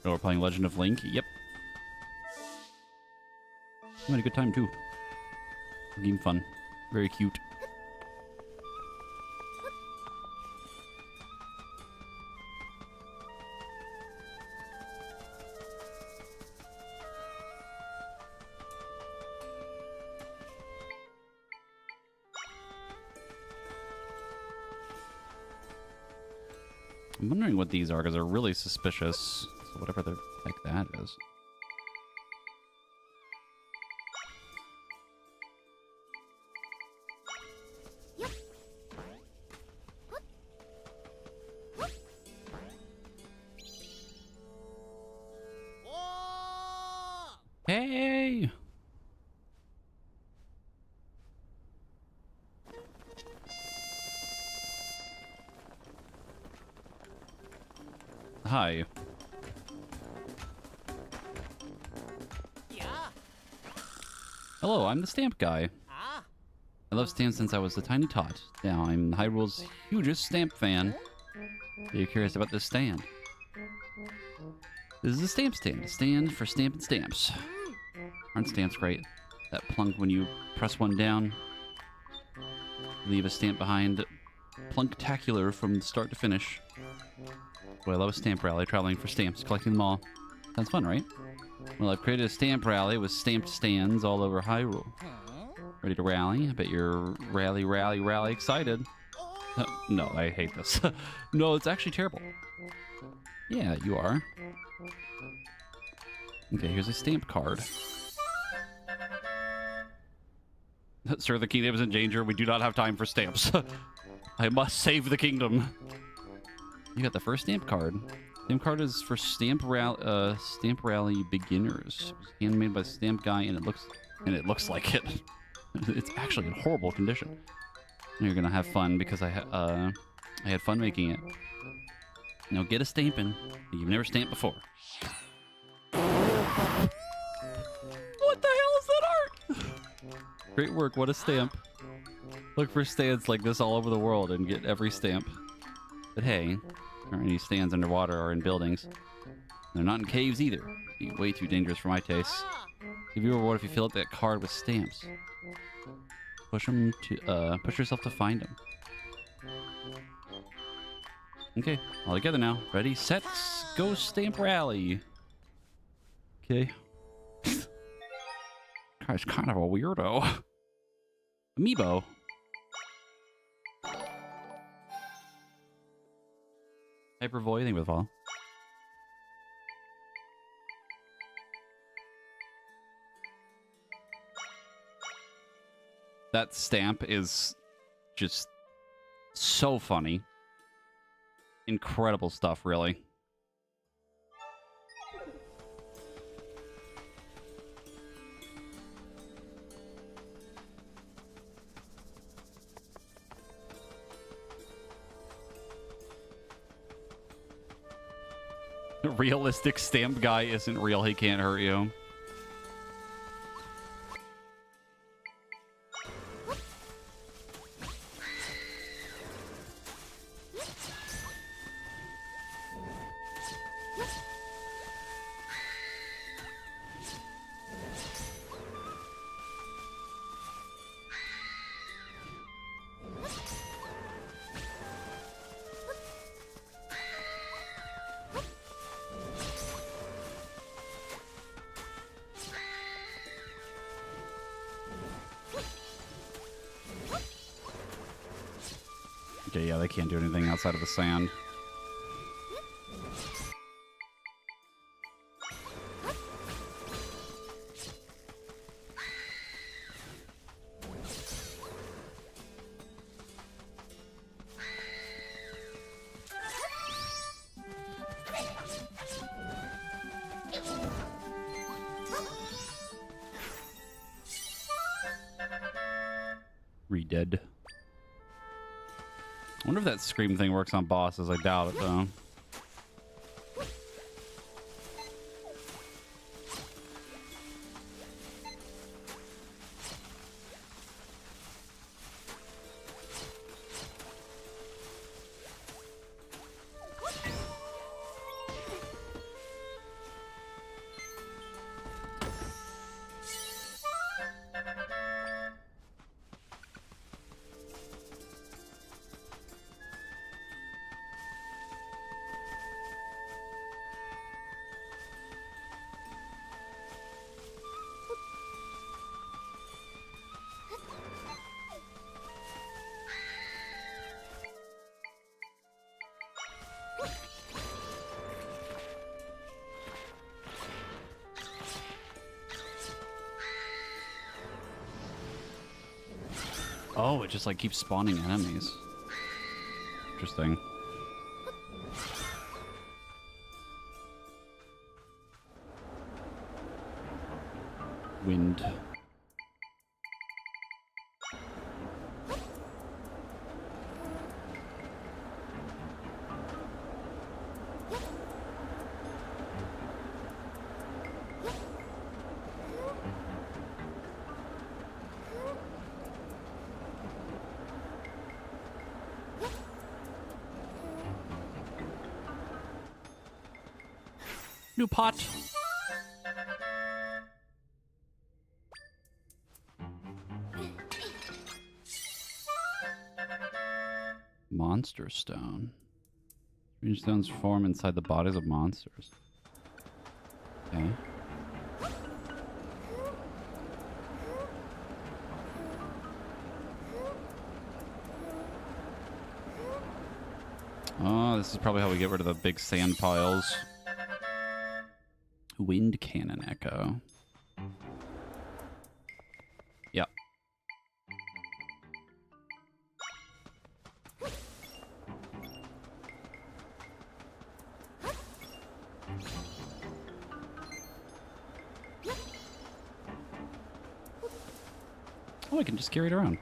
Oh, we're playing Legend of Link? Yep. I had a good time too. Game fun. Very cute. I'm wondering what these are, because they're really suspicious. So whatever the heck that is. Hey! Hi. Yeah. Hello, I'm the stamp guy. Ah. I love stamps since I was a tiny tot. Now I'm Hyrule's hugest stamp fan. Are you curious about this stand? This is a stamp stand. A stand for stamping stamps. Aren't stamps great? That plunk when you press one down, leave a stamp behind. Plunktacular from start to finish. Boy, I love a stamp rally, traveling for stamps, collecting them all. Sounds fun, right? Well, I've created a stamp rally with stamped stands all over Hyrule. Ready to rally? I bet you're rally excited. No, I hate this. No, it's actually terrible. Yeah, you are. Okay, here's a stamp card. Sir, the kingdom is in danger. We do not have time for stamps. I must save the kingdom. You got the first stamp card. Stamp card is for Stamp Rally beginners. It was handmade by the Stamp guy, and it looks like it. It's actually in horrible condition. And you're gonna have fun because I had fun making it. Now get a stamping that you've never stamped before. What the hell is that art? Great work, what a stamp. Look for stands like this all over the world and get every stamp. But hey, there aren't any stands underwater or in buildings. They're not in caves either. Be way too dangerous for my tastes. Give you a reward if you fill up that card with stamps. Push yourself to find them. Okay, all together now. Ready, set, go stamp rally. Okay. Guy's kind of a weirdo. Amiibo. Hypervoid, I think with all. That stamp is just so funny. Incredible stuff, really. Realistic stamp guy isn't real. He can't hurt you. Okay, yeah, they can't do anything outside of the sand. Re-dead. I wonder if that scream thing works on bosses. I doubt it, though. Oh, it just like keeps spawning enemies. Interesting. Wind. New pot. Monster stone. Green stones form inside the bodies of monsters. Okay. Oh, this is probably how we get rid of the big sand piles. Wind cannon echo. Yep. Oh, I can just carry it around.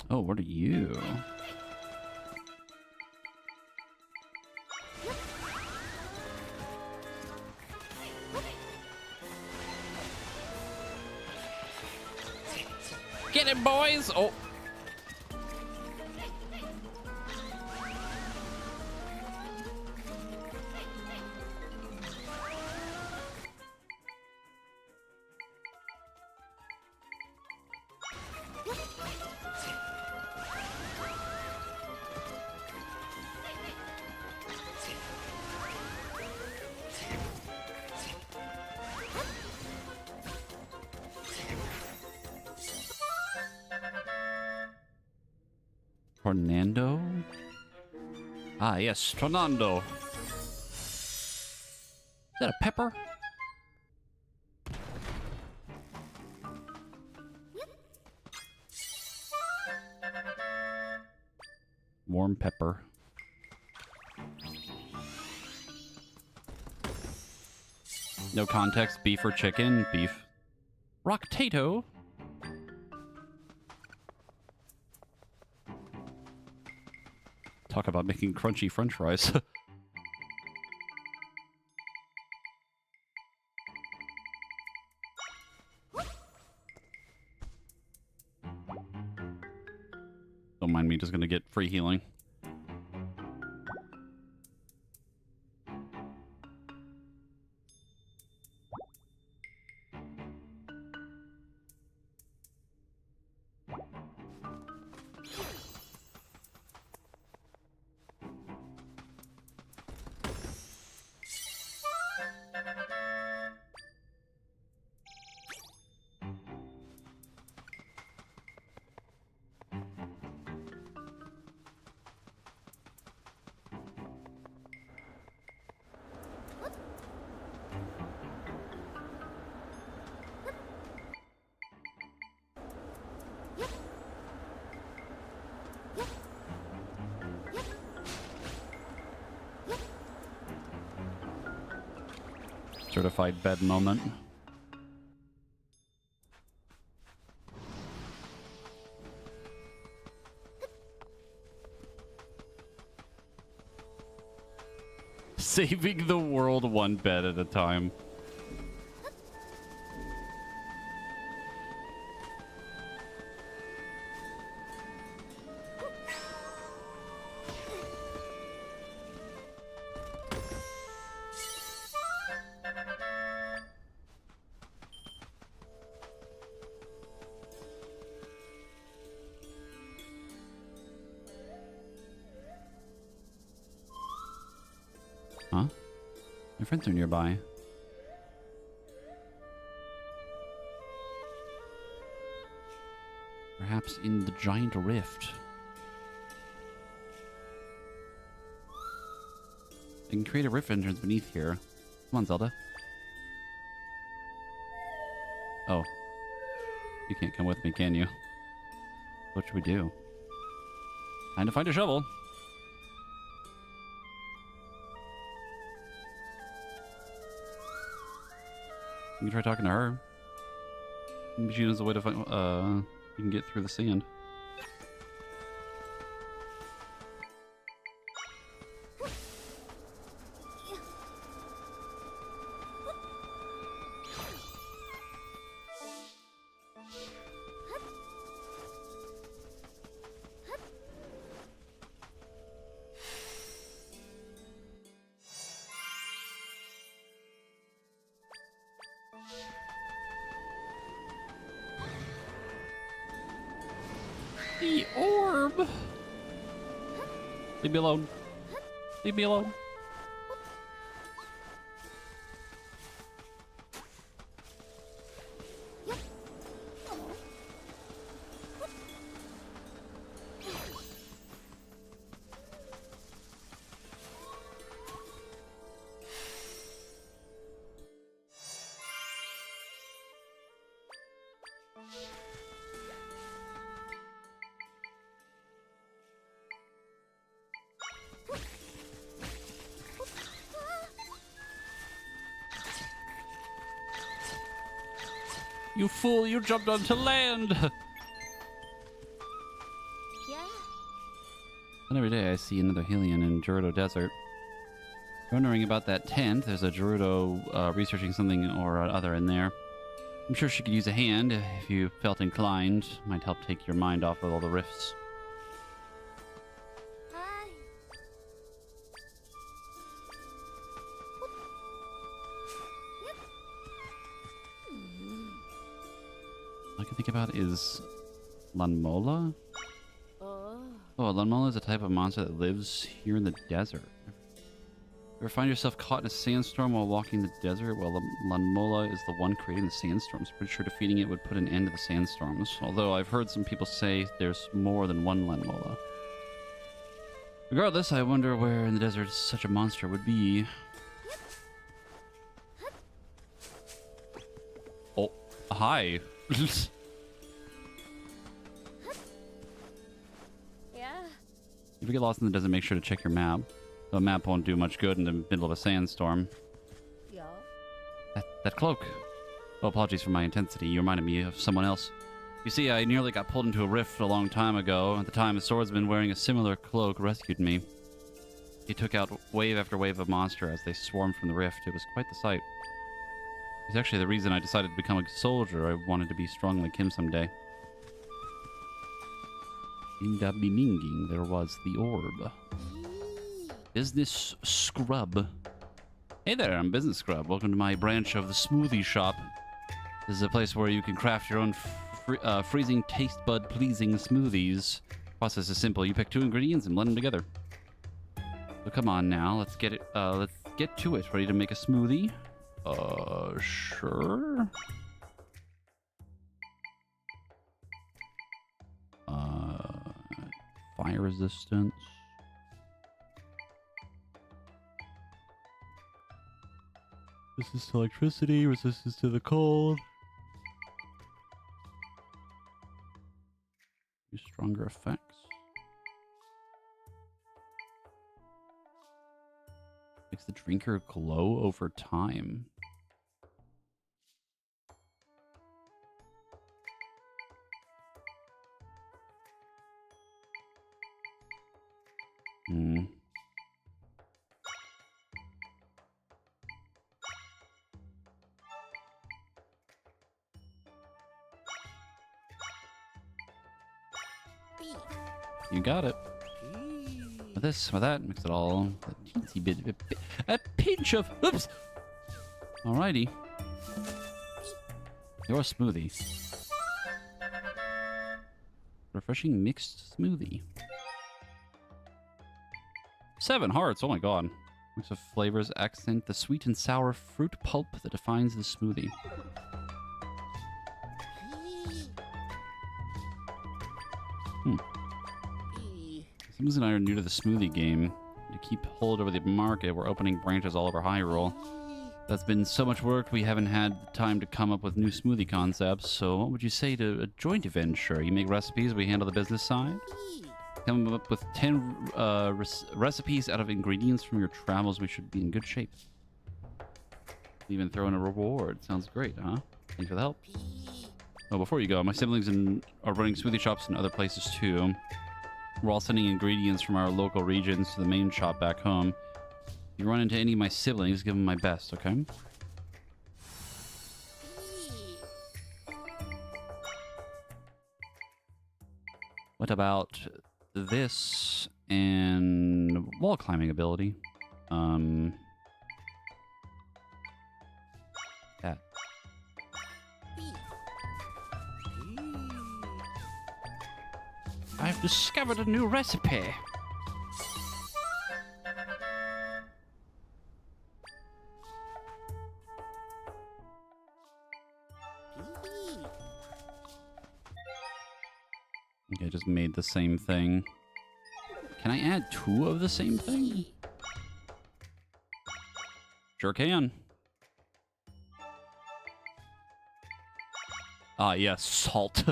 Oh, what are you? Get it, boys! Oh. Tornado? Ah, yes, Tornado. Is that a pepper? Warm pepper. No context, beef or chicken? Beef. Rock-tato? Talk about making crunchy french fries. Don't mind me, just gonna get free healing. Certified bed moment. Saving the world one bed at a time. Huh? Your friends are nearby. Perhaps in the giant rift. I can create a rift entrance beneath here. Come on, Zelda. Oh. You can't come with me, can you? What should we do? Time to find a shovel. You can try talking to her. Maybe she knows a way to find. You can get through the sand. The orb! Leave me alone. Leave me alone. You fool, you jumped onto land! Yeah. And every day I see another Hylian in Gerudo Desert. Wondering about that tent. There's a Gerudo researching something or other in there. I'm sure she could use a hand if you felt inclined. Might help take your mind off of all the rifts. Hi. All I can think about is Lanmola? Oh. Oh, a Lanmola is a type of monster that lives here in the desert. Ever find yourself caught in a sandstorm while walking the desert? Well, Lanmola is the one creating the sandstorms. Pretty sure defeating it would put an end to the sandstorms. Although I've heard some people say there's more than one Lanmola. Regardless, I wonder where in the desert such a monster would be. Oh, hi. Yeah. If you get lost in the desert, make sure to check your map. The map won't do much good in the middle of a sandstorm. Yeah. That cloak. Oh, apologies for my intensity. You reminded me of someone else. You see, I nearly got pulled into a rift a long time ago. At the time, a swordsman wearing a similar cloak rescued me. He took out wave after wave of monster as they swarmed from the rift. It was quite the sight. He's actually the reason I decided to become a soldier. I wanted to be strong like him someday. In the beginning, there was the orb. Business Scrub. Hey there, I'm Business Scrub. Welcome to my branch of the smoothie shop. This is a place where you can craft your own freezing, taste bud pleasing smoothies. Process is simple. You pick 2 ingredients and blend them together. So come on now, let's get it. Let's get to it. Ready to make a smoothie? Sure. Fire resistance. Resistance to electricity, resistance to the cold. Stronger effects. Makes the drinker glow over time. You got it. With this, with that, mix it all. A teensy bit, a pinch of. Oops. Alrighty. Your smoothie. Refreshing mixed smoothie. 7 hearts. Oh my god. Mix of flavors accent the sweet and sour fruit pulp that defines the smoothie. Sims and I are new to the smoothie game. To keep hold over the market, we're opening branches all over Hyrule. That's been so much work, we haven't had time to come up with new smoothie concepts. So what would you say to a joint venture? You make recipes, we handle the business side? Come up with 10 recipes out of ingredients from your travels. We should be in good shape. Even throw in a reward. Sounds great, huh? Thanks for the help. Oh, before you go, my siblings are running smoothie shops in other places too. We're all sending ingredients from our local regions to the main shop back home. If you run into any of my siblings, give them my best, okay? What about this and wall climbing ability? That. I've discovered a new recipe. Okay, I just made the same thing. Can I add 2 of the same thing? Sure can. Ah, yes, salt.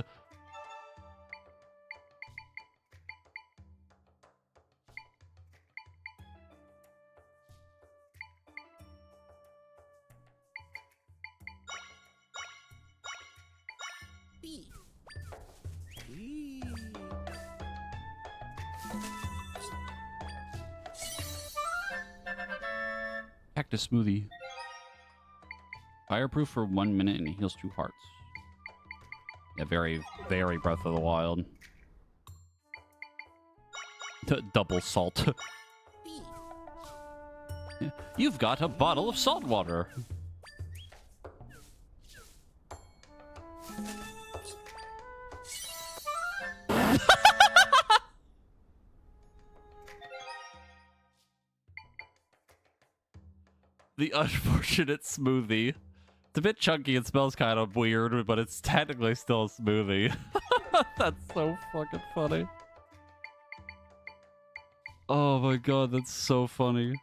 Cactus smoothie. Fireproof for 1 minute and heals 2 hearts. Yeah, very, very Breath of the Wild. Double salt. You've got a bottle of salt water. The unfortunate smoothie. It's a bit chunky. It smells kind of weird, but it's technically still a smoothie. That's so fucking funny. Oh my god, that's so funny.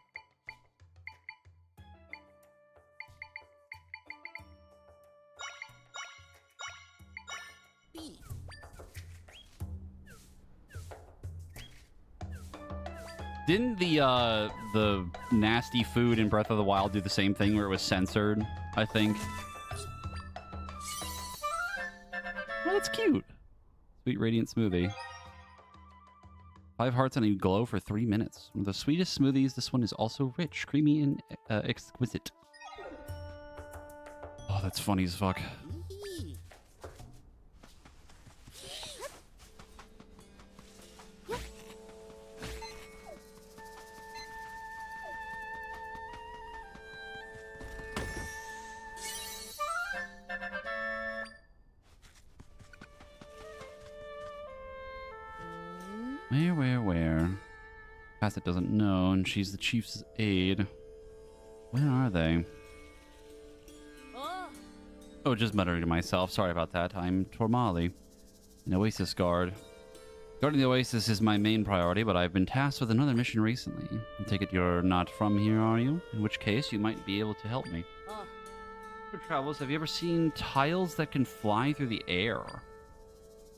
Didn't the nasty food in Breath of the Wild do the same thing where it was censored, I think? Oh, that's cute. Sweet Radiant Smoothie. 5 hearts and a glow for 3 minutes. One of the sweetest smoothies, this one is also rich, creamy, and exquisite. Oh, that's funny as fuck. Where? Bassett doesn't know, and she's the chief's aide. Where are they? Oh. Oh, just muttering to myself. Sorry about that. I'm Tormali, an Oasis guard. Guarding the Oasis is my main priority, but I've been tasked with another mission recently. I take it you're not from here, are you? In which case, you might be able to help me. Oh. For travels, have you ever seen tiles that can fly through the air?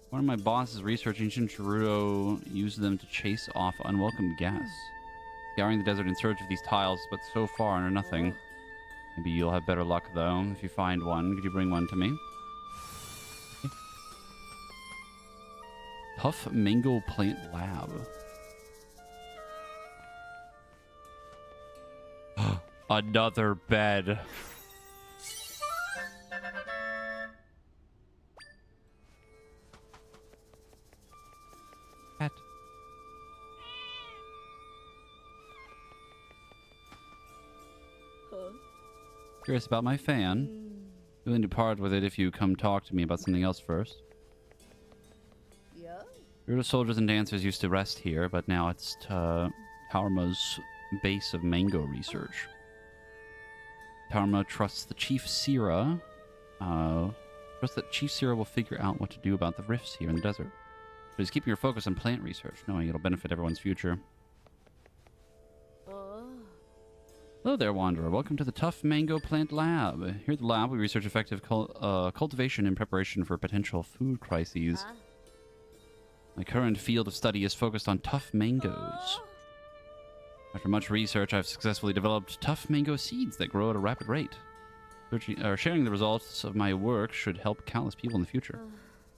One of my bosses researching Shinchirudo used them to chase off unwelcome guests. Scouring the desert in search of these tiles, but so far under nothing. Maybe you'll have better luck, though. If you find one, could you bring one to me? Tough Mango Plant Lab. Another bed. Cat. Huh? Curious about my fan? Willing to part with it if you come talk to me about something else first. Yeah. Rudo soldiers and dancers used to rest here, but now it's Taurma's base of mango research. Taurma trusts the Chief Sira. Trusts that Chief Sira will figure out what to do about the rifts here in the desert. But he's keeping your focus on plant research, knowing it'll benefit everyone's future. Oh. Hello there, Wanderer. Welcome to the Tough Mango Plant Lab. Here at the lab, we research effective cultivation in preparation for potential food crises. Ah. My current field of study is focused on tough mangoes. Oh. After much research, I've successfully developed tough mango seeds that grow at a rapid rate. Sharing the results of my work should help countless people in the future.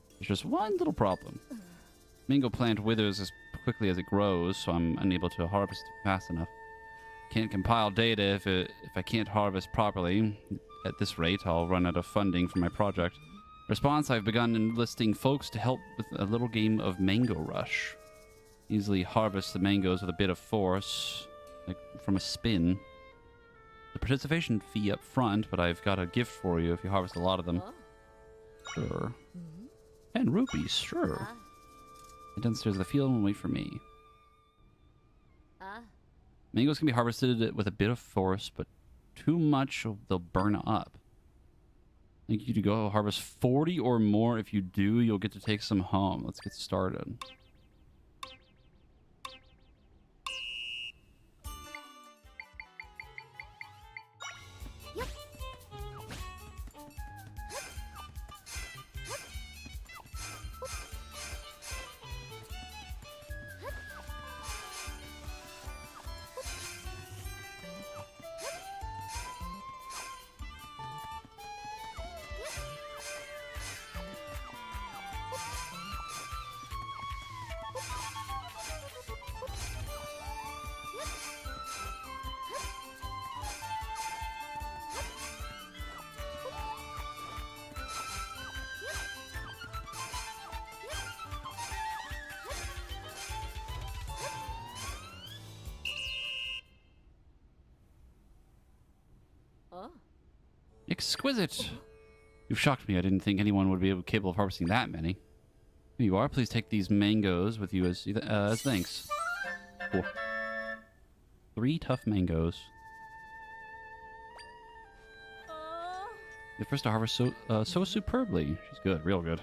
There's just one little problem. Mango plant withers as quickly as it grows, so I'm unable to harvest fast enough. Can't compile data if I can't harvest properly. At this rate, I'll run out of funding for my project. Response, I've begun enlisting folks to help with a little game of Mango Rush. Easily harvest the mangoes with a bit of force, like from a spin. The participation fee up front, but I've got a gift for you if you harvest a lot of them. Oh. Sure. 10 rupees, sure. Ah. Head downstairs to the field and wait for me. Ah. Mangoes can be harvested with a bit of force, but too much, they'll burn up. I think you to go harvest 40 or more. If you do, you'll get to take some home. Let's get started. Oh. Exquisite! You've shocked me. I didn't think anyone would be capable of harvesting that many. Here you are. Please take these mangoes with you as thanks. Cool. 3 tough mangoes. Oh. The first to harvest so superbly. She's good, real good.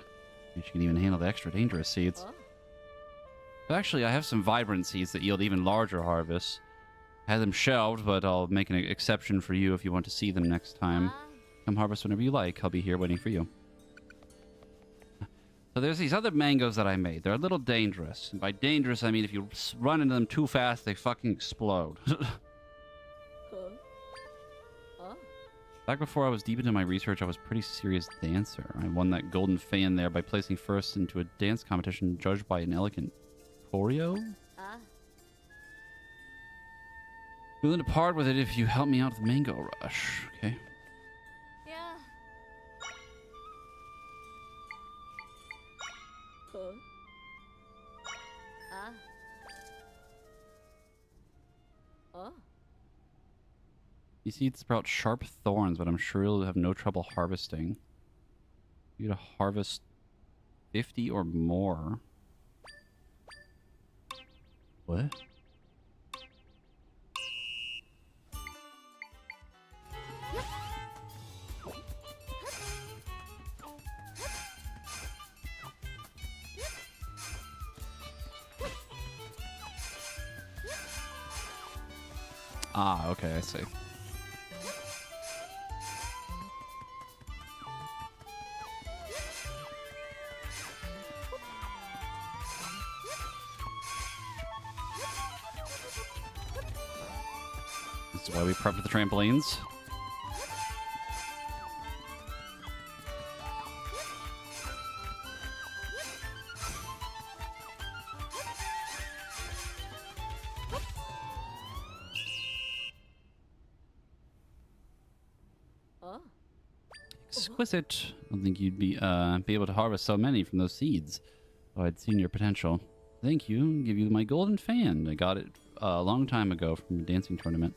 She can even handle the extra dangerous seeds. Oh. But actually, I have some vibrant seeds that yield even larger harvests. I had them shelved, but I'll make an exception for you if you want to see them next time. Ah. Come harvest whenever you like. I'll be here waiting for you. So there's these other mangoes that I made. They're a little dangerous. And by dangerous, I mean if you run into them too fast, they fucking explode. Huh? Oh. Back before I was deep into my research, I was a pretty serious dancer. I won that golden fan there by placing first into a dance competition judged by an elegant choreo. Ah. Willing to part with it if you help me out with the Mango Rush. Okay. Yeah. Huh? Ah. Oh. These seeds sprout sharp thorns, but I'm sure you'll have no trouble harvesting. You gotta harvest 50 or more. What? Ah, okay, I see. This is why we prepped the trampolines. Oh. Exquisite. I don't think you'd be able to harvest so many from those seeds. Oh, I'd seen your potential. Thank you. Give you my golden fan. I got it a long time ago from a dancing tournament.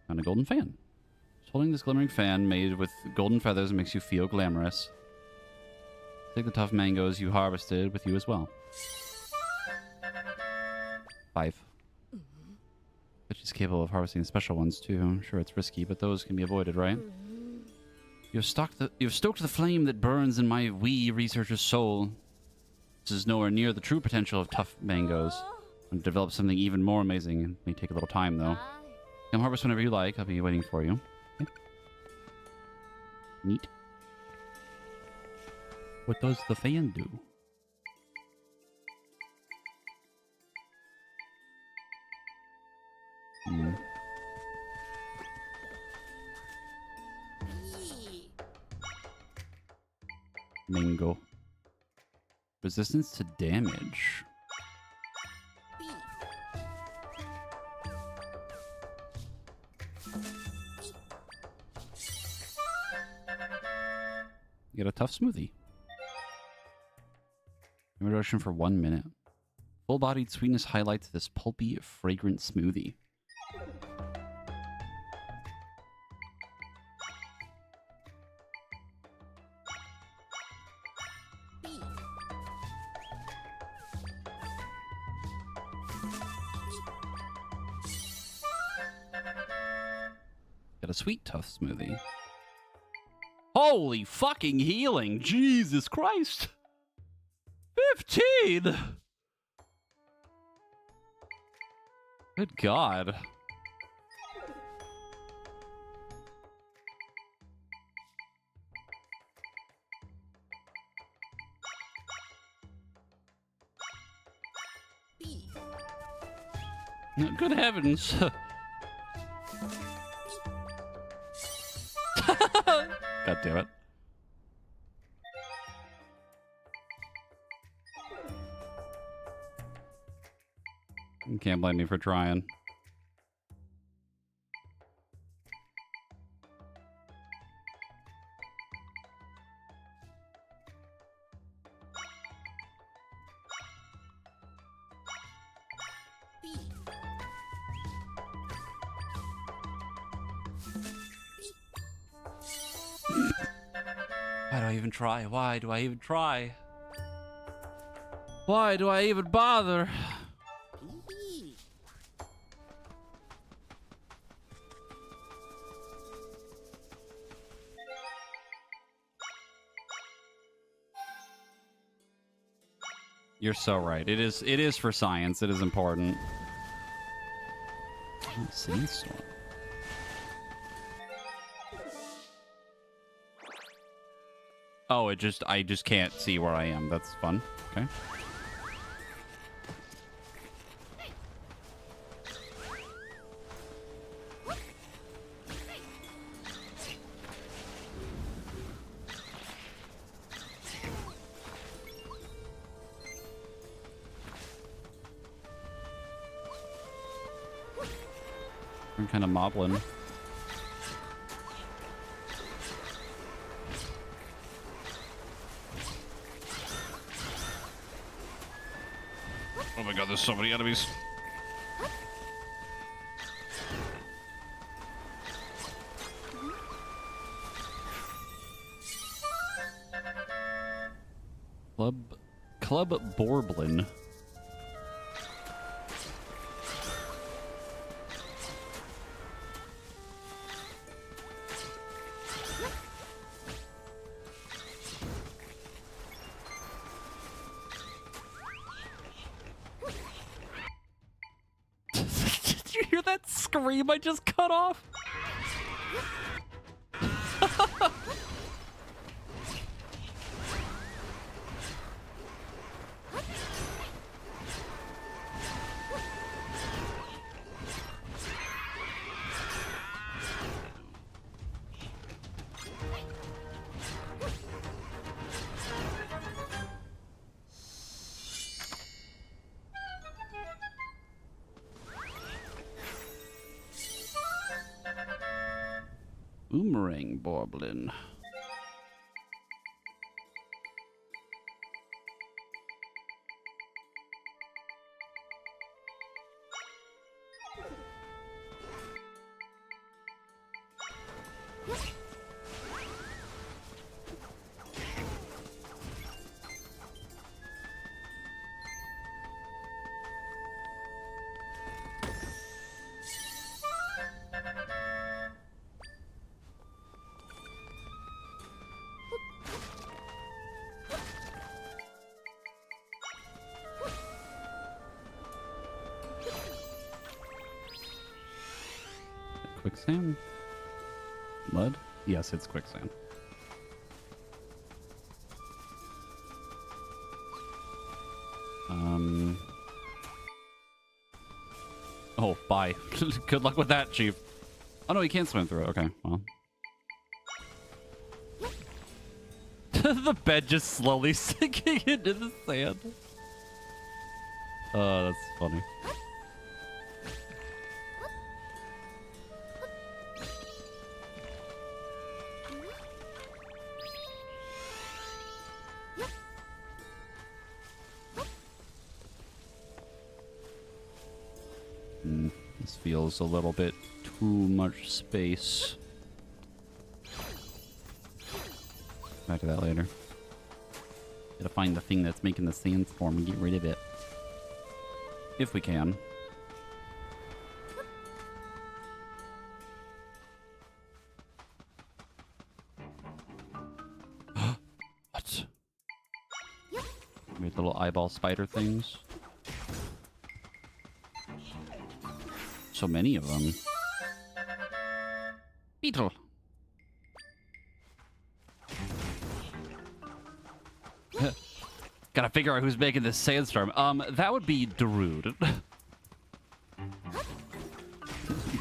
And a golden fan. Just holding this glimmering fan made with golden feathers makes you feel glamorous. Take the tough mangoes you harvested with you as well. 5. But she's capable of harvesting the special ones too. I'm sure it's risky, but those can be avoided, right? You've stoked the flame that burns in my wee researcher's soul. This is nowhere near the true potential of tough mangoes. And develop something even more amazing. It may take a little time, though. Come harvest whenever you like. I'll be waiting for you. Okay. Neat. What does the fan do? Hmm. Mango. Resistance to damage. You get a tough smoothie. Introduction for 1 minute. Full-bodied sweetness highlights this pulpy, fragrant smoothie. Got a sweet, tough smoothie. Holy fucking healing! Jesus Christ! 15! Good God. Good heavens. God damn it. You can't blame me for trying. Why do I even try? Why do I even try? Why do I even bother? You're so right. It is for science. It is important. Oh, sandstorm. Oh, I just can't see where I am. That's fun. Okay. I'm kind of mobbling. Oh my god, there's so many enemies. Club Borblin. That scream I just cut off. Boomerang Boblin. Quicksand? Mud? Yes, it's quicksand. Oh, bye. Good luck with that, Chief. Oh no, he can't swim through it. Okay, well. The bed just slowly sinking into the sand. Oh, that's funny. This feels a little bit too much space. Back to that later. Gotta find the thing that's making the sandstorm and get rid of it. If we can. What? Weird little eyeball spider things. So many of them. Beetle. Gotta figure out who's making this sandstorm. That would be Darude.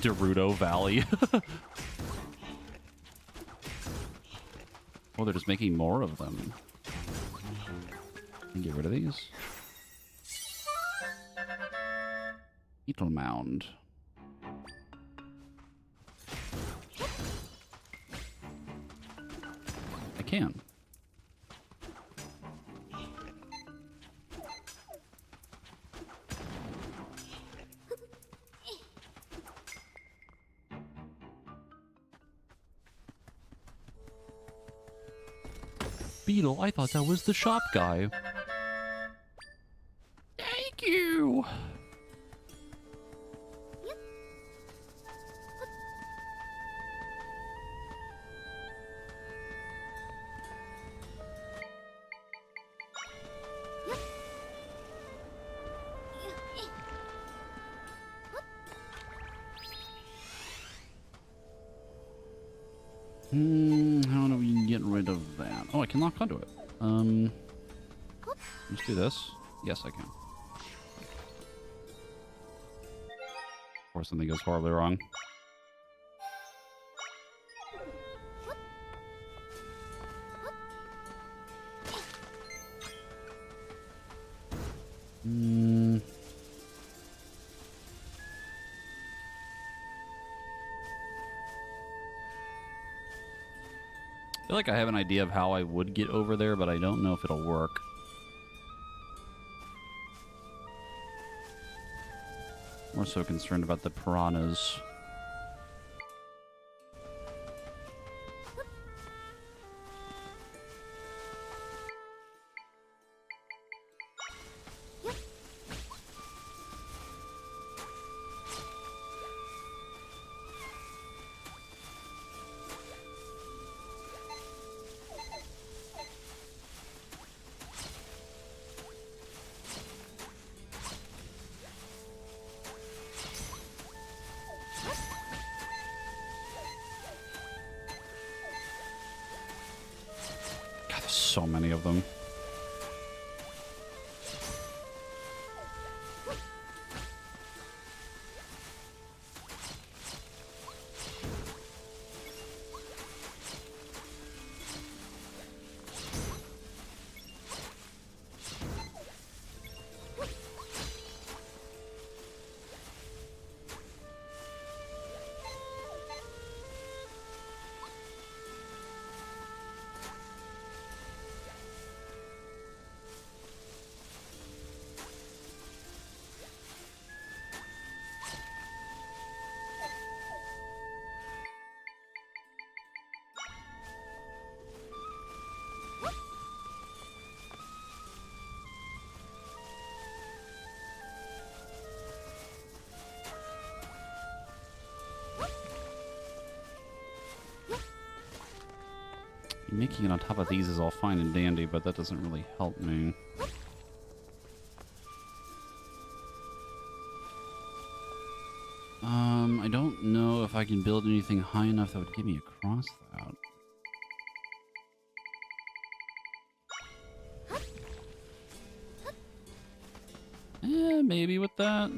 Gerudo Valley. Oh, they're just making more of them. Can get rid of these. Beetle Mound. I can. Beetle, I thought that was the shop guy. Thank you. How do we get rid of that? Oh, I can lock onto it. Let's do this. Yes, I can. Or something goes horribly wrong. I feel like I have an idea of how I would get over there, but I don't know if it'll work. More so concerned about the piranhas. so many of them. Making it on top of these is all fine and dandy, but that doesn't really help me. I don't know if I can build anything high enough that would get me across that. Maybe with that.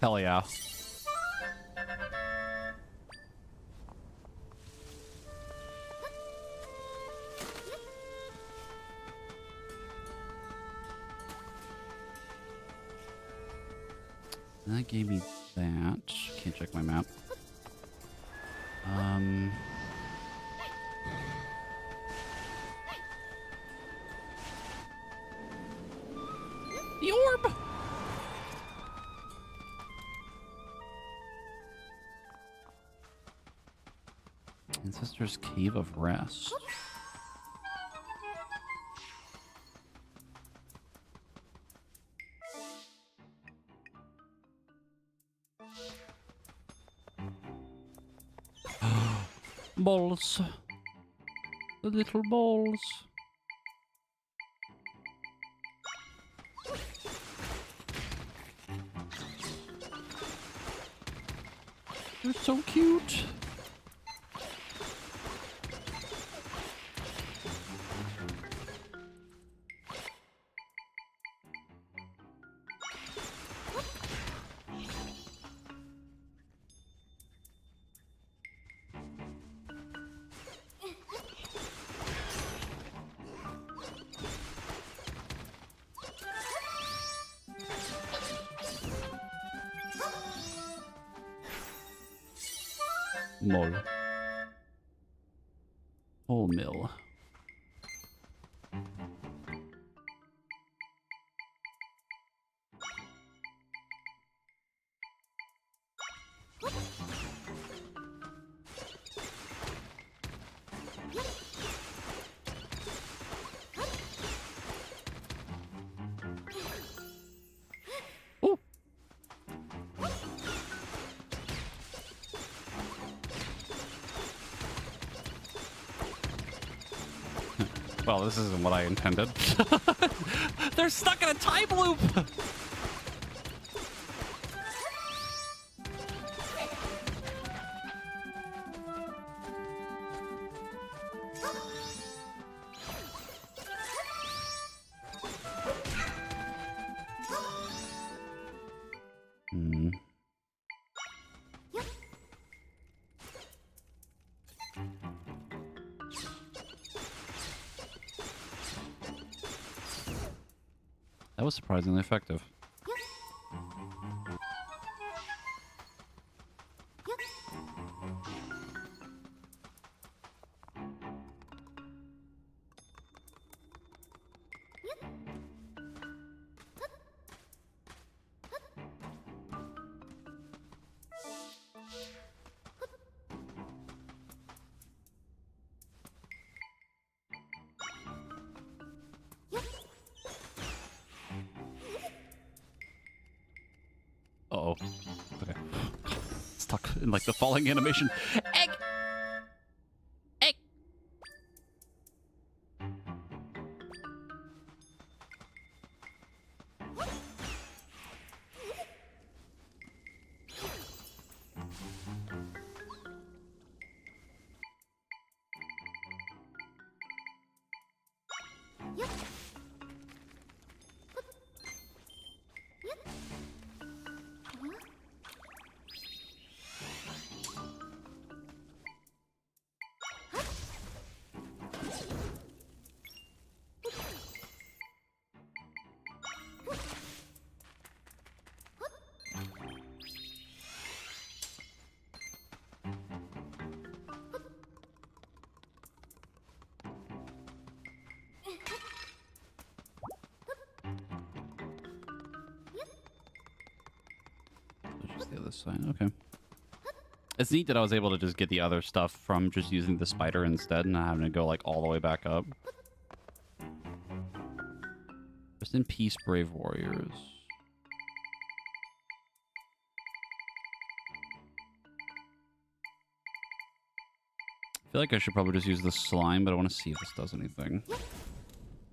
Hell yeah. That gave me that. Can't check my map. The orb! Ancestor's Cave of Rest. Balls. The little balls. They're so cute. Mol. Whole mill. Oh. Well, this isn't what I intended. They're stuck in a time loop! That was surprisingly effective. Uh-oh. Okay. Stuck in, like, the falling animation. Egg! Egg! Just the other side. Okay. It's neat that I was able to just get the other stuff from just using the spider instead and not having to go, like, all the way back up. Rest in peace, brave warriors. I feel like I should probably just use the slime, but I want to see if this does anything.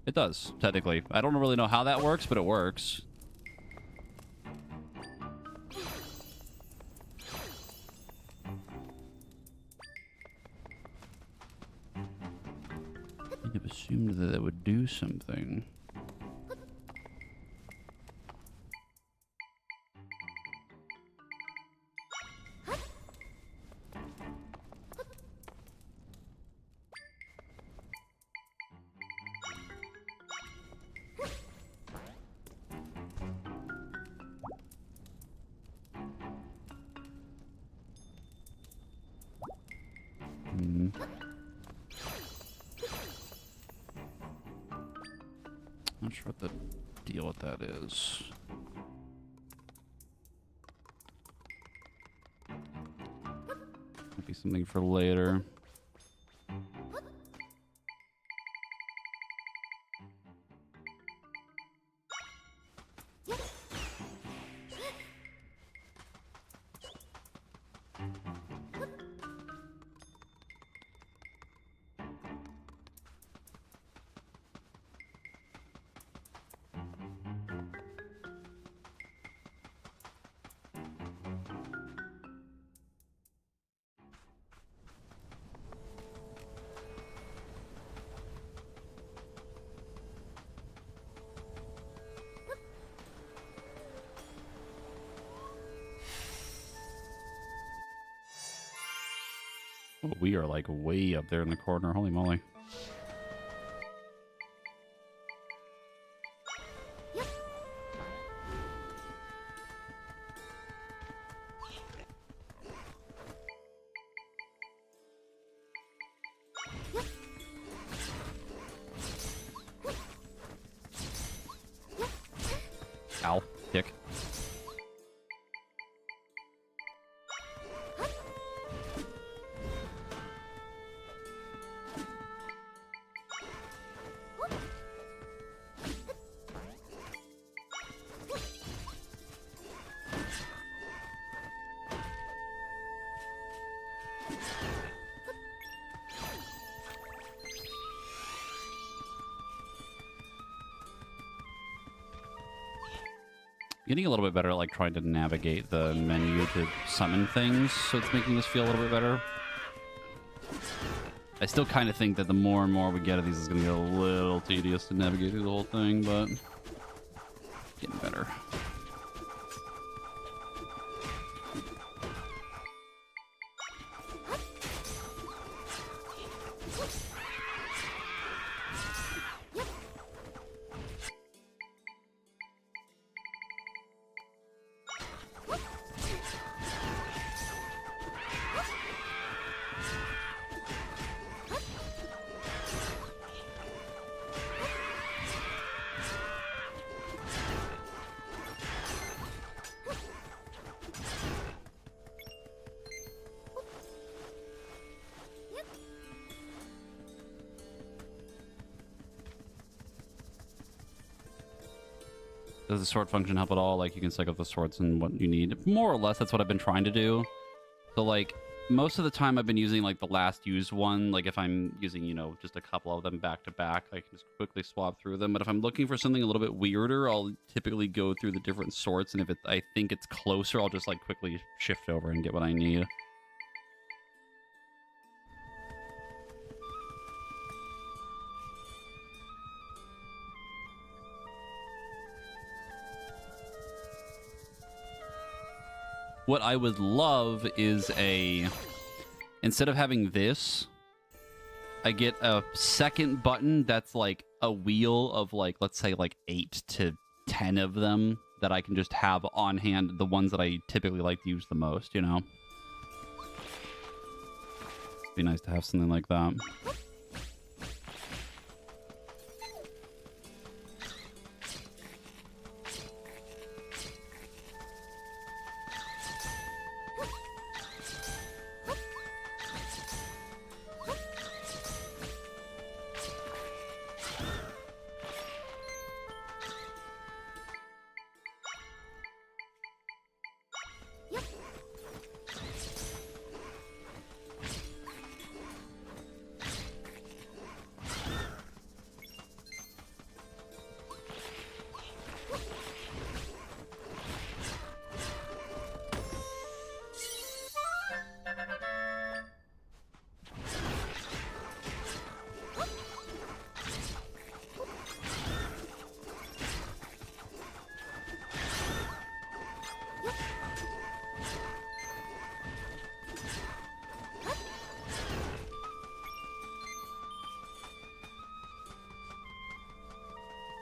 It does, technically. I don't really know how that works, but it works. I'd have assumed that it would do something. Not sure what the deal with that is. Might be something for later. Oh, we are like way up there in the corner. Holy moly. Ow, dick. Getting a little bit better at like trying to navigate the menu to summon things, so it's making this feel a little bit better. I still kind of think that the more and more we get of these, it's going to get a little tedious to navigate through the whole thing, but getting better. Does the sword function help at all? Like, you can cycle the swords and what you need. More or less, that's what I've been trying to do. So, like, most of the time I've been using, like, the last used one. Like, if I'm using, you know, just a couple of them back to back, I can just quickly swap through them. But if I'm looking for something a little bit weirder, I'll typically go through the different sorts. And if I think it's closer, I'll just, like, quickly shift over and get what I need. What I would love is instead of having this, I get a second button that's like a wheel of like, let's say like 8 to 10 of them that I can just have on hand, the ones that I typically like to use the most, you know? Be nice to have something like that.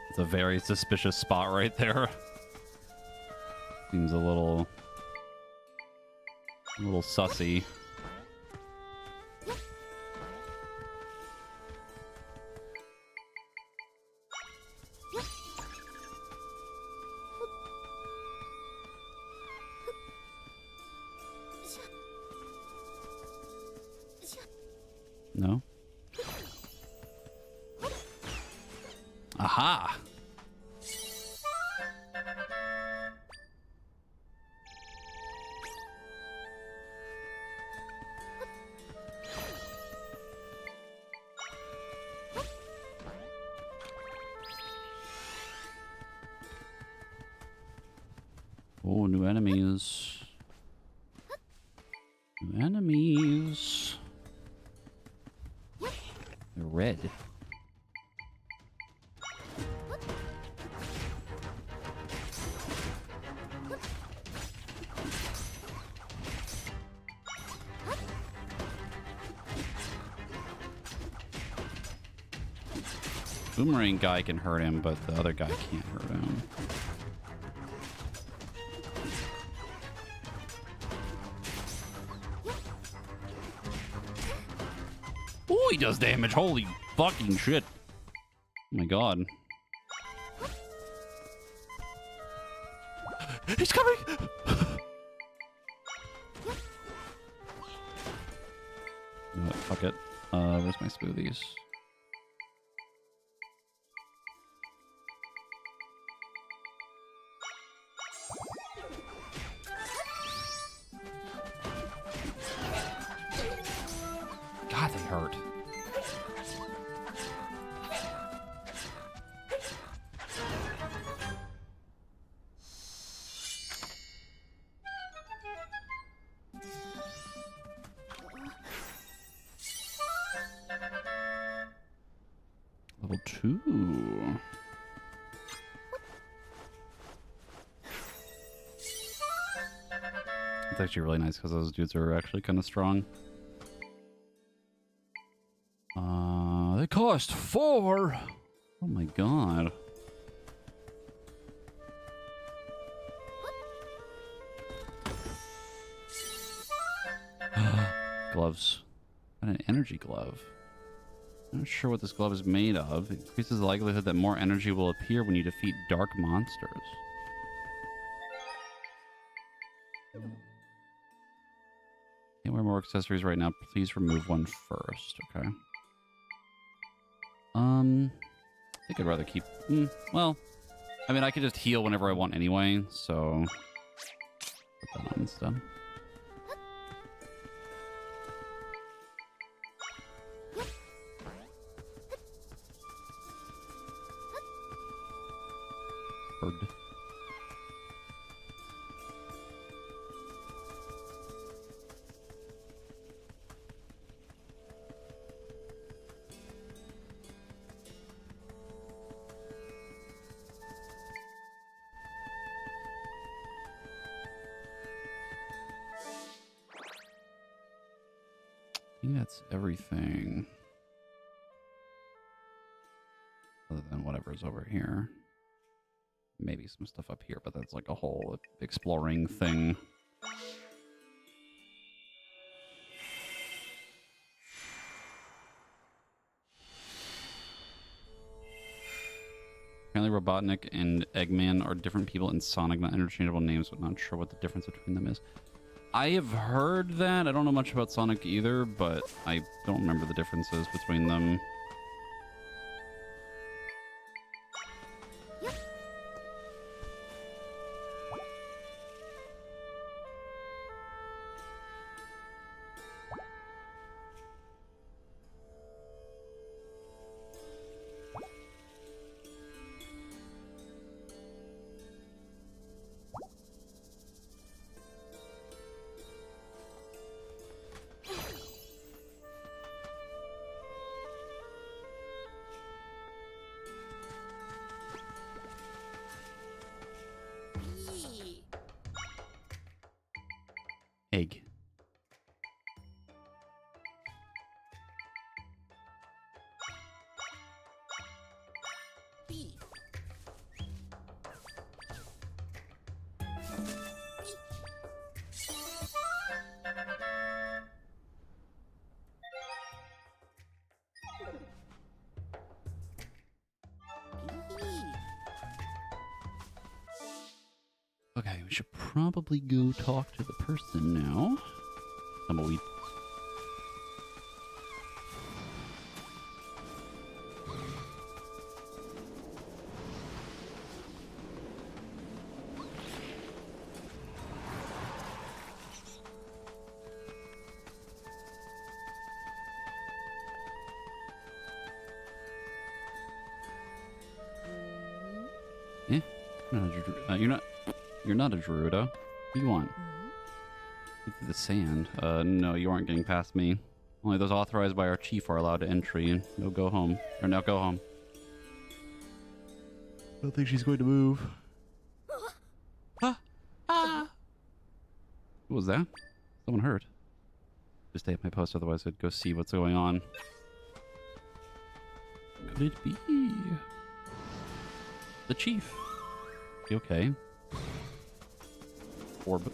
It's a very suspicious spot right there. Seems a little sussy. No? Aha! Oh, new enemies. New enemies. They're red. Boomerang guy can hurt him, but the other guy can't hurt him. Oh, he does damage. Holy fucking shit. Oh my god. He's coming! You know what? Fuck it. Where's my smoothies? God, they hurt. Level 2. It's actually really nice because those dudes are actually kind of strong. They cost 4. Oh my god. Gloves. And an energy glove. I'm not sure what this glove is made of. It increases the likelihood that more energy will appear when you defeat dark monsters. Can't wear more accessories right now. Please remove one first. Okay. I think I'd rather keep... well, I mean, I could just heal whenever I want anyway, so put that on instead. Bird. I think that's everything. Other than whatever's over here. Maybe some stuff up here, but that's like a whole exploring thing. Apparently Robotnik and Eggman are different people in Sonic, not interchangeable names, but not sure what the difference between them is. I have heard that. I don't know much about Sonic either, but I don't remember the differences between them. Egg. Okay, we should probably go talk to the person now. Tumbleweed. Yeah, you're not a Gerudo. What do you want? Get through the sand. No, you aren't getting past me. Only those authorized by our chief are allowed to entry. No, go home. Or no, go home. I don't think she's going to move. What was that? Someone hurt. Just stay at my post, otherwise I'd go see what's going on. Could it be the chief? You okay? Orb.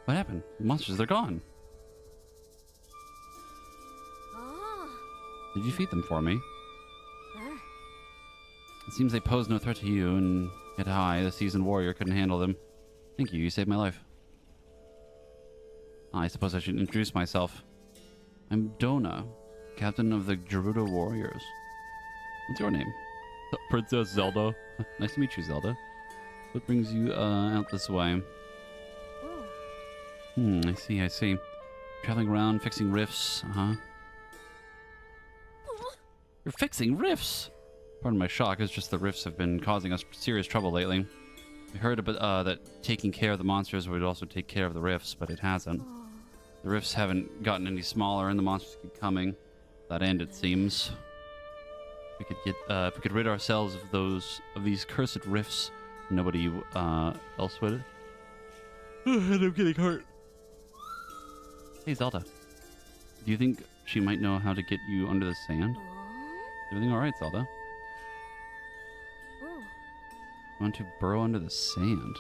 What happened? The monsters, they're gone. Did you feed them for me? It seems they pose no threat to you, and yet I, the seasoned warrior, couldn't handle them. Thank you, you saved my life. I suppose I should introduce myself. I'm Dona, captain of the Gerudo Warriors. What's your name? Princess Zelda. Nice to meet you, Zelda. What brings you out this way? I see. Traveling around, fixing rifts, huh? You're fixing rifts! Pardon my shock, it's just the rifts have been causing us serious trouble lately. We heard about that taking care of the monsters would also take care of the rifts, but it hasn't. The rifts haven't gotten any smaller, and the monsters keep coming. That end, it seems. If we could rid ourselves of these cursed rifts, nobody else would. And I'm getting hurt. Hey, Zelda. Do you think she might know how to get you under the sand? Everything alright, Zelda? Want to burrow under the sand?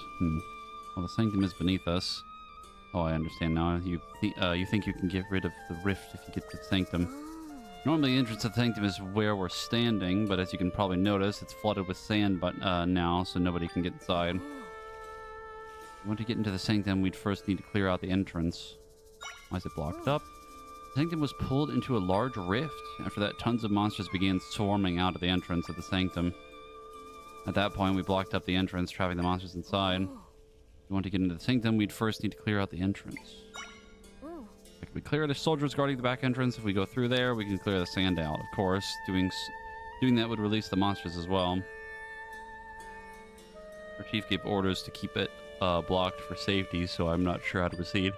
Well, the sanctum is beneath us. Oh, I understand now. You think you can get rid of the rift if you get to the sanctum. Normally, the entrance to the sanctum is where we're standing, but as you can probably notice, it's flooded with sand now, so nobody can get inside. If we want to get into the sanctum, we'd first need to clear out the entrance. Why is it blocked up? The sanctum was pulled into a large rift. After that, tons of monsters began swarming out of the entrance of the sanctum. At that point, we blocked up the entrance, trapping the monsters inside. If we want to get into the sanctum, we'd first need to clear out the entrance. If we clear the soldiers guarding the back entrance, if we go through there, we can clear the sand out, of course. Doing that would release the monsters as well. Our chief gave orders to keep it blocked for safety, so I'm not sure how to proceed.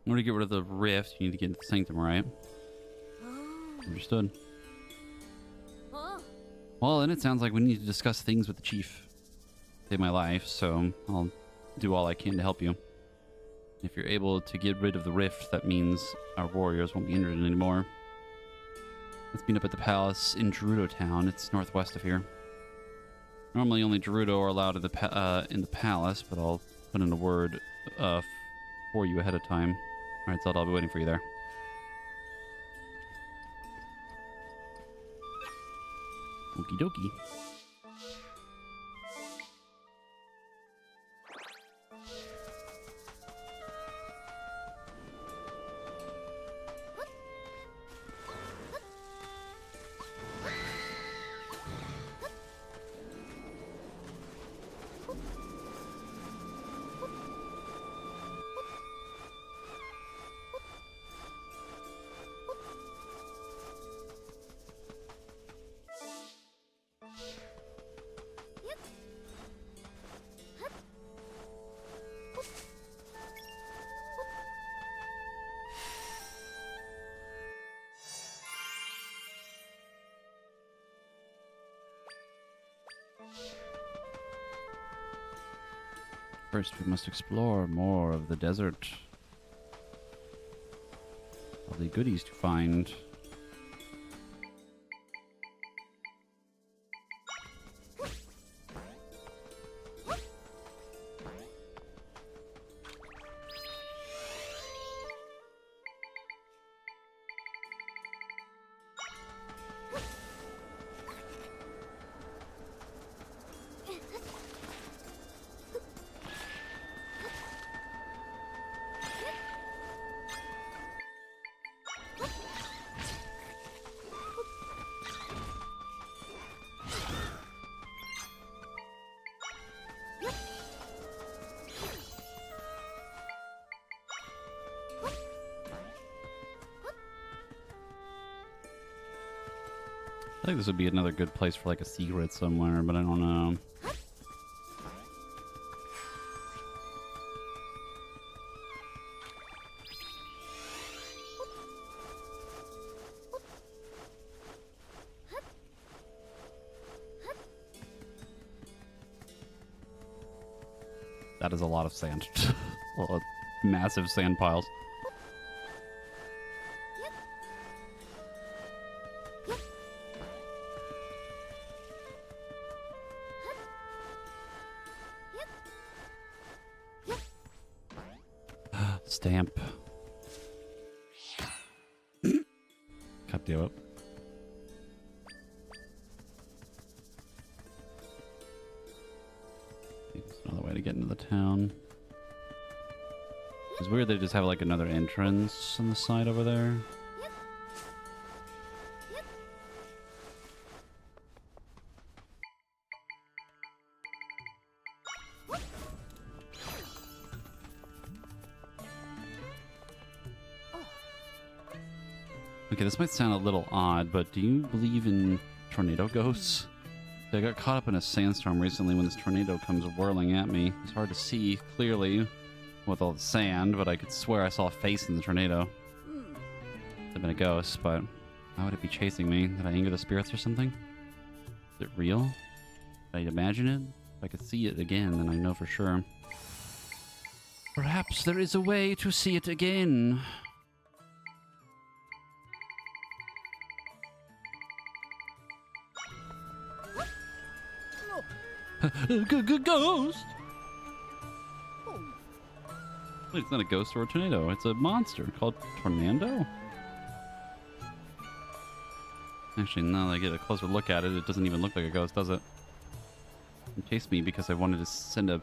In order to get rid of the rift, you need to get into the sanctum, right? Understood. Well, then it sounds like we need to discuss things with the chief. Save my life, so I'll do all I can to help you. If you're able to get rid of the rift, that means our warriors won't be injured anymore. Let's meet up at the palace in Gerudo Town. It's northwest of here. Normally, only Gerudo are allowed in the palace, but I'll put in a word for you ahead of time. All right, so I'll be waiting for you there. Okie dokie. First, we must explore more of the desert. Probably goodies to find. I think this would be another good place for like a secret somewhere, but I don't know. That is a lot of sand. Well, massive sand piles. Stamp. Cut you up. It's another way to get into the town. It's weird they just have like another entrance on the side over there. Okay, this might sound a little odd, but do you believe in tornado ghosts? I got caught up in a sandstorm recently when this tornado comes whirling at me. It's hard to see clearly with all the sand, but I could swear I saw a face in the tornado. It had been a ghost, but why would it be chasing me? Did I anger the spirits or something? Is it real? Did I imagine it? If I could see it again, then I know for sure. Perhaps there is a way to see it again. Ghost! Oh. Wait, it's not a ghost or a tornado. It's a monster called Tornado? Actually, now that I get a closer look at it, it doesn't even look like a ghost, does it? It chased me because I wanted to send a...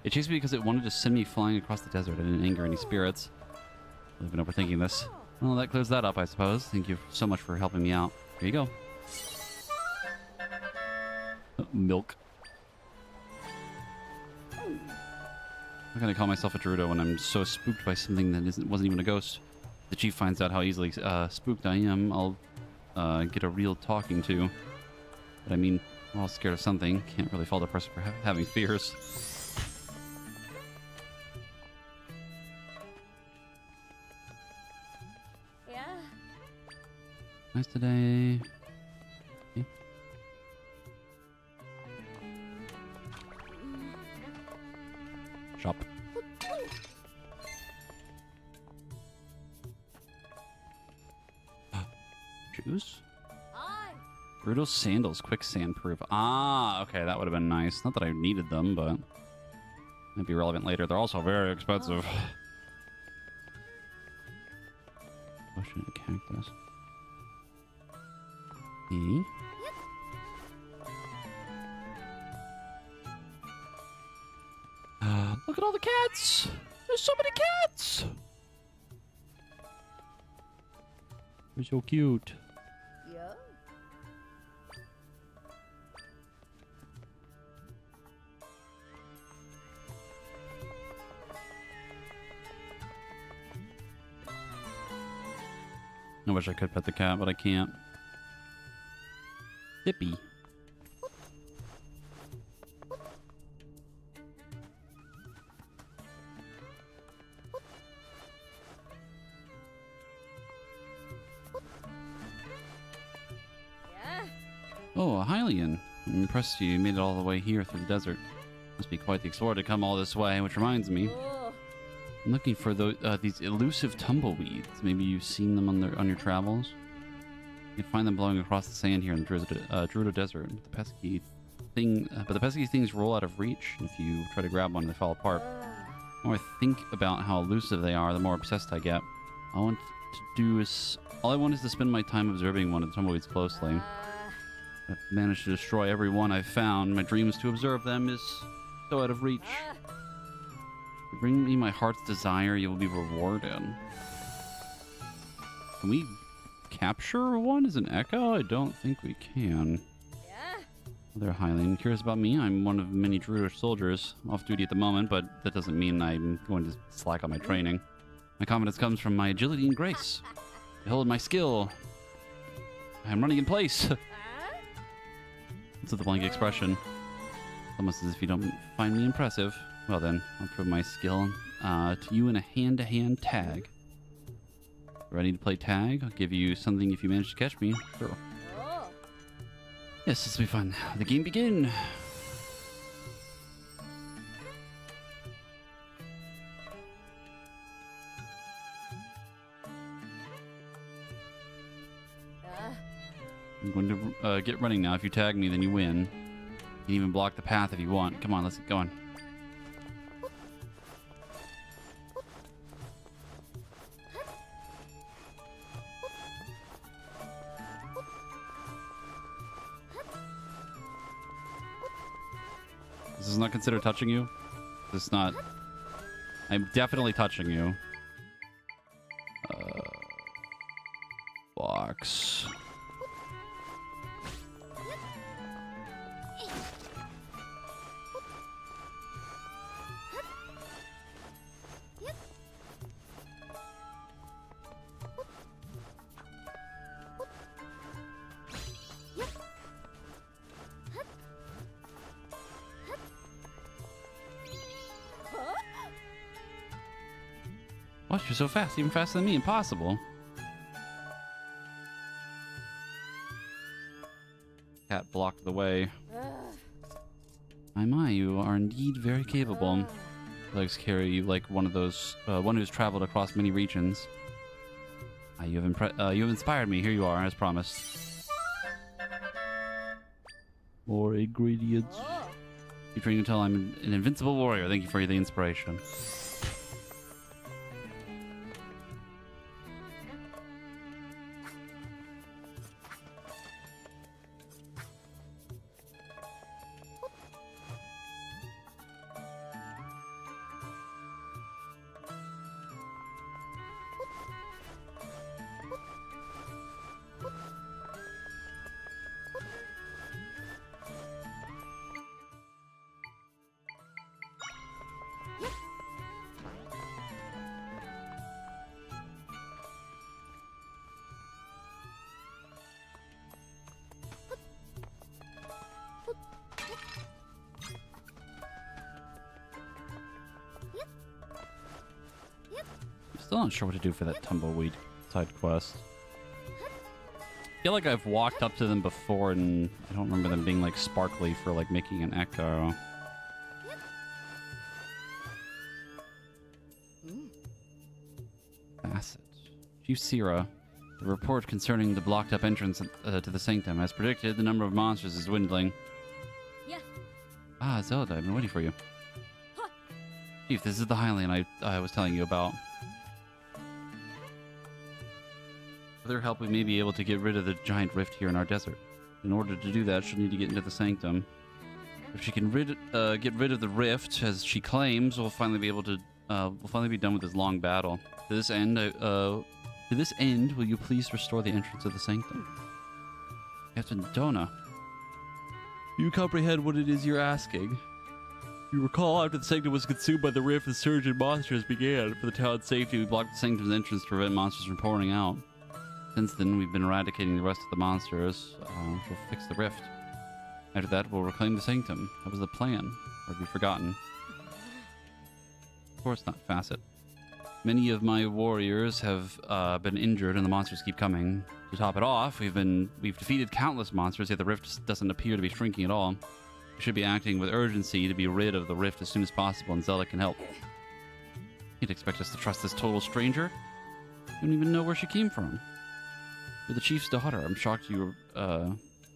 it chased me because it wanted to send me flying across the desert. I didn't anger any spirits. I've been overthinking this. Well, that clears that up, I suppose. Thank you so much for helping me out. Here you go. Milk. How can I call myself a Gerudo when I'm so spooked by something that wasn't even a ghost? If the chief finds out how easily spooked I am, I'll get a real talking to. But I mean, we're all scared of something. Can't really fault a person for having fears. Yeah. Nice today. Okay. Shop. Juice? Hi. Brutal sandals, quicksand proof. Ah, okay, that would have been nice. Not that I needed them, but might be relevant later. They're also very expensive. Ocean cactus. E. Look at all the cats! There's so many cats! They're so cute. Yeah. I wish I could pet the cat, but I can't. Dippy. Yeah. Oh, a Hylian. I'm impressed you made it all the way here through the desert. Must be quite the explorer to come all this way, which reminds me. Oh. I'm looking for these elusive tumbleweeds. Maybe you've seen them on your travels. You can find them blowing across the sand here in the Gerudo Desert. But the pesky things roll out of reach. If you try to grab one, they fall apart. The more I think about how elusive they are, the more obsessed I get. All I want is to spend my time observing one of the tumbleweeds closely. I've managed to destroy every one I've found. My dreams to observe them is so out of reach. If you bring me my heart's desire, you will be rewarded. Can we capture one as an echo? I don't think we can. Yeah. They're highly curious about me. I'm one of many Gerudo soldiers off duty at the moment, but that doesn't mean I'm going to slack on my training. My confidence comes from my agility and grace. Behold my skill. I'm running in place. It's with a blank expression. Almost as if you don't find me impressive. Well then, I'll prove my skill to you in a hand-to-hand tag. Ready to play tag? I'll give you something if you manage to catch me. Sure. Oh. Yes, this will be fun. The game begin. I'm going to get running now. If you tag me, then you win. You can even block the path if you want. Come on, let's get going. This is not considered touching you? This is not... I'm definitely touching you. Box. What? You're so fast. Even faster than me. Impossible. Cat blocked the way. My, you are indeed very capable. Legs carry you like one of those, one who's traveled across many regions. You have inspired me. Here you are, as promised. More ingredients. Oh. You're trying to tell I'm an invincible warrior. Thank you for the inspiration. Still not sure what to do for that tumbleweed side quest. I feel like I've walked up to them before and I don't remember them being like sparkly for like making an echo. Facet. Chief Sira, the report concerning the blocked up entrance to the sanctum. As predicted, the number of monsters is dwindling. Yeah. Ah, Zelda, I've been waiting for you. Huh. Chief, this is the Hylian I was telling you about. With their help, we may be able to get rid of the giant rift here in our desert. In order to do that, she'll need to get into the sanctum. If she can get rid of the rift, as she claims, we'll finally be able to. We'll finally be done with this long battle. To this end, will you please restore the entrance of the sanctum? Captain Dona, you comprehend what it is you're asking? You recall, after the sanctum was consumed by the rift, the surge in monsters began. For the town's safety, we blocked the sanctum's entrance to prevent monsters from pouring out. Since then, we've been eradicating the rest of the monsters. We'll fix the rift. After that, we'll reclaim the sanctum. That was the plan. Or have you forgotten? Of course not, Facet. Many of my warriors have been injured and the monsters keep coming. To top it off, we've defeated countless monsters, yet the rift doesn't appear to be shrinking at all. We should be acting with urgency to be rid of the rift as soon as possible, and Zelda can help. You'd expect us to trust this total stranger? You don't even know where she came from. You're the chief's daughter. I'm shocked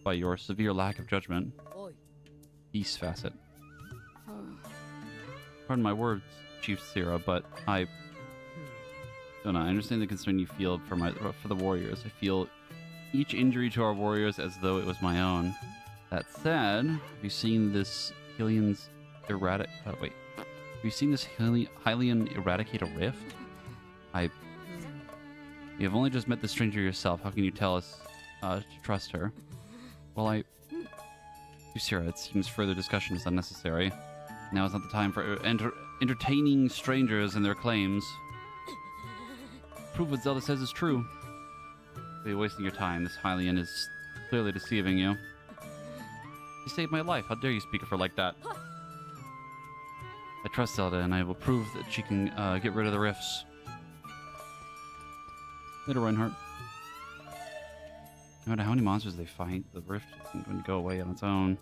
by your severe lack of judgment. Oi. Peace, Facet. Pardon my words, Chief Sira, but I understand the concern you feel for the warriors. I feel each injury to our warriors as though it was my own. That said, have you seen this Hylian's Have you seen this Hylian eradicate a rift? You have only just met the stranger yourself. How can you tell us to trust her? Well, Sira, it seems further discussion is unnecessary. Now is not the time for entertaining strangers and their claims. Prove what Zelda says is true. You're wasting your time. This Hylian is clearly deceiving you. You saved my life. How dare you speak of her like that? I trust Zelda, and I will prove that she can get rid of the rifts. Later, Reinhardt. No matter how many monsters they fight, the rift isn't going to go away on its own.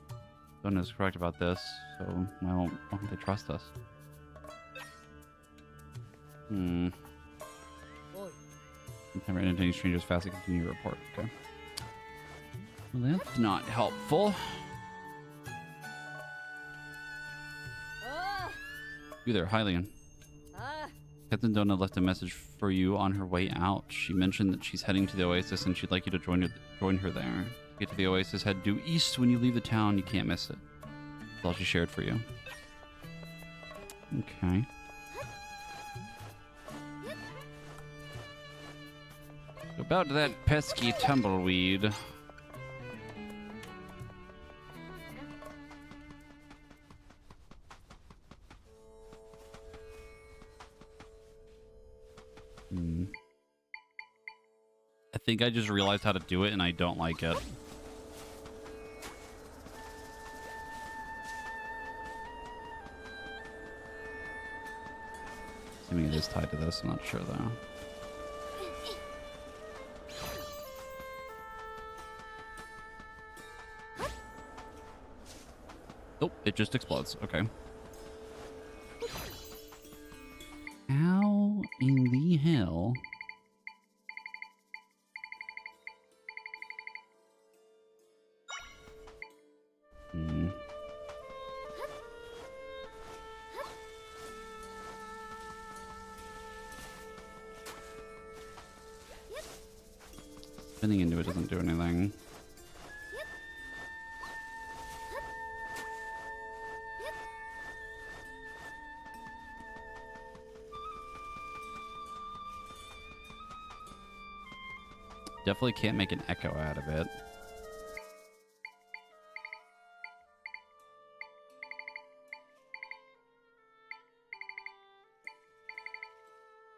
Dona is correct about this, so why won't they trust us? Oi. Never entertaining strangers fast to continue your report. Okay. Well, that's not helpful. Ah. You there, Hylian. Ah. Captain Dona left a message for you on her way out. She mentioned that she's heading to the oasis and she'd like you to join her there. To get to the oasis, head due east when you leave the town. You can't miss it. That's all she shared for you. Okay. About that pesky tumbleweed. I think I just realized how to do it and I don't like it. Assuming it is tied to this, I'm not sure though. Oh, it just explodes. Okay. How in the hell? Spinning into it doesn't do anything. Definitely can't make an echo out of it.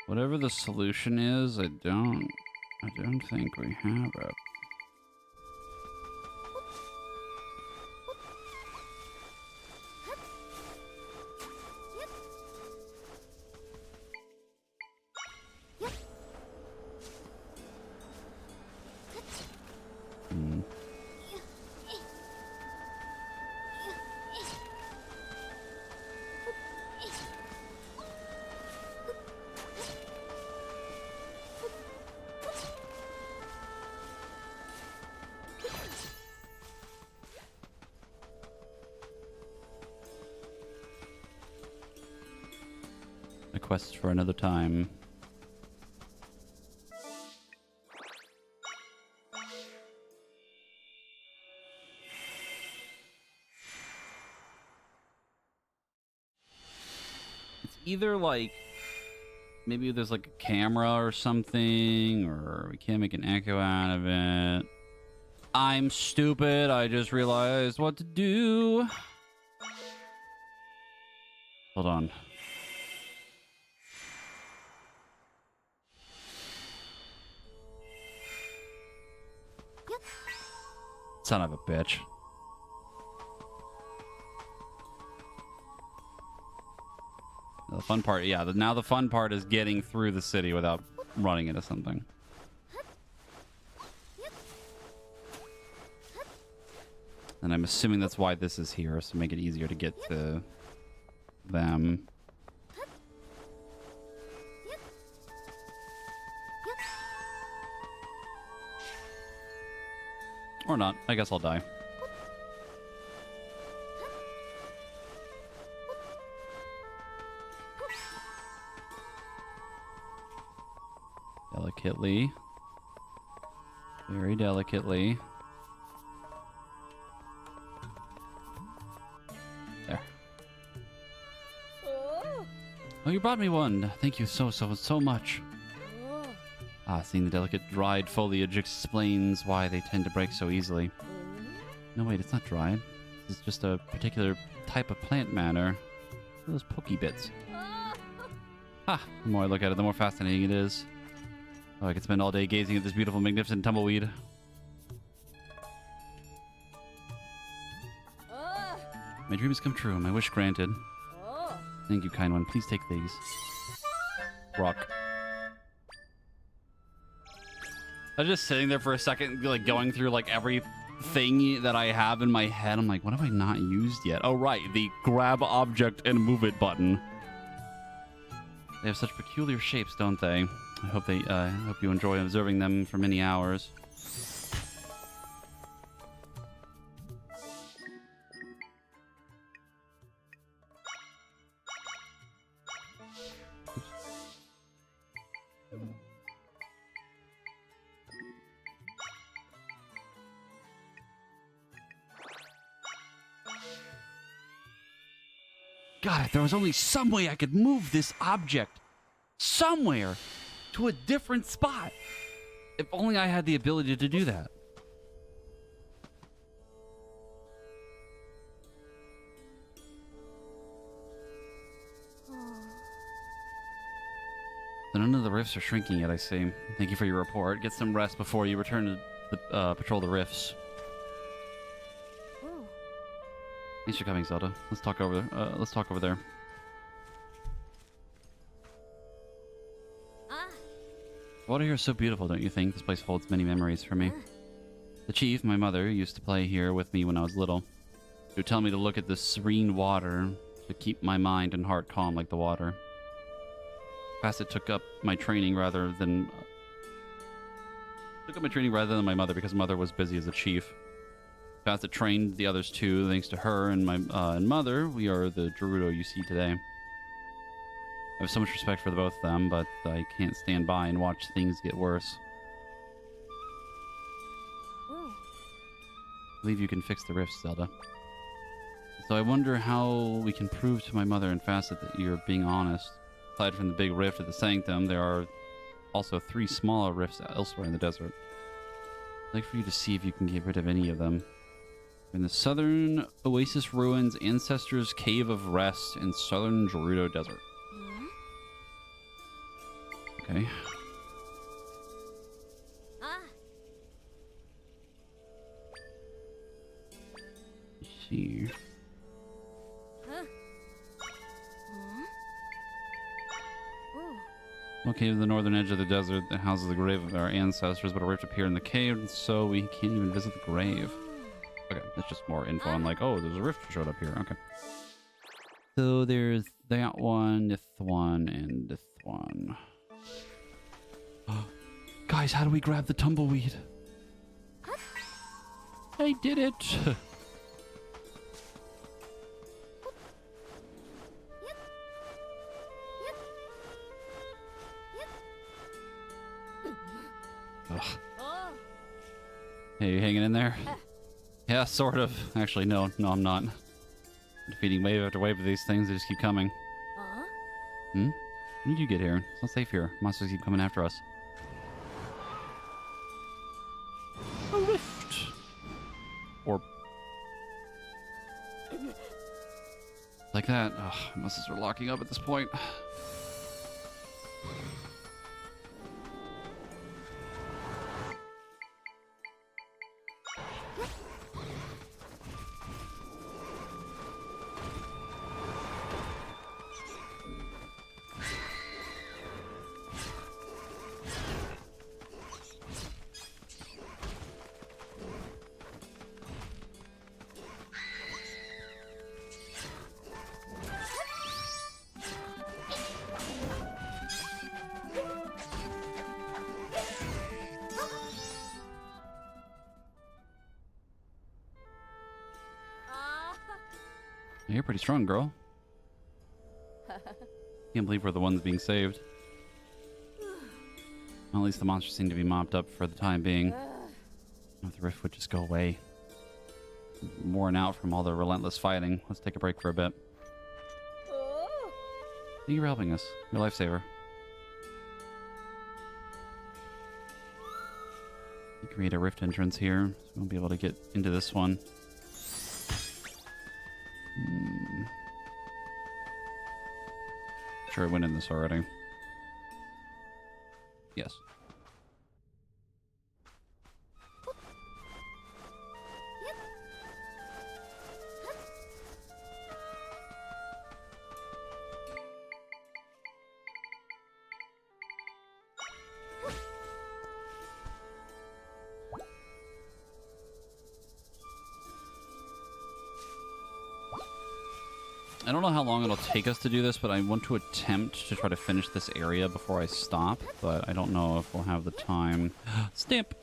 Whatever the solution is, I don't think we have it. A quest for another time. It's either like maybe there's like a camera or something, or we can't make an echo out of it. I'm stupid. I just realized what to do. Hold on. Son of a bitch. The fun part, yeah, now the fun part is getting through the city without running into something. And I'm assuming that's why this is here, so make it easier to get to them. Or not. I guess I'll die. Delicately. Very delicately. There. Oh, you brought me one. Thank you so much. Ah, seeing the delicate dried foliage explains why they tend to break so easily. No, wait, it's not dried. This is just a particular type of plant matter. Those pokey bits. Ah, the more I look at it, the more fascinating it is. Oh, I could spend all day gazing at this beautiful, magnificent tumbleweed. My dream has come true. My wish granted. Thank you, kind one. Please take these. Rock. I was just sitting there for a second, like going through like everything that I have in my head. I'm like, what have I not used yet? Oh, right. The grab object and move it button. They have such peculiar shapes, don't they? I hope you enjoy observing them for many hours. God, if there was only some way I could move this object somewhere to a different spot. If only I had the ability to do that. So none of the rifts are shrinking yet, I see. Thank you for your report. Get some rest before you return to patrol the rifts. Thanks for coming, Zelda. Let's talk over there. Let's talk over there. Water here is so beautiful, don't you think? This place holds many memories for me. The chief, my mother, used to play here with me when I was little. She would tell me to look at the serene water to keep my mind and heart calm like the water. Past it took up my training rather than my mother because mother was busy as a chief. Past it trained the others too. Thanks to her and my and mother, we are the Gerudo you see today. I have so much respect for the both of them, but I can't stand by and watch things get worse. believe you can fix the rifts, Zelda. So I wonder how we can prove to my mother and Facet that you're being honest. Aside from the big rift at the Sanctum, there are also 3 smaller rifts elsewhere in the desert. I'd like for you to see if you can get rid of any of them. In the southern Oasis Ruins, Ancestors' Cave of Rest in southern Gerudo Desert. Okay. Ah. Let's see. Huh? Huh? Oh. Okay, to the northern edge of the desert that houses the grave of our ancestors, but a rift appeared in the cave, and so we can't even visit the grave. Okay, that's just more info on like, oh, there's a rift showed up here. Okay. So there's that one, this one, and this one. Guys, how do we grab the tumbleweed? I did it! Ugh. Oh. Hey, you hanging in there? Yeah, sort of. Actually, no, I'm not. Defeating wave after wave of these things, they just keep coming. Uh-huh. When did you get here? It's not safe here. Monsters keep coming after us. A rift! Or... like that. Ugh, monsters are locking up at this point. Ah. You're pretty strong, girl. Can't believe we're the ones being saved. Well, at least the monsters seem to be mopped up for the time being. If the rift would just go away. Worn out from all the relentless fighting. Let's take a break for a bit. Oh. Thank you for helping us. You're a lifesaver. You create a rift entrance here, so we'll be able to get into this one. Sure, I went in this already. Yes. I don't know how long it'll take us to do this, but I want to attempt to try to finish this area before I stop, but I don't know if we'll have the time. Stamp!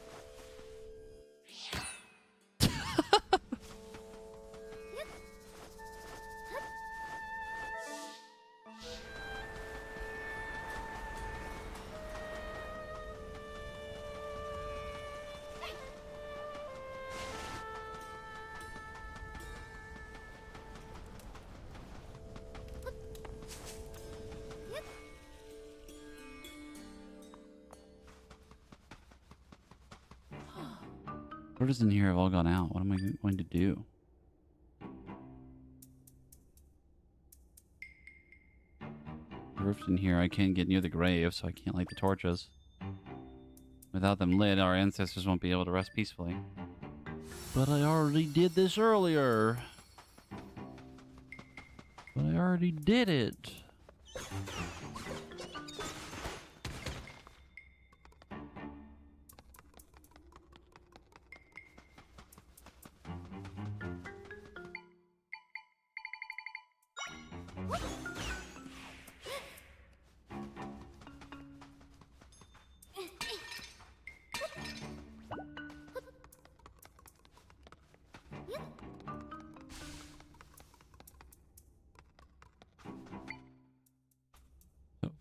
Orders in here have all gone out. What am I going to do? The rift in here, I can't get near the grave, so I can't light the torches. Without them lit, our ancestors won't be able to rest peacefully. But I already did this earlier. But I already did it.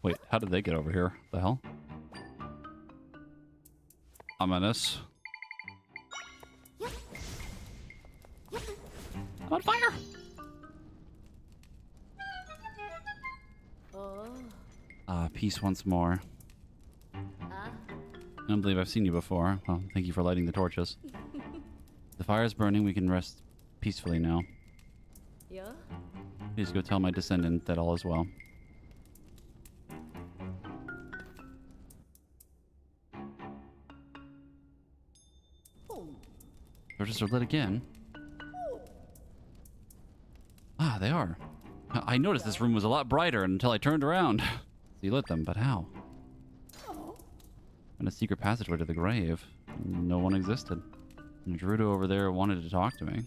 Wait, how did they get over here? The hell? Ominous. I'm on fire! Oh. Ah, peace once more. Ah. I don't believe I've seen you before. Well, thank you for lighting the torches. The fire is burning. We can rest peacefully now. Yeah. Please go tell my descendant that all is well. Torches are lit again. Ah, they are. I noticed this room was a lot brighter until I turned around. So you lit them, but how? And a secret passageway to the grave. No one existed. And Gerudo over there wanted to talk to me.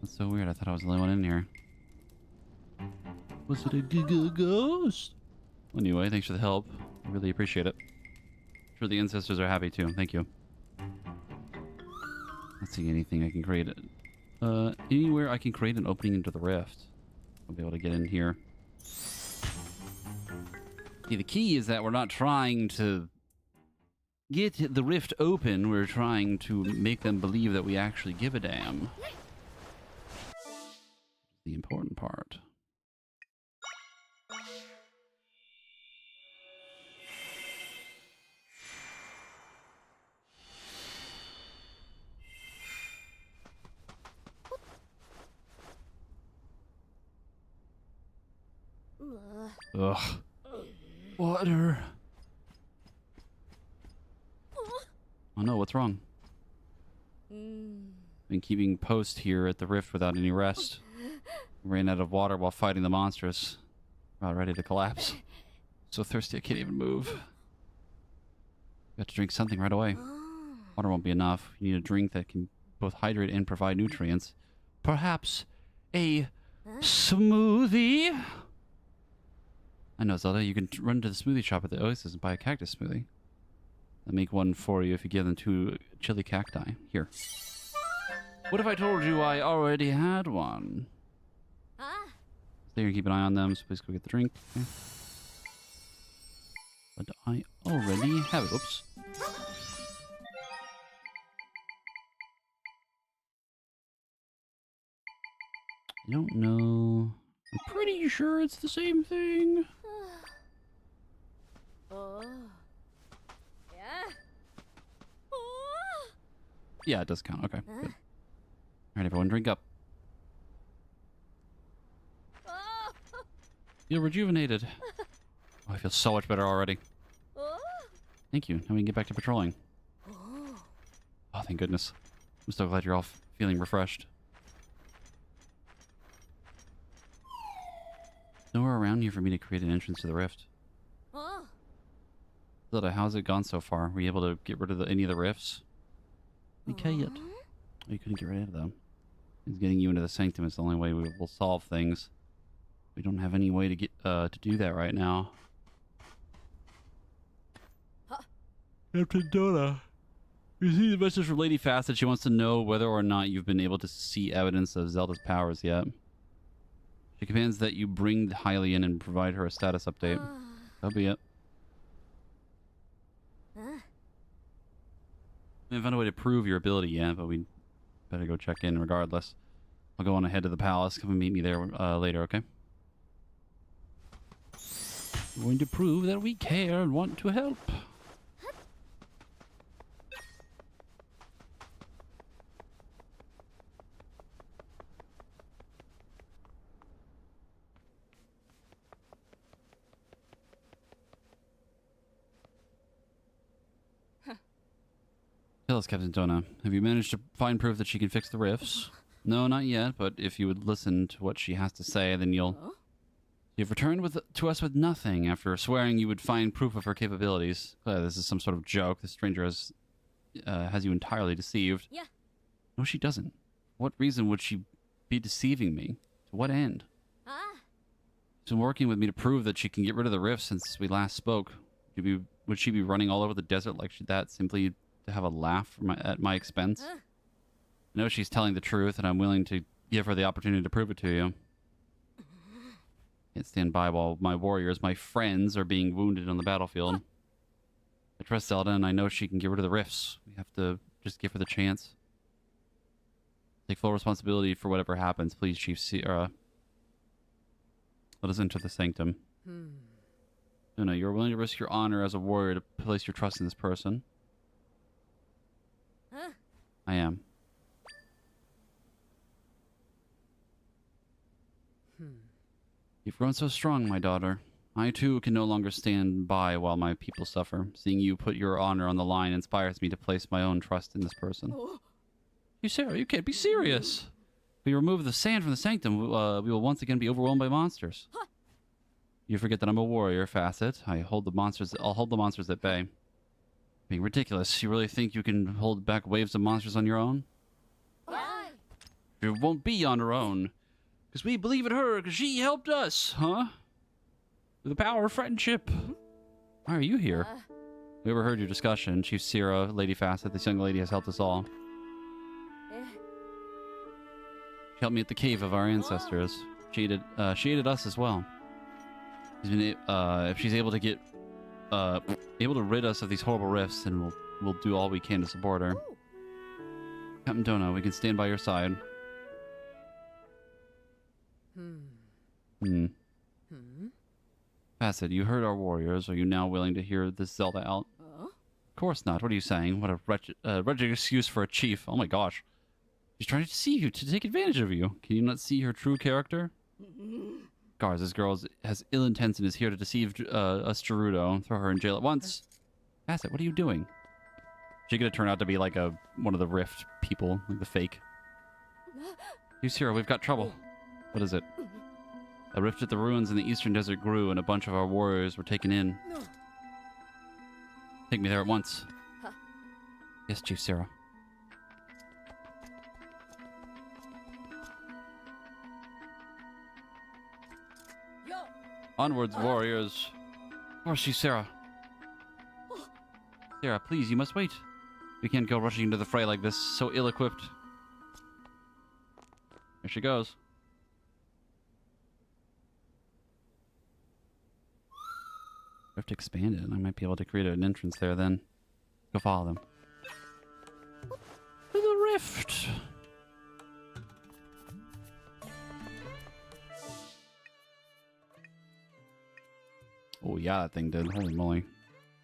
That's so weird. I thought I was the only one in here. Was it a ghost? Anyway, thanks for the help. I really appreciate it. I'm sure the ancestors are happy too. Thank you. Let's see, anything I can create. Anywhere I can create an opening into the rift. I'll be able to get in here. See, the key is that we're not trying to get the rift open. We're trying to make them believe that we actually give a damn. The important part. Ugh. Water. Oh no, what's wrong? Been keeping post here at the rift without any rest. Ran out of water while fighting the monsters. About ready to collapse. So thirsty I can't even move. Got to drink something right away. Water won't be enough. You need a drink that can both hydrate and provide nutrients. Perhaps a smoothie? I know, Zelda. You can run to the smoothie shop at the Oasis and buy a cactus smoothie. I'll make one for you if you give them 2 chili cacti. Here. What if I told you I already had one? Stay here and keep an eye on them, so please go get the drink. Okay. But I already have it. Oops. I don't know. I'm pretty sure it's the same thing. Oh. Yeah. Oh. Yeah, it does count. Okay, good. All right, everyone, drink up. Oh. Feel rejuvenated. Oh, I feel so much better already. Oh. Thank you. Now we can get back to patrolling. Oh. Oh, thank goodness. I'm so glad you're all feeling refreshed. Nowhere around here for me to create an entrance to the rift. Oh. Zelda, how's it gone so far? Were you able to get rid of any of the rifts? We can't. Oh, you couldn't get rid of them. It's getting you into the sanctum is the only way we will solve things. We don't have any way to get to do that right now. Captain Donna. You see the message from Lady Facet. She wants to know whether or not you've been able to see evidence of Zelda's powers yet. She commands that you bring Hylia in and provide her a status update. That'll be it. We haven't found a way to prove your ability yet, but we better go check in regardless. I'll go on ahead to the palace. Come and meet me there later, okay? We're going to prove that we care and want to help. Tell us, Captain Donna, have you managed to find proof that she can fix the rifts? No, not yet, but if you would listen to what she has to say, then you'll... You've returned to us with nothing after swearing you would find proof of her capabilities. This is some sort of joke. The stranger has you entirely deceived. Yeah. No, she doesn't. What reason would she be deceiving me? To what end? She's been working with me to prove that she can get rid of the rifts since we last spoke. Would she be running all over the desert like that simply to have a laugh at my expense? I know she's telling the truth, and I'm willing to give her the opportunity to prove it to you. Can't stand by while my warriors, my friends, are being wounded on the battlefield. I trust Zelda, and I know she can get rid of the rifts. We have to just give her the chance. Take full responsibility for whatever happens. Please, Chief Sierra. Let us enter the sanctum. No, you're willing to risk your honor as a warrior to place your trust in this person. Huh? I am. You've grown so strong, my daughter. I too can no longer stand by while my people suffer. Seeing you put your honor on the line inspires me to place my own trust in this person. Oh. You, Sarah, you can't be serious. If we remove the sand from the sanctum, we will once again be overwhelmed by monsters. Huh. You forget that I'm a warrior, Facet. I'll hold the monsters at bay. Being ridiculous. You really think you can hold back waves of monsters on your own? Why? You won't be on her own. Because we believe in her, because she helped us, huh? With the power of friendship. Why are you here? We overheard your discussion. Chief Sierra, Lady Facet, this young lady has helped us all. Eh. She helped me at the cave of our ancestors. She aided us as well. If she's able to get, able to rid us of these horrible rifts, then we'll do all we can to support her. Ooh. Captain Dona, we can stand by your side. Facet, you heard our warriors. Are you now willing to hear this Zelda out? Of course not. What are you saying? What a wretched excuse for a chief. Oh my gosh. She's trying to deceive you, to take advantage of you. Can you not see her true character? Guards, this girl has ill intent and is here to deceive us Gerudo and throw her in jail at once. Facet, what are you doing? She's gonna turn out to be like one of the Rift people, like the fake. You see her, we've got trouble. What is it? A rift at the ruins in the eastern desert grew and a bunch of our warriors were taken in. No. Take me there at once. Huh. Yes, Chief Sarah. Yo. Onwards, warriors. Of course, Chief Sarah. Sarah, please, you must wait. We can't go rushing into the fray like this, so ill-equipped. Here she goes. Rift expanded. I might be able to create an entrance there then. Go follow them. To the rift! Oh yeah, that thing did. Holy moly.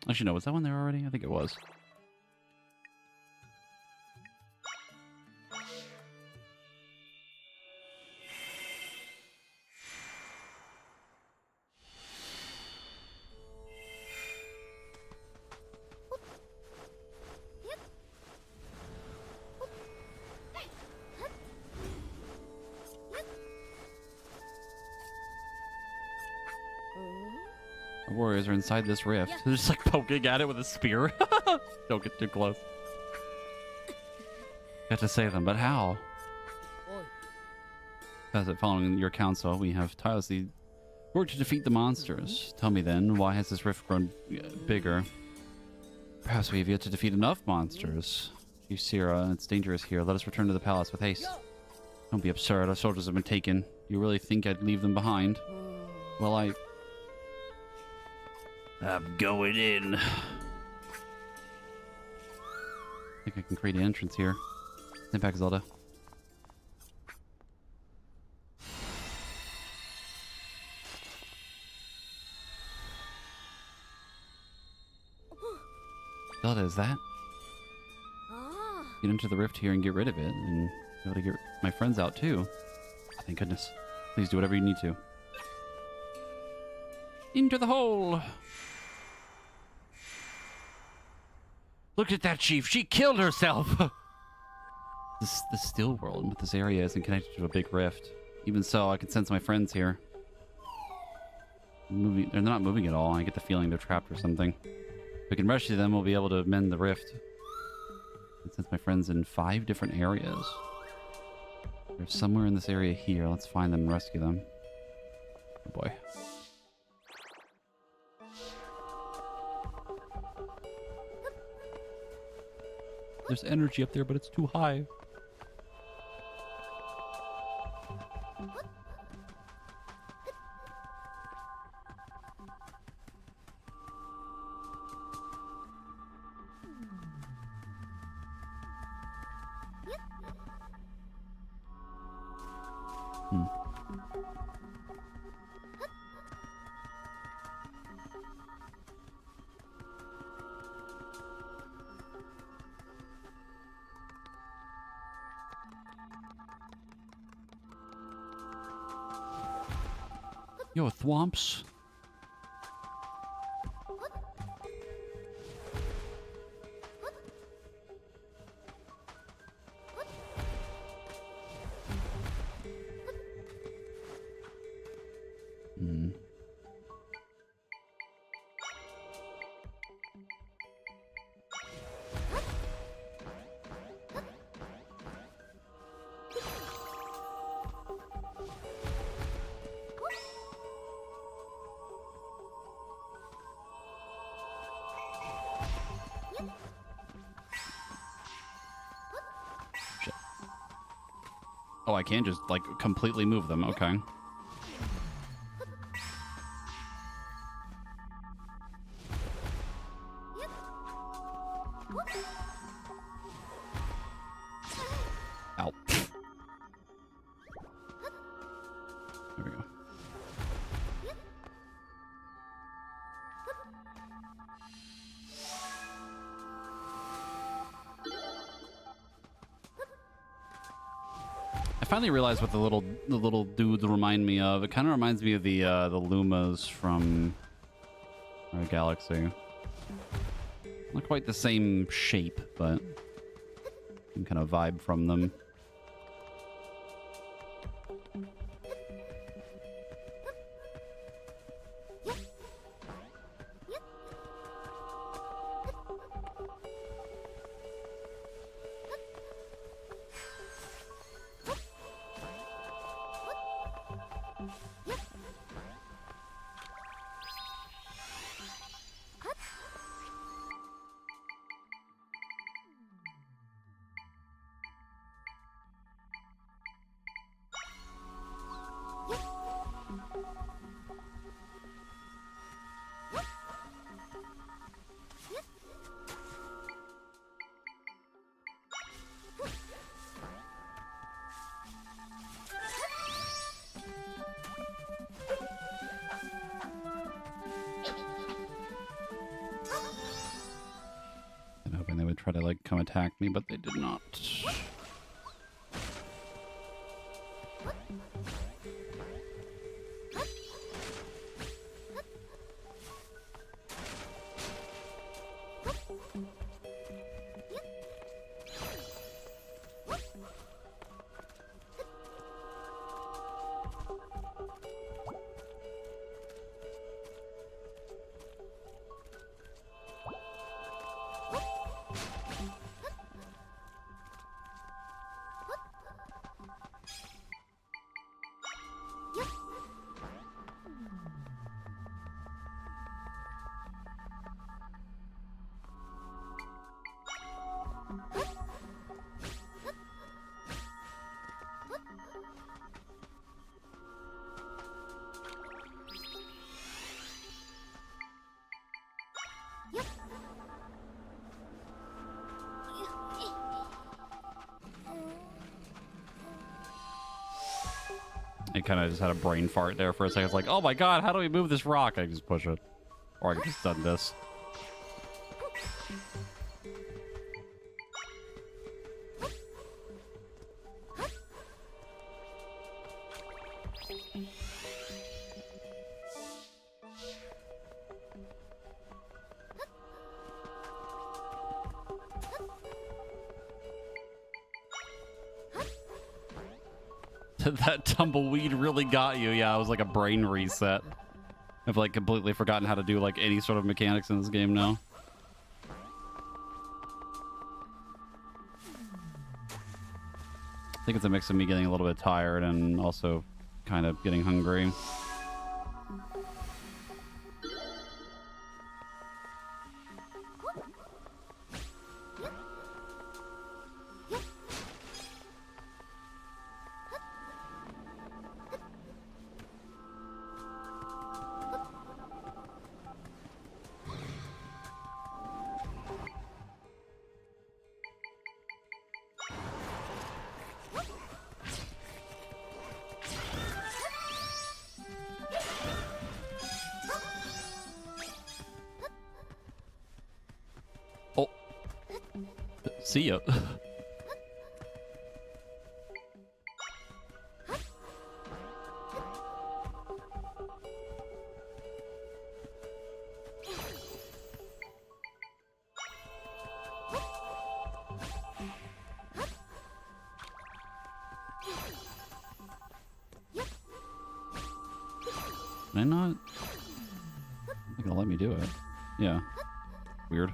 Actually, no, was that one there already? I think it was. The warriors are inside this rift. Yeah. They're just like poking at it with a spear. Don't get too close. Got to save them, but how? As it following your counsel, we have tirelessly worked to defeat the monsters. Tell me then, why has this rift grown bigger? Perhaps we have yet to defeat enough monsters. You, Sierra, it's dangerous here. Let us return to the palace with haste. Don't be absurd. Our soldiers have been taken. You really think I'd leave them behind? Well, I'm going in. I think I can create an entrance here. Stand back, Zelda. Zelda, is that? Ah. Get into the rift here and get rid of it, and be able to get my friends out too. Oh, thank goodness. Please do whatever you need to. Into the hole! Look at that, Chief! She killed herself! The still world with this area isn't connected to a big rift. Even so, I can sense my friends here. They're not moving at all. I get the feeling they're trapped or something. If we can rescue them, we'll be able to mend the rift. I sense my friends in 5 different areas. They're somewhere in this area here. Let's find them and rescue them. Oh boy. There's energy up there, but it's too high. Yo, Thwomps. Shit. Oh, I can just, like, completely move them. Okay. Ow. There we go. I finally realized what the little dudes remind me of. It kind of reminds me of the Lumas from our galaxy. Not quite the same shape, but some kind of vibe from them. I'm hoping they would try to, like, come attack me, but they did not. I kind of just had a brain fart there for a second. It's like, oh my god, how do we move this rock? I just push it. Or I can just done this. That tumbleweed really got you. Yeah, it was like a brain reset. I've like completely forgotten how to do like any sort of mechanics in this game now. I think it's a mix of me getting a little bit tired and also kind of getting hungry. See ya. Did I not? They're gonna let me do it. Yeah. Weird.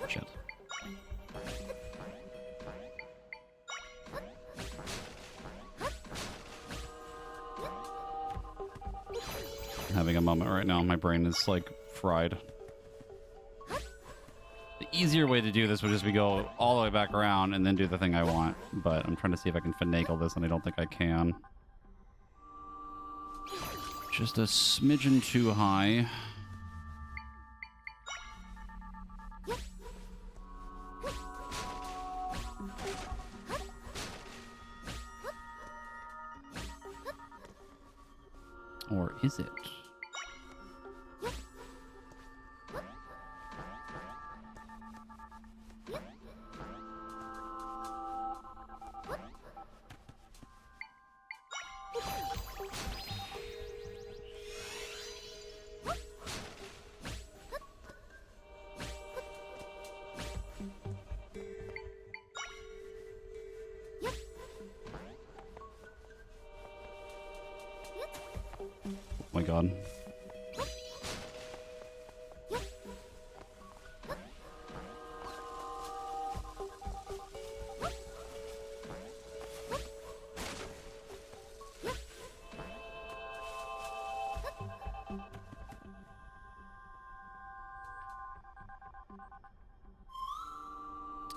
Shit. I'm having a moment right now. My brain is like fried. The easier way to do this would just be go all the way back around and then do the thing I want. But I'm trying to see if I can finagle this, and I don't think I can. Just a smidgen too high. Or is it? Oh my god.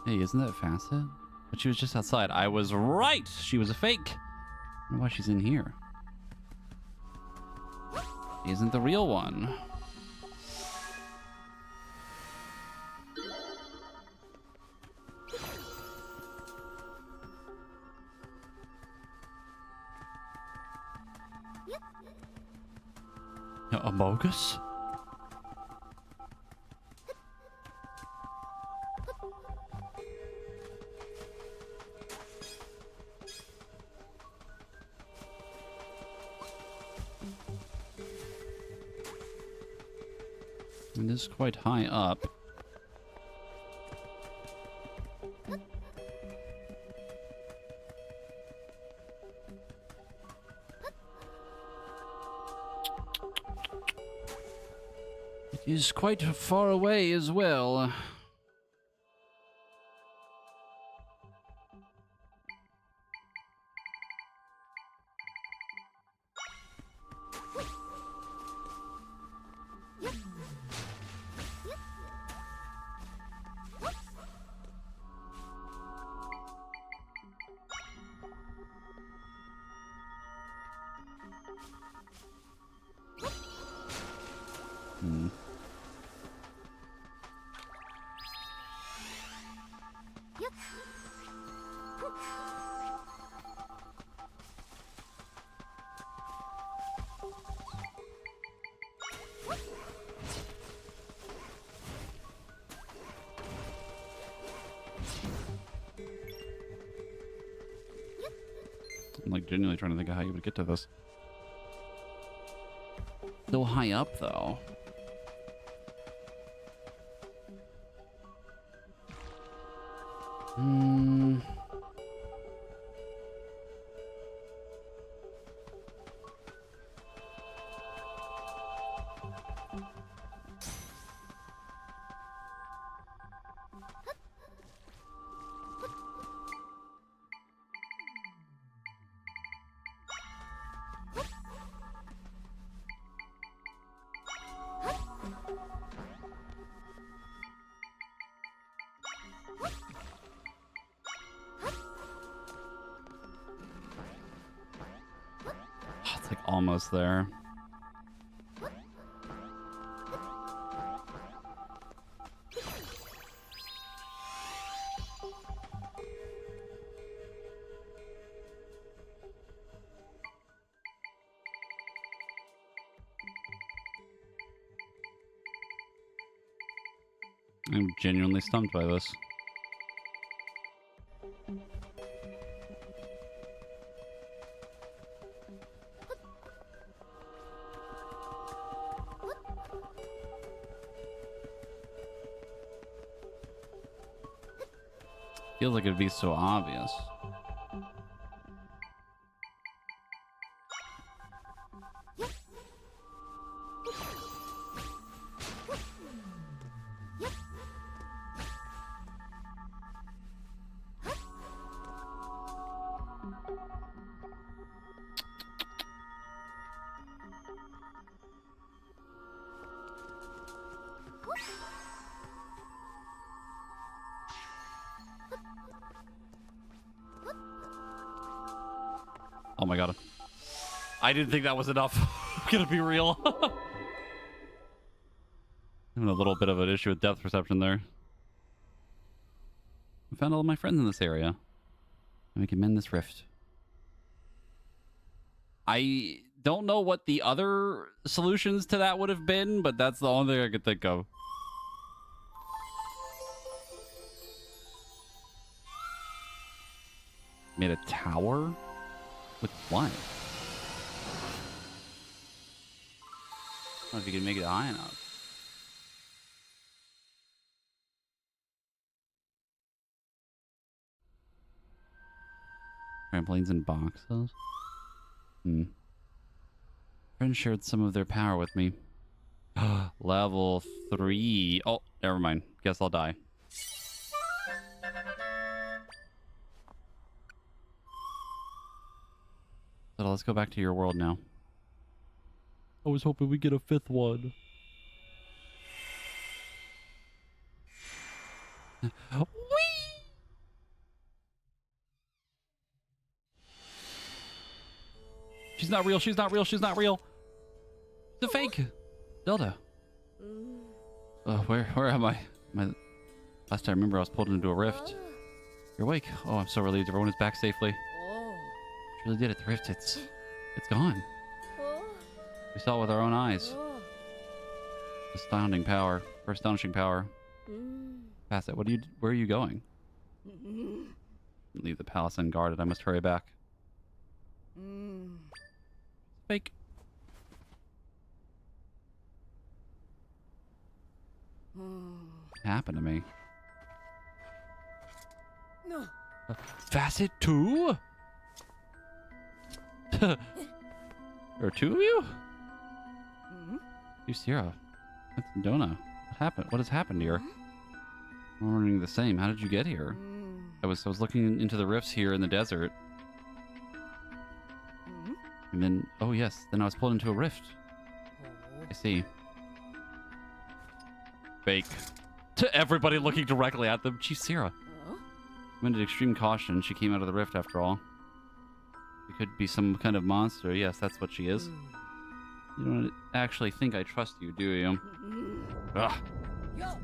Hey, isn't that Facet? But she was just outside. I was right! She was a fake! I wonder why she's in here. Isn't the real one. A bogus? It is quite high up. It is quite far away as well. I'm like genuinely trying to think of how you would get to this. So high up, though. It's like almost there. I'm genuinely stumped by this. Feels like it'd be so obvious. Oh my god. I didn't think that was enough. I'm gonna be real. Having a little bit of an issue with depth perception there. I found all of my friends in this area. And we can mend this rift. I don't know what the other solutions to that would have been, but that's the only thing I could think of. Made a tower? With what? I don't know if you can make it high enough. Trampolines and boxes? Friends shared some of their power with me. Level 3. Oh, never mind. Guess I'll die. So let's go back to your world now. I was hoping we get a 5th one. Whee! She's not real. She's not real. She's not real. It's a fake. Zelda. Where am I? Last I remember, I was pulled into a rift. You're awake. Oh, I'm so relieved. Everyone is back safely. She really did it. The rift. It's gone. We saw it with our own eyes. Astounding power. For astonishing power. Pass it. Where are you going? Leave the palace unguarded. I must hurry back. Fake. What happened to me? No. Facet 2? There are 2 of you? You, Sierra. That's Dona. What happened? What has happened here? I'm wondering the same. How did you get here? I was looking into the rifts here in the desert. And then, oh yes, then I was pulled into a rift. I see. Fake. To everybody looking directly at them. Chief Sierra. Committed extreme caution. She came out of the rift after all. It could be some kind of monster. Yes, that's what she is. You don't actually think I trust you, do you? Ugh. You're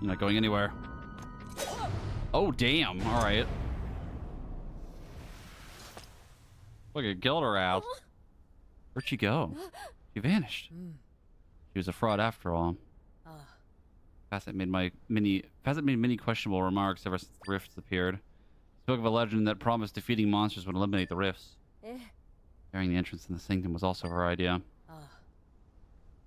not going anywhere. Oh, damn. All right. Look, it killed her out. Where'd she go? She vanished. She was a fraud after all. Facet made many questionable remarks ever since the rifts appeared. Spoke of a legend that promised defeating monsters would eliminate the rifts. Carrying the entrance in the sanctum was also her idea.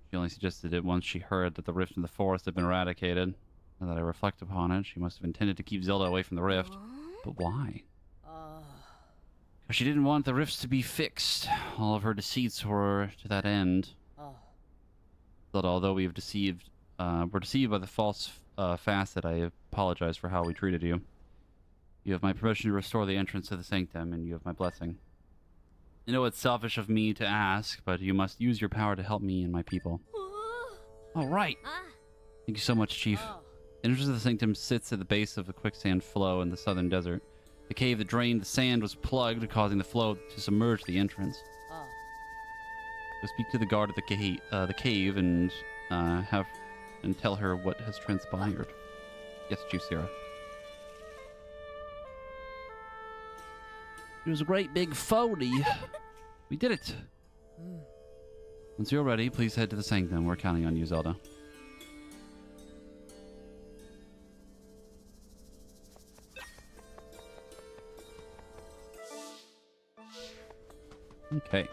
She only suggested it once she heard that the rift in the forest had been eradicated. Now that I reflect upon it, she must have intended to keep Zelda away from the rift. But why? She didn't want the rifts to be fixed. All of her deceits were to that end. That although we're deceived by the false Facet, I apologize for how we treated you. You have my permission to restore the entrance to the sanctum, and you have my blessing. I know it's selfish of me to ask, but you must use your power to help me and my people. All right. Thank you so much, Chief. The entrance of the sanctum sits at the base of a quicksand flow in the southern desert. The cave that drained the sand was plugged, causing the flow to submerge the entrance. Go speak to the guard at the cave, and tell her what has transpired. Yes, Chief Sarah. It was a great big 40. We did it. Once you're ready, please head to the sanctum. We're counting on you, Zelda. Okay.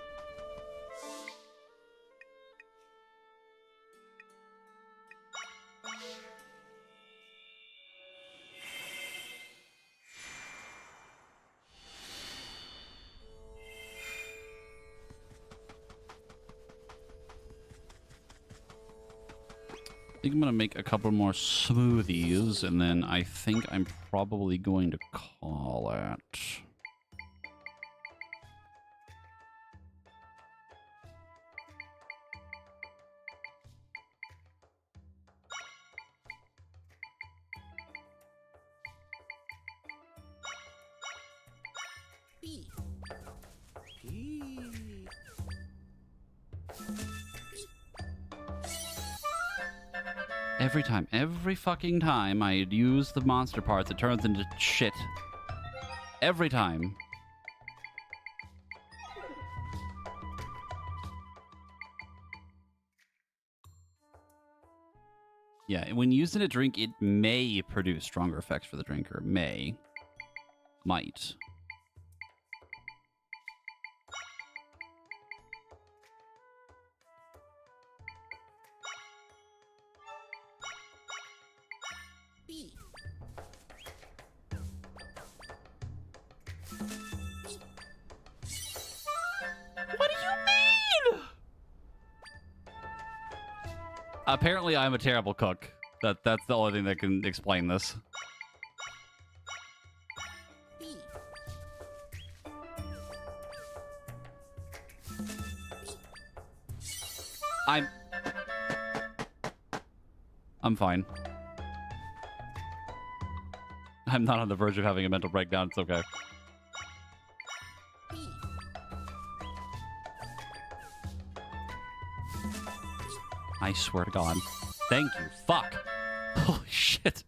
I think I'm gonna make a couple more smoothies, and then I think I'm probably going to call it. B. E. Every fucking time I use the monster parts, it turns into shit. Every time. Yeah, when used in a drink, it may produce stronger effects for the drinker. May. Might. B. What do you mean? Apparently, I'm a terrible cook. That's the only thing that can explain this. B. I'm fine. I'm not on the verge of having a mental breakdown. It's okay. B. I swear to God. Thank you. Fuck. Holy shit.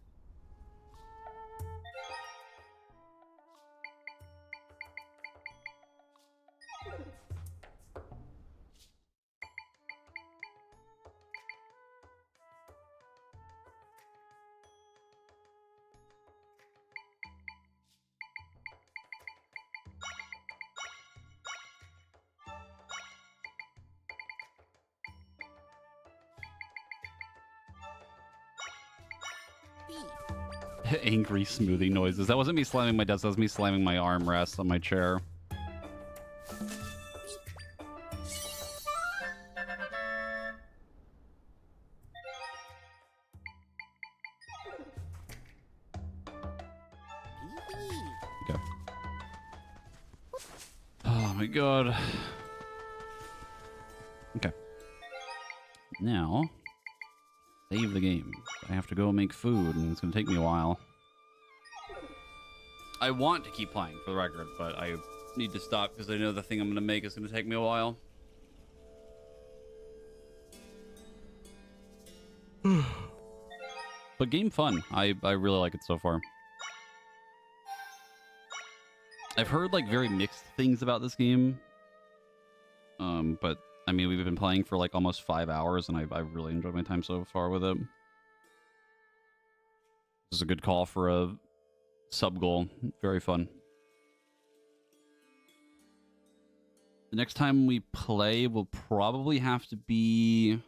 B. Angry smoothie noises. That wasn't me slamming my desk. That was me slamming my armrest on my chair. Okay. Oh my God. Okay. Now, save the game. I have to go make food, and it's going to take me a while. I want to keep playing, for the record, but I need to stop because I know the thing I'm going to make is going to take me a while. But game fun. I really like it so far. I've heard like very mixed things about this game. But I mean, we've been playing for like almost 5 hours, and I've really enjoyed my time so far with it. This is a good call for a sub goal. Very fun. The next time we play will probably have to be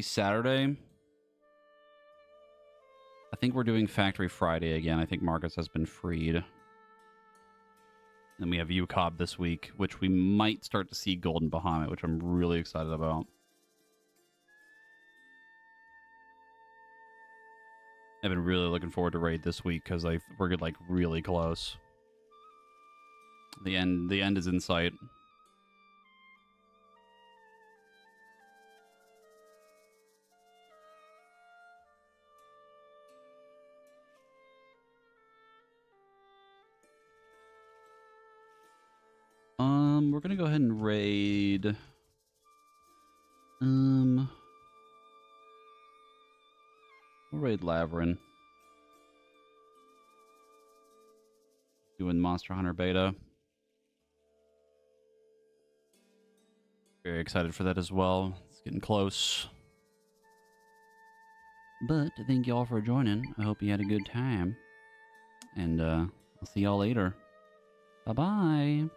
Saturday. I think we're doing Factory Friday again. I think Marcus has been freed. Then we have UCOB this week, which we might start to see Golden Bahamut, which I'm really excited about. I've been really looking forward to raid this week because we're like really close. The end is in sight. we're gonna go ahead and raid. We'll raid Laverin. Doing Monster Hunter beta. Very excited for that as well. It's getting close. But thank you all for joining. I hope you had a good time. And I'll see y'all later. Bye-bye.